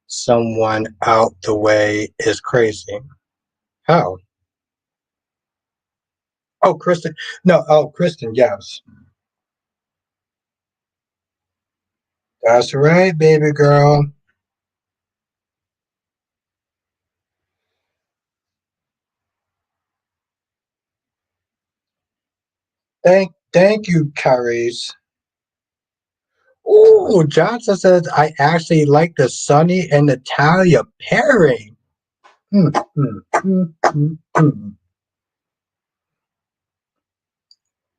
someone out the way is crazy. How? Oh, Kristen. No, oh, Kristen, yes. That's right, baby girl. Thank you, Carice. Ooh, Johnson says I actually like the Sunny and Natalia pairing. Hmm, hmm, hmm, hmm, hmm.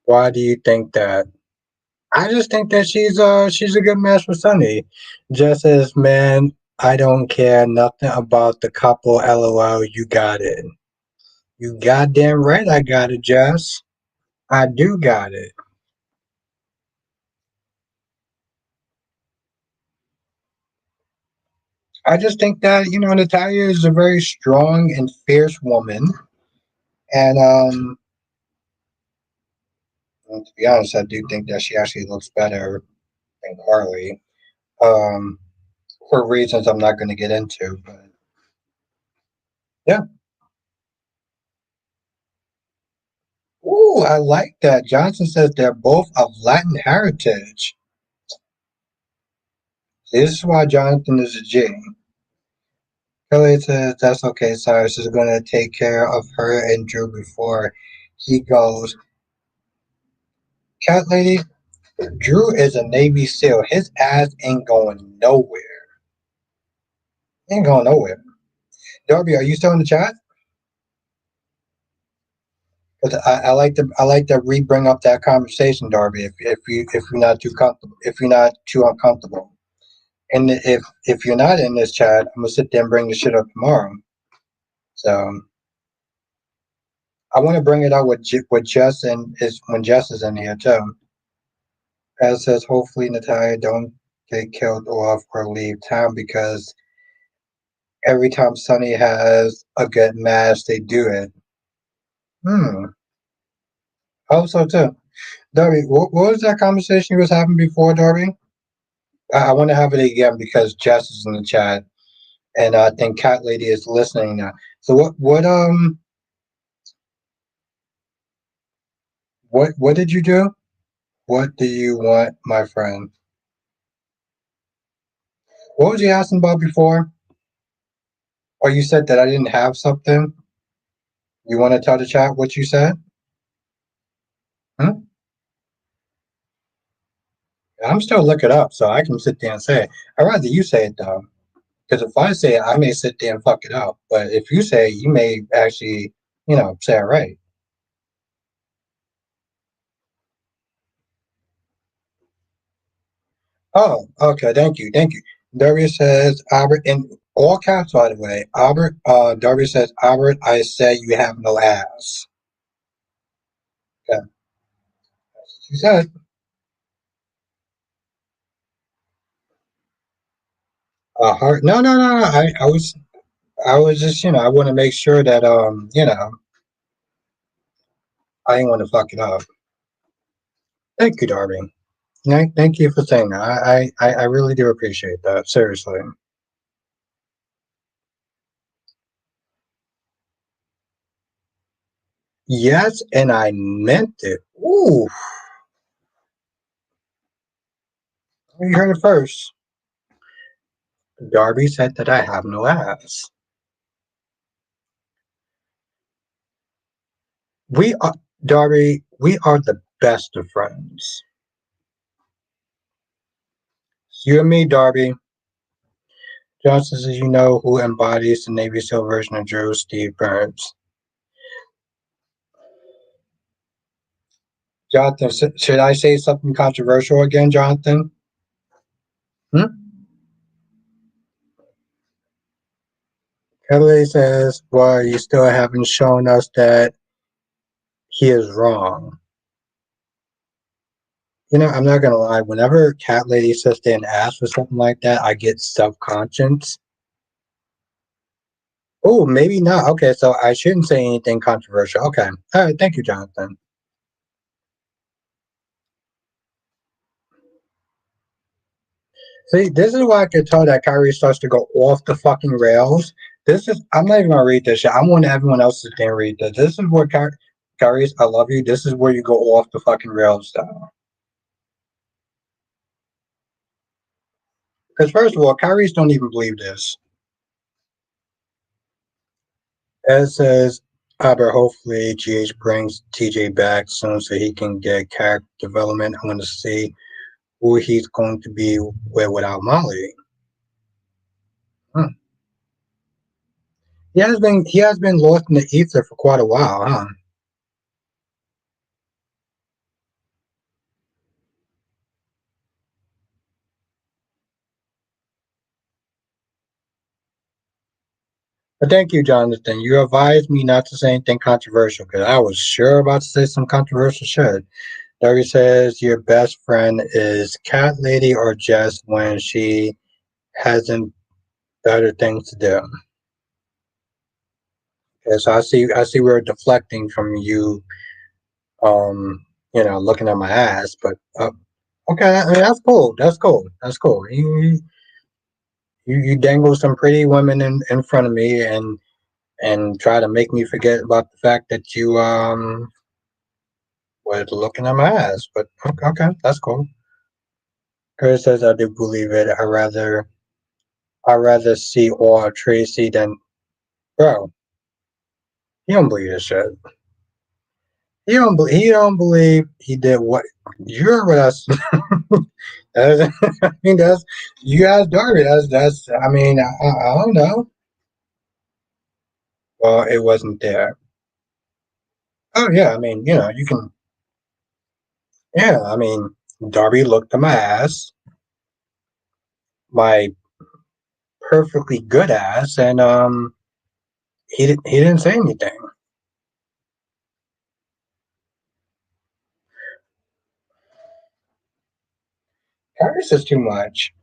Why do you think that? I just think that she's a good match for Sunny. Just as man, I don't care nothing about the couple. LOL, you got it. You goddamn right, I got it, Jess. I do got it. I just think that Natalia is a very strong and fierce woman, and to be honest, I do think that she actually looks better than Carly. Um, for reasons I'm not going to get into, but yeah. Ooh, I like that. Johnson says they're both of Latin heritage. This is why Jonathan is a G. Kelly says that's okay. Cyrus is going to take care of her and Drew before he goes. Cat lady, Drew is a Navy SEAL. His ass ain't going nowhere. Ain't going nowhere. Darby, are you still in the chat? Because I like to re-bring up that conversation, Darby. If you're not too comfortable, if you're not too uncomfortable, and if you're not in this chat, I'm gonna sit there and bring the shit up tomorrow. So I want to bring it out with Jess and is when Jess is in here too. As says, hopefully Natalia don't get killed off or leave town because every time Sunny has a good match, they do it. Hmm. I hope so too. Darby, what was that conversation you was having before, Darby? I want to have it again because Jess is in the chat, and I think Cat Lady is listening now. So what did you do? What do you want, my friend? What was you asking about before? Or you said that I didn't have something? You want to tell the chat what you said? Hmm? I'm still looking up, so I can sit there and say it. I'd rather you say it though, because if I say it, I may sit there and fuck it up. But if you say it, you may actually, say it right. Oh, okay. Thank you. Darius says Albert in all caps, by the way. Albert. Darius says Albert. I said you have no ass. She said, heart. No, no, no, no. I was just, I want to make sure that, I didn't want to fuck it up. Thank you, Darby. Thank you for saying that. I really do appreciate that. Seriously. Yes, and I meant it. Ooh, you heard it first. Darby said that I have no ass. We are, Darby, we are the best of friends. You and me, Darby. Johnson says, you know who embodies the Navy SEAL version of Drew? Steve Burns. Jonathan, should I say something controversial again, Jonathan? Hmm? Kelly says, well, you still haven't shown us that he is wrong. I'm not gonna lie. Whenever Cat Lady says they an ass or something like that, I get self-conscious. Oh, maybe not. Okay, so I shouldn't say anything controversial. Okay. All right, thank you, Jonathan. See, this is why I can tell that Kyrie starts to go off the fucking rails. I'm not even gonna read this shit. I want everyone else to can read this. This is where Kyrie's, I love you. This is where you go off the fucking rails style. Because first of all, Kyrie's don't even believe this. Ed says, but hopefully GH brings TJ back soon so he can get character development. I want to see who he's going to be with without Molly. Hmm. He has been lost in the ether for quite a while, huh? But thank you, Jonathan. You advised me not to say anything controversial because I was sure about to say some controversial shit. Dory says your best friend is Cat Lady or Jess when she hasn't better things to do. Okay, so I see we're deflecting from you, looking at my ass, but okay, I mean, that's cool. That's cool. That's cool. You dangle some pretty women in front of me and try to make me forget about the fact that you was looking at my ass. But okay, that's cool. Curtis says I do believe it. I rather see all Tracy than bro. He don't believe this shit. He don't believe he did what you're with us. I mean that's you asked Darby. That's I mean I don't know. Well, it wasn't there. Oh yeah, I mean you can. Yeah, I mean Darby looked at my ass, my perfectly good ass, and he didn't say anything. Paris is too much.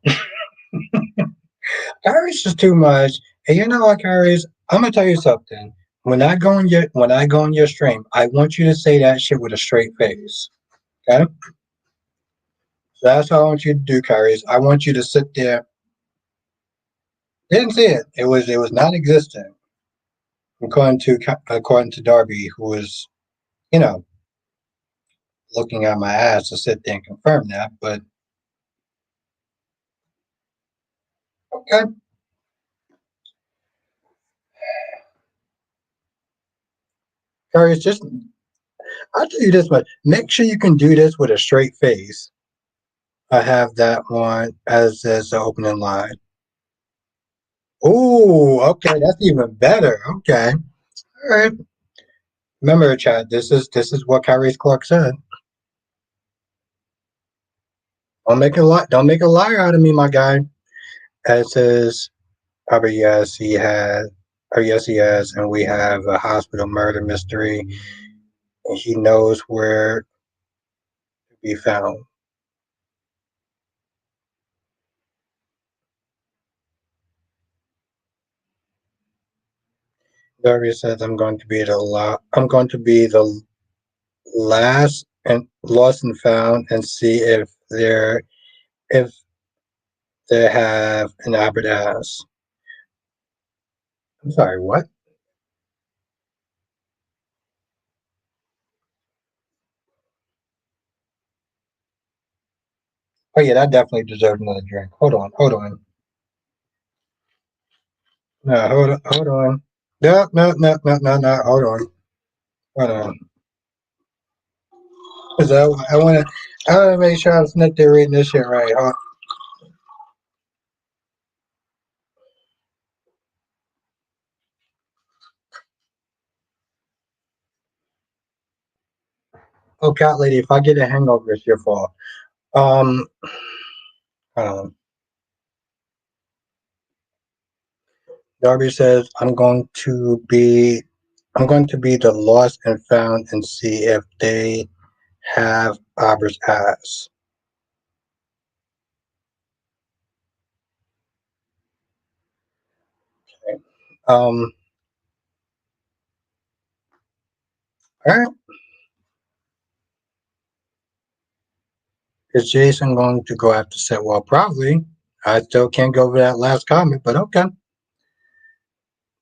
Paris is too much. And you know what, Paris? I'm gonna tell you something. When I go on your stream, I want you to say that shit with a straight face. Okay? So that's what I want you to do, Paris. I want you to sit there. Didn't see it. It was not existent. According to Darby, who was, you know, looking at my ass to sit there and confirm that. But okay. Paris, just I'll tell you this much. Make sure you can do this with a straight face. I have that one as the opening line. Oh, okay, that's even better. Okay, all right. Remember, Chad. This is what Kyrie's Clark said. Don't make a liar out of me, my guy. As says, probably yes, he had. Or yes, he has, and we have a hospital murder mystery. And he knows where be found. Darby says I'm going to be the last and lost and found and see if they have an Albert ass. I'm sorry, what? Oh yeah, that definitely deserves another drink. Hold on. No, hold on. No, no, no, no, no, no. Hold on. Cause I wanna make sure I'm snipped there reading this shit right. Oh, cat lady, if I get a hangover, it's your fault. Um, hold Darby says, I'm going to be the lost and found and see if they have Aubrey's ass. Okay. All right. Is Jason going to go after set? Well, probably. I still can't go over that last comment, but okay.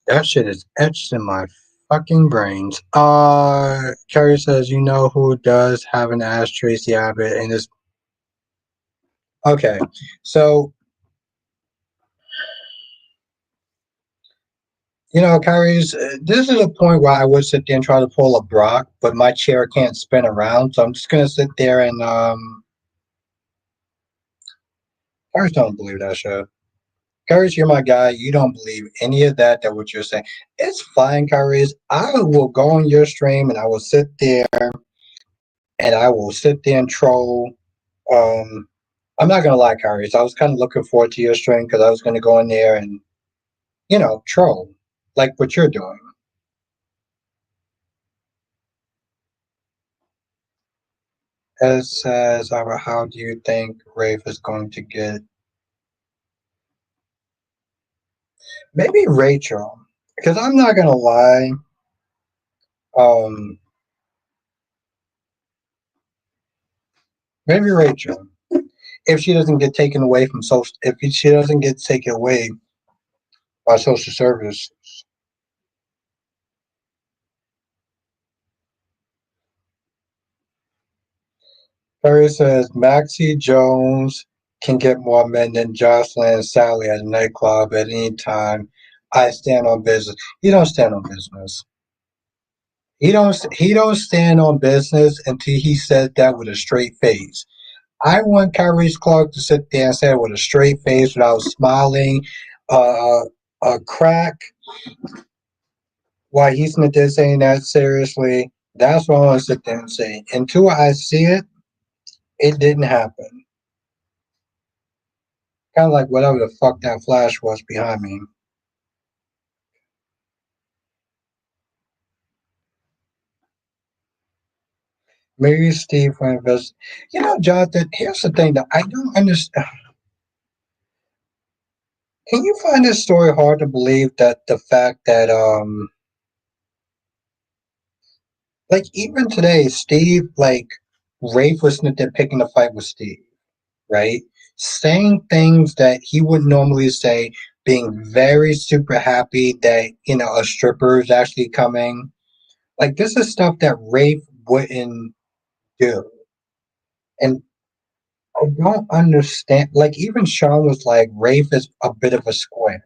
That shit is etched in my fucking brains. Carrie says, you know who does have an ass, Tracy Abbott, and is okay. So Kyrie's. This is a point where I would sit there and try to pull a Brock, but my chair can't spin around, so I'm just gonna sit there and I just don't believe that shit. Kyrie's, you're my guy. You don't believe any of that what you're saying. It's fine, Kyrie's. I will go on your stream and I will sit there and I will sit there and troll. Um, I'm not gonna lie, Kyrie's. I was kind of looking forward to your stream because I was gonna go in there and troll like what you're doing. It says, how do you think Rafe is going to get? Maybe Rachel, because I'm not gonna lie. Um, maybe Rachel, if she doesn't get taken away from social, if she doesn't get taken away by social service. Perry says Maxie Jones can get more men than Jocelyn and Sally at a nightclub at any time. I stand on business. He don't stand on business. He don't stand on business until he says that with a straight face. I want Kyrie Clark to sit there and say it with a straight face without smiling, uh, a crack while he's not there saying that seriously. That's what I want to sit there and say. Until I see it, it didn't happen. Kind of like whatever the fuck that flash was behind me. Maybe Steve will invest. Jonathan, here's the thing that I don't understand. Can you find this story hard to believe that the fact that like even today, Steve, like Rafe was not there picking a fight with Steve, right? Saying things that he would normally say, being very super happy that, a stripper is actually coming. Like this is stuff that Rafe wouldn't do. And I don't understand. Like even Sean was like, Rafe is a bit of a square.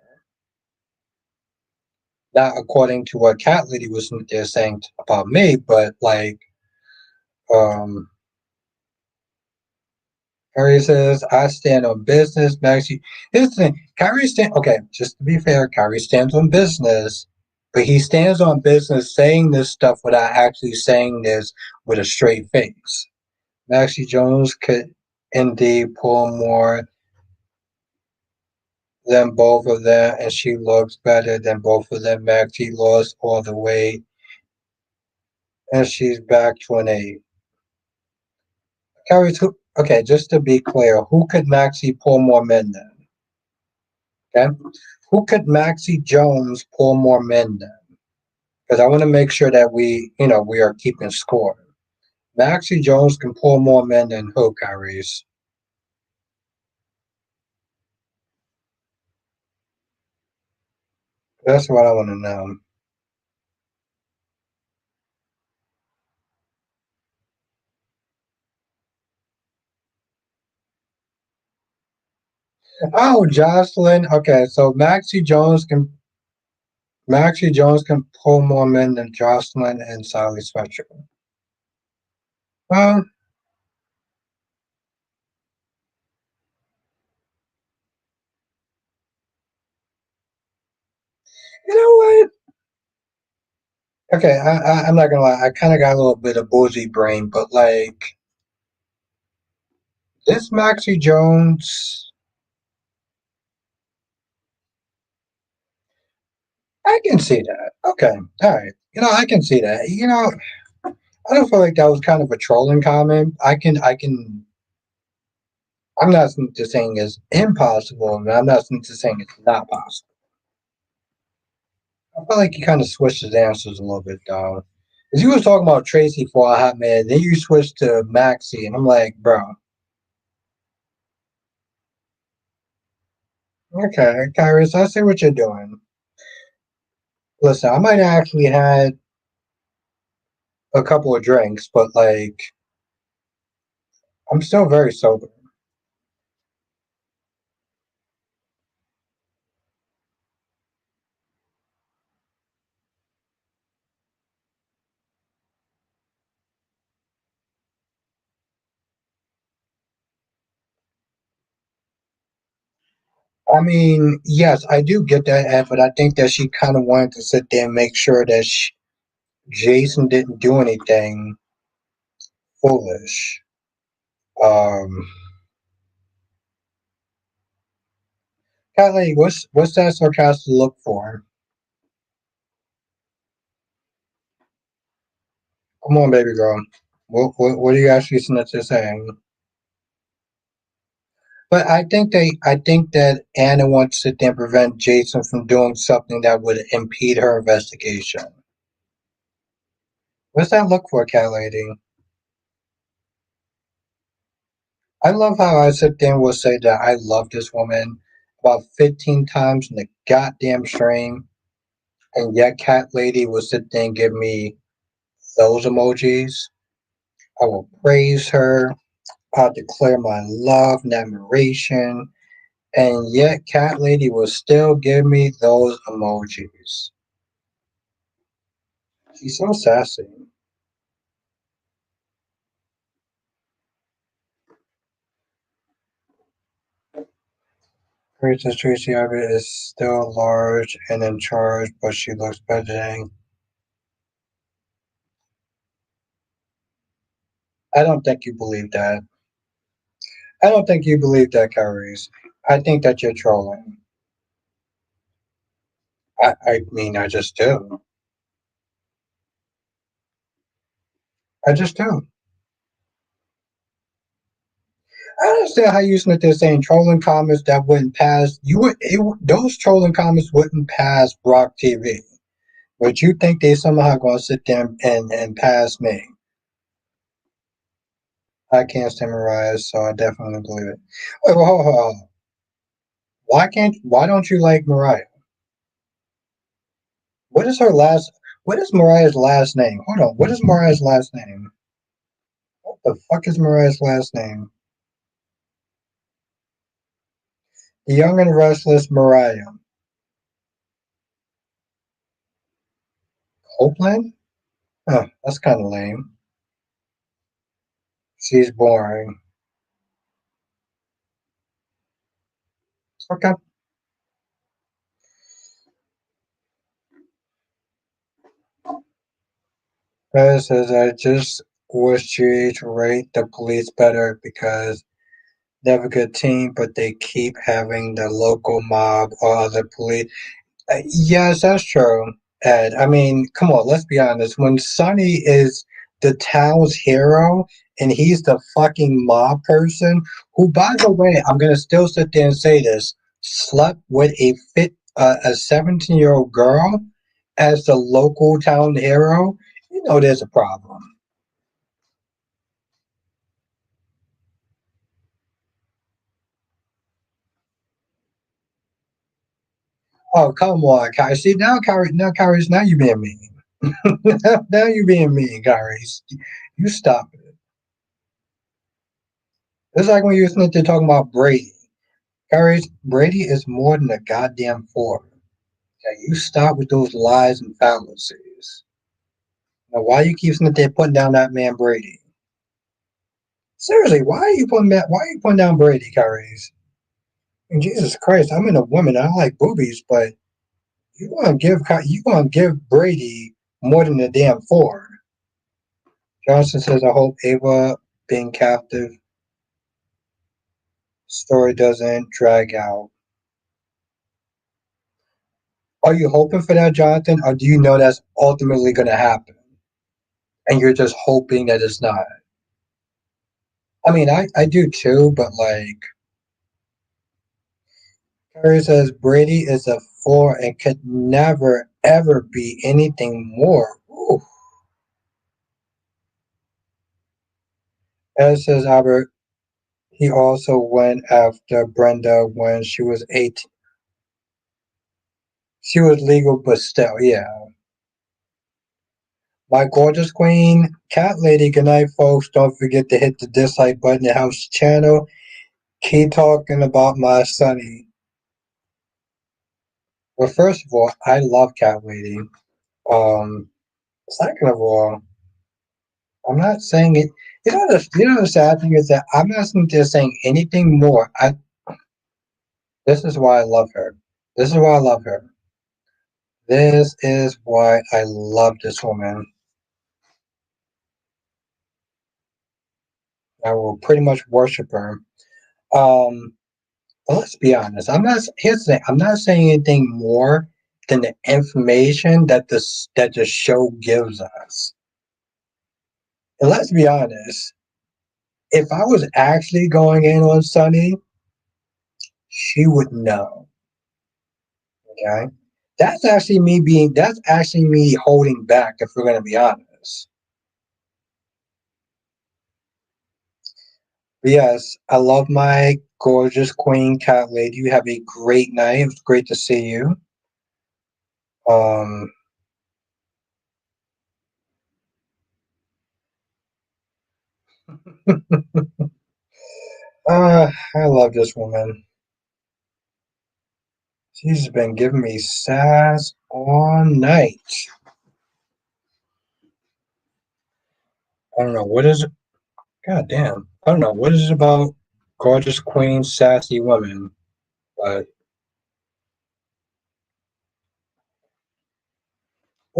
Not according to what Cat Lady was there saying about me, but like um Kyrie says, I stand on business. Maxie, here's the thing. Okay, just to be fair, Kyrie stands on business, but he stands on business saying this stuff without actually saying this with a straight face. Maxie Jones could indeed pull more than both of them, and she looks better than both of them. Maxie lost all the weight, and she's back to an 8. Carries who? Okay, just to be clear, who could Maxie pull more men than? Okay, who could Maxie Jones pull more men than? Because I want to make sure that we are keeping score. Maxie Jones can pull more men than who, Kyrie's? That's what I want to know. Oh, Jocelyn. Okay, so Maxie Jones can pull more men than Jocelyn and Sally Spectre. Well, you know what? Okay, I'm not gonna lie. I kind of got a little bit of boozy brain, but like this Maxie Jones, I can see that. Okay, all right. I can see that. I don't feel like that was kind of a trolling comment. I'm not just saying it's impossible, and I'm not just saying it's not possible. I feel like you kind of switched his answers a little bit, though. Because you was talking about Tracy for a hot minute, then you switched to Maxie, and I'm like, bro, okay, Kyrus, I see what you're doing. Listen, I might have actually had a couple of drinks, but like, I'm still very sober. I mean, yes, I do get that, Ed, but I think that she kind of wanted to sit there and make sure that Jason didn't do anything foolish. Um, Kylie, what's that sarcastic look for? Come on, baby girl. What are you actually saying? But I think that Anna wants to then prevent Jason from doing something that would impede her investigation. What's that look for, cat lady? I love how I sit there and will say that I love this woman about 15 times in the goddamn stream, and yet cat lady will sit there and give me those emojis. I will praise her. I'll declare my love and admiration, and yet cat lady will still give me those emojis. She's so sassy. Princess Tracy Abbott is still large and in charge, but she looks better than. I don't think you believe that. I don't think you believe that, Kyrie's. I think that you're trolling. I mean, I just do. I just do. I understand how you sit there saying trolling comments that wouldn't pass. Those trolling comments wouldn't pass Brock TV, but you think they somehow going to sit there and pass me. I can't stand Mariah, so I definitely believe it. Wait, well, hold. Why don't you like Mariah? What is her last? What is Mariah's last name? Hold on. What is Mariah's last name? What the fuck is Mariah's last name? The Young and Restless Mariah. Copeland? Huh, that's kind of lame. She's boring. Okay. Says I just wish you to rate the police better because they have a good team, but they keep having the local mob or other police. Yes, that's true, Ed. I mean, come on, let's be honest. When Sonny is the town's hero, and he's the fucking mob person who, by the way, I'm gonna still sit there and say this, slept with a 17-year-old girl as the local town hero. You know, there's a problem. Oh, come on, Kyrie. See now you being mean. Now you being mean, Kyrie. You stop it. It's like when you were there talking about Brady. Kyrie, Brady is more than a goddamn four. Okay, you stop with those lies and fallacies. Now, why you keep sitting there putting down that man Brady? Seriously, why are you putting down Brady, Kyrie? And Jesus Christ, I'm in a woman. I like boobies, but you gonna give Brady more than a damn four. Johnson says, I hope Ava being captive story doesn't drag out. Are you hoping for that, Jonathan, or do you know that's ultimately going to happen? And you're just hoping that it's not? I mean, I do too, but like, Curry says Brady is a four and could never, ever be anything more. Ooh. As says Albert, he also went after Brenda when she was 18. She was legal, but still, yeah. My gorgeous queen, cat lady, good night, folks. Don't forget to hit the dislike button and helps the channel. Keep talking about my Sonny. Well, first of all, I love cat lady. Second of all, I'm not saying it. The sad thing is that I'm not just saying anything more. This is why I love her. This is why I love her. This is why I love this woman. I will pretty much worship her. Um, Well, let's be honest. Here's the thing. I'm not saying anything more than the information that the show gives us. And let's be honest. If I was actually going in on Sunny, she would know. Okay. That's actually me holding back, if we're gonna be honest. But yes, I love my gorgeous queen cat lady. You have a great night. It was great to see you. Um I love this woman. She's been giving me sass all night. I don't know what is it. God damn. I don't know what is it about gorgeous queen, sassy woman. But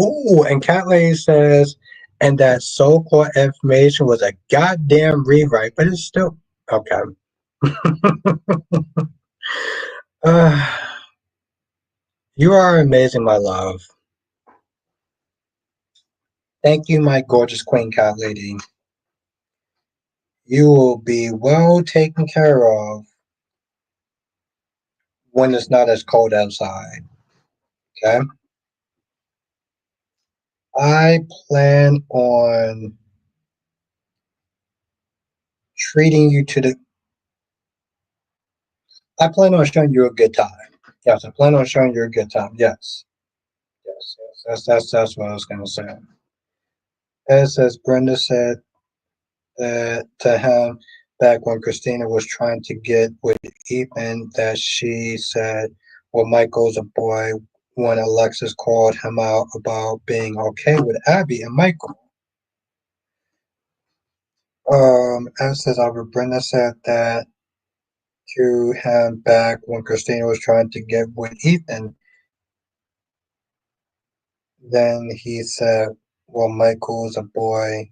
ooh, and Cat Lady says, and that so-called information was a goddamn rewrite, but it's still okay. uh, you are amazing, my love. Thank you, my gorgeous queen cat lady. You will be well taken care of when it's not as cold outside. Okay. I plan on treating you to the. I plan on showing you a good time. Yes, I plan on showing you a good time. Yes, yes. That's what I was gonna say. As Brenda said to him back when Christina was trying to get with Ethan, that she said, "Well, Michael's a boy." When Alexis called him out about being okay with Abby and Michael. As says Albert, Brenda said that to him back when Christina was trying to get with Ethan. Then he said, well, Michael's a boy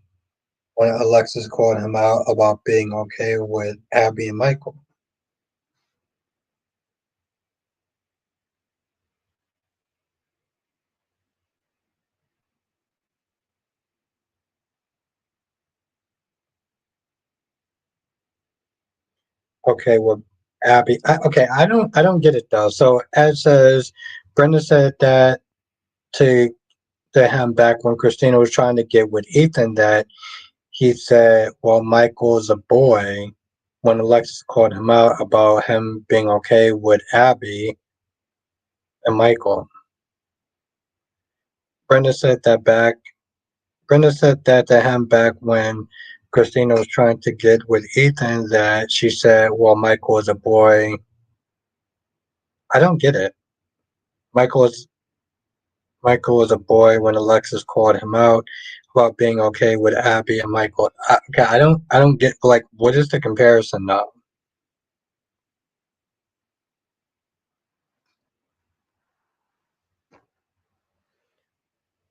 when Alexis called him out about being okay with Abby and Michael. okay with Abby. Okay, I don't get it though. So Ed says Brenda said that to him back when Christina was trying to get with Ethan that he said, well, Michael's a boy when Alexis called him out about him being okay with Abby and Michael. Brenda said that back. Brenda said that to him back when Christina was trying to get with Ethan that she said, well, Michael is a boy. I don't get it. Michael was Michael was a boy when Alexis called him out about being okay with Abby and Michael. Okay, I don't get like what is the comparison now?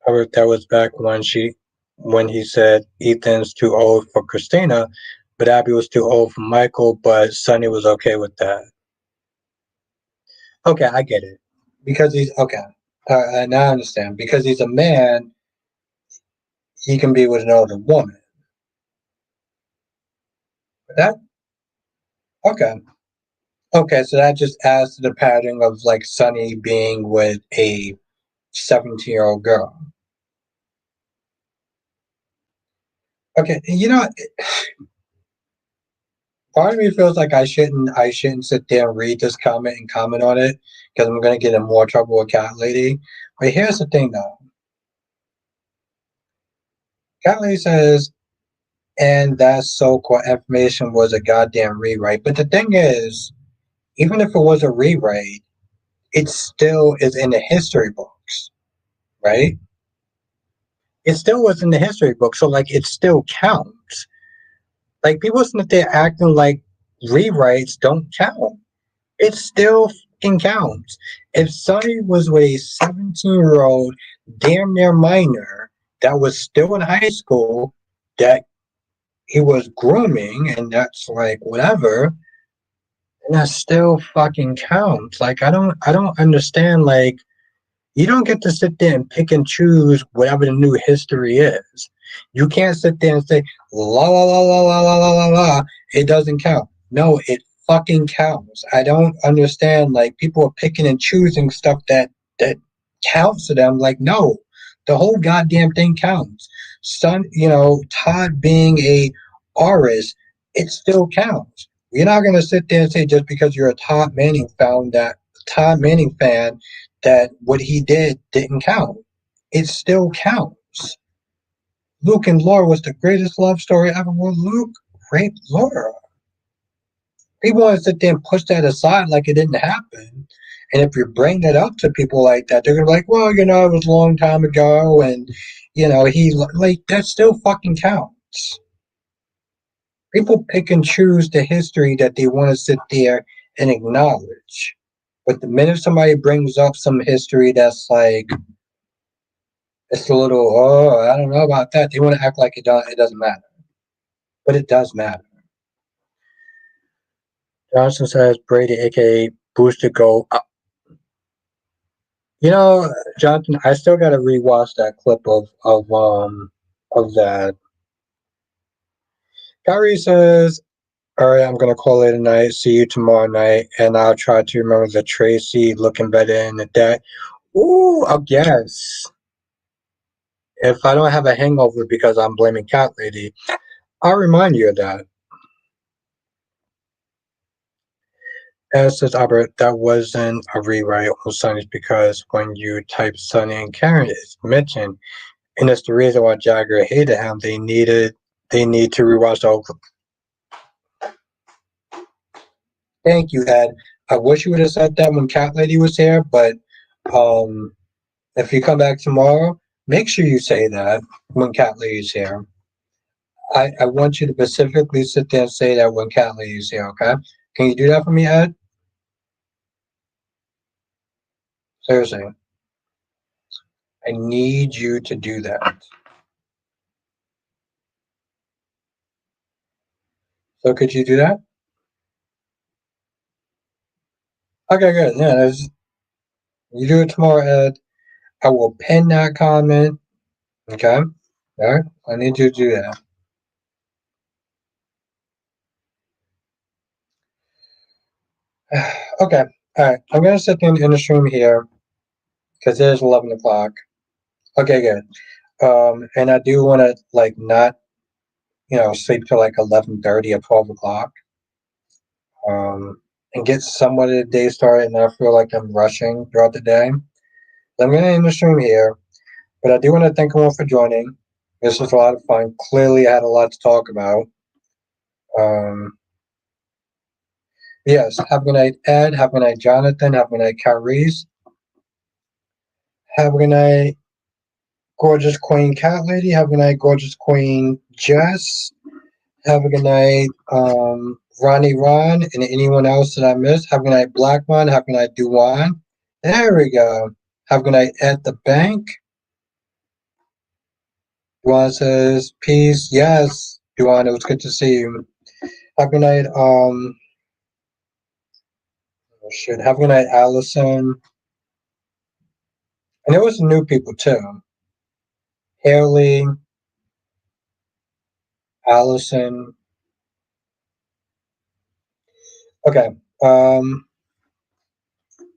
That was back when he said Ethan's too old for Christina, but Abby was too old for Michael, but Sonny was okay with that. Okay, I get it because he's okay. Now I understand because he's a man. He can be with an older woman. But that okay. Okay, so that just adds to the pattern of like Sonny being with a 17-year-old girl. Okay, part of me feels like I shouldn't sit there and read this comment and comment on it because I'm gonna get in more trouble with Cat Lady. But here's the thing though. Cat Lady says, and that so-called information was a goddamn rewrite. But the thing is, even if it was a rewrite, it still is in the history books, right? It still was in the history book, so like it still counts. Like people sit there acting like rewrites don't count. It still fucking counts. If Sonny was with a 17-year-old damn near minor that was still in high school that he was grooming and that's like whatever, and that still fucking counts. Like I don't understand like you don't get to sit there and pick and choose whatever the new history is. You can't sit there and say la la la la la la la la la. It doesn't count. No, it fucking counts. I don't understand. Like people are picking and choosing stuff that counts to them. Like no, the whole goddamn thing counts. Son, Todd being a artist, it still counts. You're not gonna sit there and say just because you're a Todd Manning fan that what he did didn't count. It still counts. Luke and Laura was the greatest love story ever. Well, Luke raped Laura. People want to sit there and push that aside like it didn't happen. And if you bring that up to people like that, they're gonna be like, "Well, it was a long time ago, and he like that still fucking counts." People pick and choose the history that they want to sit there and acknowledge. But the minute somebody brings up some history that's like it's a little, oh, I don't know about that. They want to act like it doesn't matter, but it does matter. Johnson says Brady, aka Booster Gold. Jonathan, I still got to rewatch that clip of that. Kyrie says, "All right, I'm gonna call it a night. See you tomorrow night, and I'll try to remember the Tracy looking better in the deck." Ooh, I guess if I don't have a hangover because I'm blaming Cat Lady, I'll remind you of that. As says Albert, that wasn't a rewrite on Sonny's because when you type Sonny and Karen, it's mentioned, and it's the reason why Jagger hated him. They need to rewatch the whole. Thank you, Ed. I wish you would have said that when Cat Lady was here, but um, if you come back tomorrow, make sure you say that when Cat Lady's here. I want you to specifically sit there and say that when Cat Lady's here. Okay? Can you do that for me, Ed? Seriously, I need you to do that. So could you do that? Okay, good. Yeah, you do it tomorrow, Ed. I will pin that comment. Okay? All right? I need you to do that. Okay, all right. I'm gonna set the in the stream here because it is 11 o'clock. Okay, good. And I do want to like not sleep till like 11:30 or 12 o'clock. And get somewhat of the day started, and I feel like I'm rushing throughout the day. So I'm gonna end the stream here, but I do want to thank everyone for joining. This was a lot of fun. Clearly, I had a lot to talk about. Um, yes, have a good night, Ed. Have a good night, Jonathan. Have a good night, Kyries. Have a good night, gorgeous Queen Cat Lady. Have a good night, gorgeous Queen Jess. Have a good night, Ronnie Ron, and anyone else that I missed. Have a good night, Blackmon. Have a good night, Duwan. There we go. Have a good night at the bank. Duan says, peace. Yes, Duan, it was good to see you. Have a good night, oh shit. Have a good night, Allison. And there was some new people too. Haley, Allison. Okay. Um,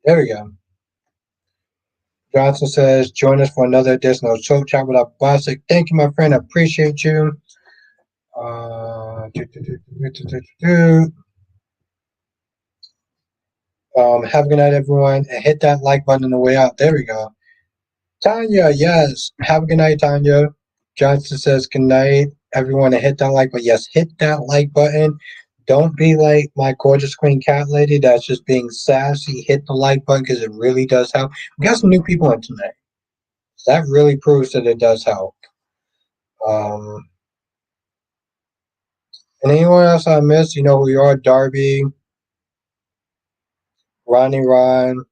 there we go. Johnson says, join us for another edition of Show Chat with our Classic. Thank you, my friend. I appreciate you. Do, do, do, do, do, do, do. Have a good night, everyone, and hit that like button on the way out. There we go. Tanya, yes. Have a good night, Tanya. Johnson says, good night, everyone, and hit that like button. Yes, hit that like button. Don't be like my gorgeous Queen Cat Lady that's just being sassy. Hit the like button because it really does help. We got some new people in tonight. So that really proves that it does help. Um, and anyone else I missed, you know who you are. Darby, Ronnie Ron.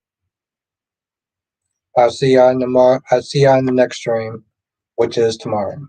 I'll see you on the next stream, which is tomorrow.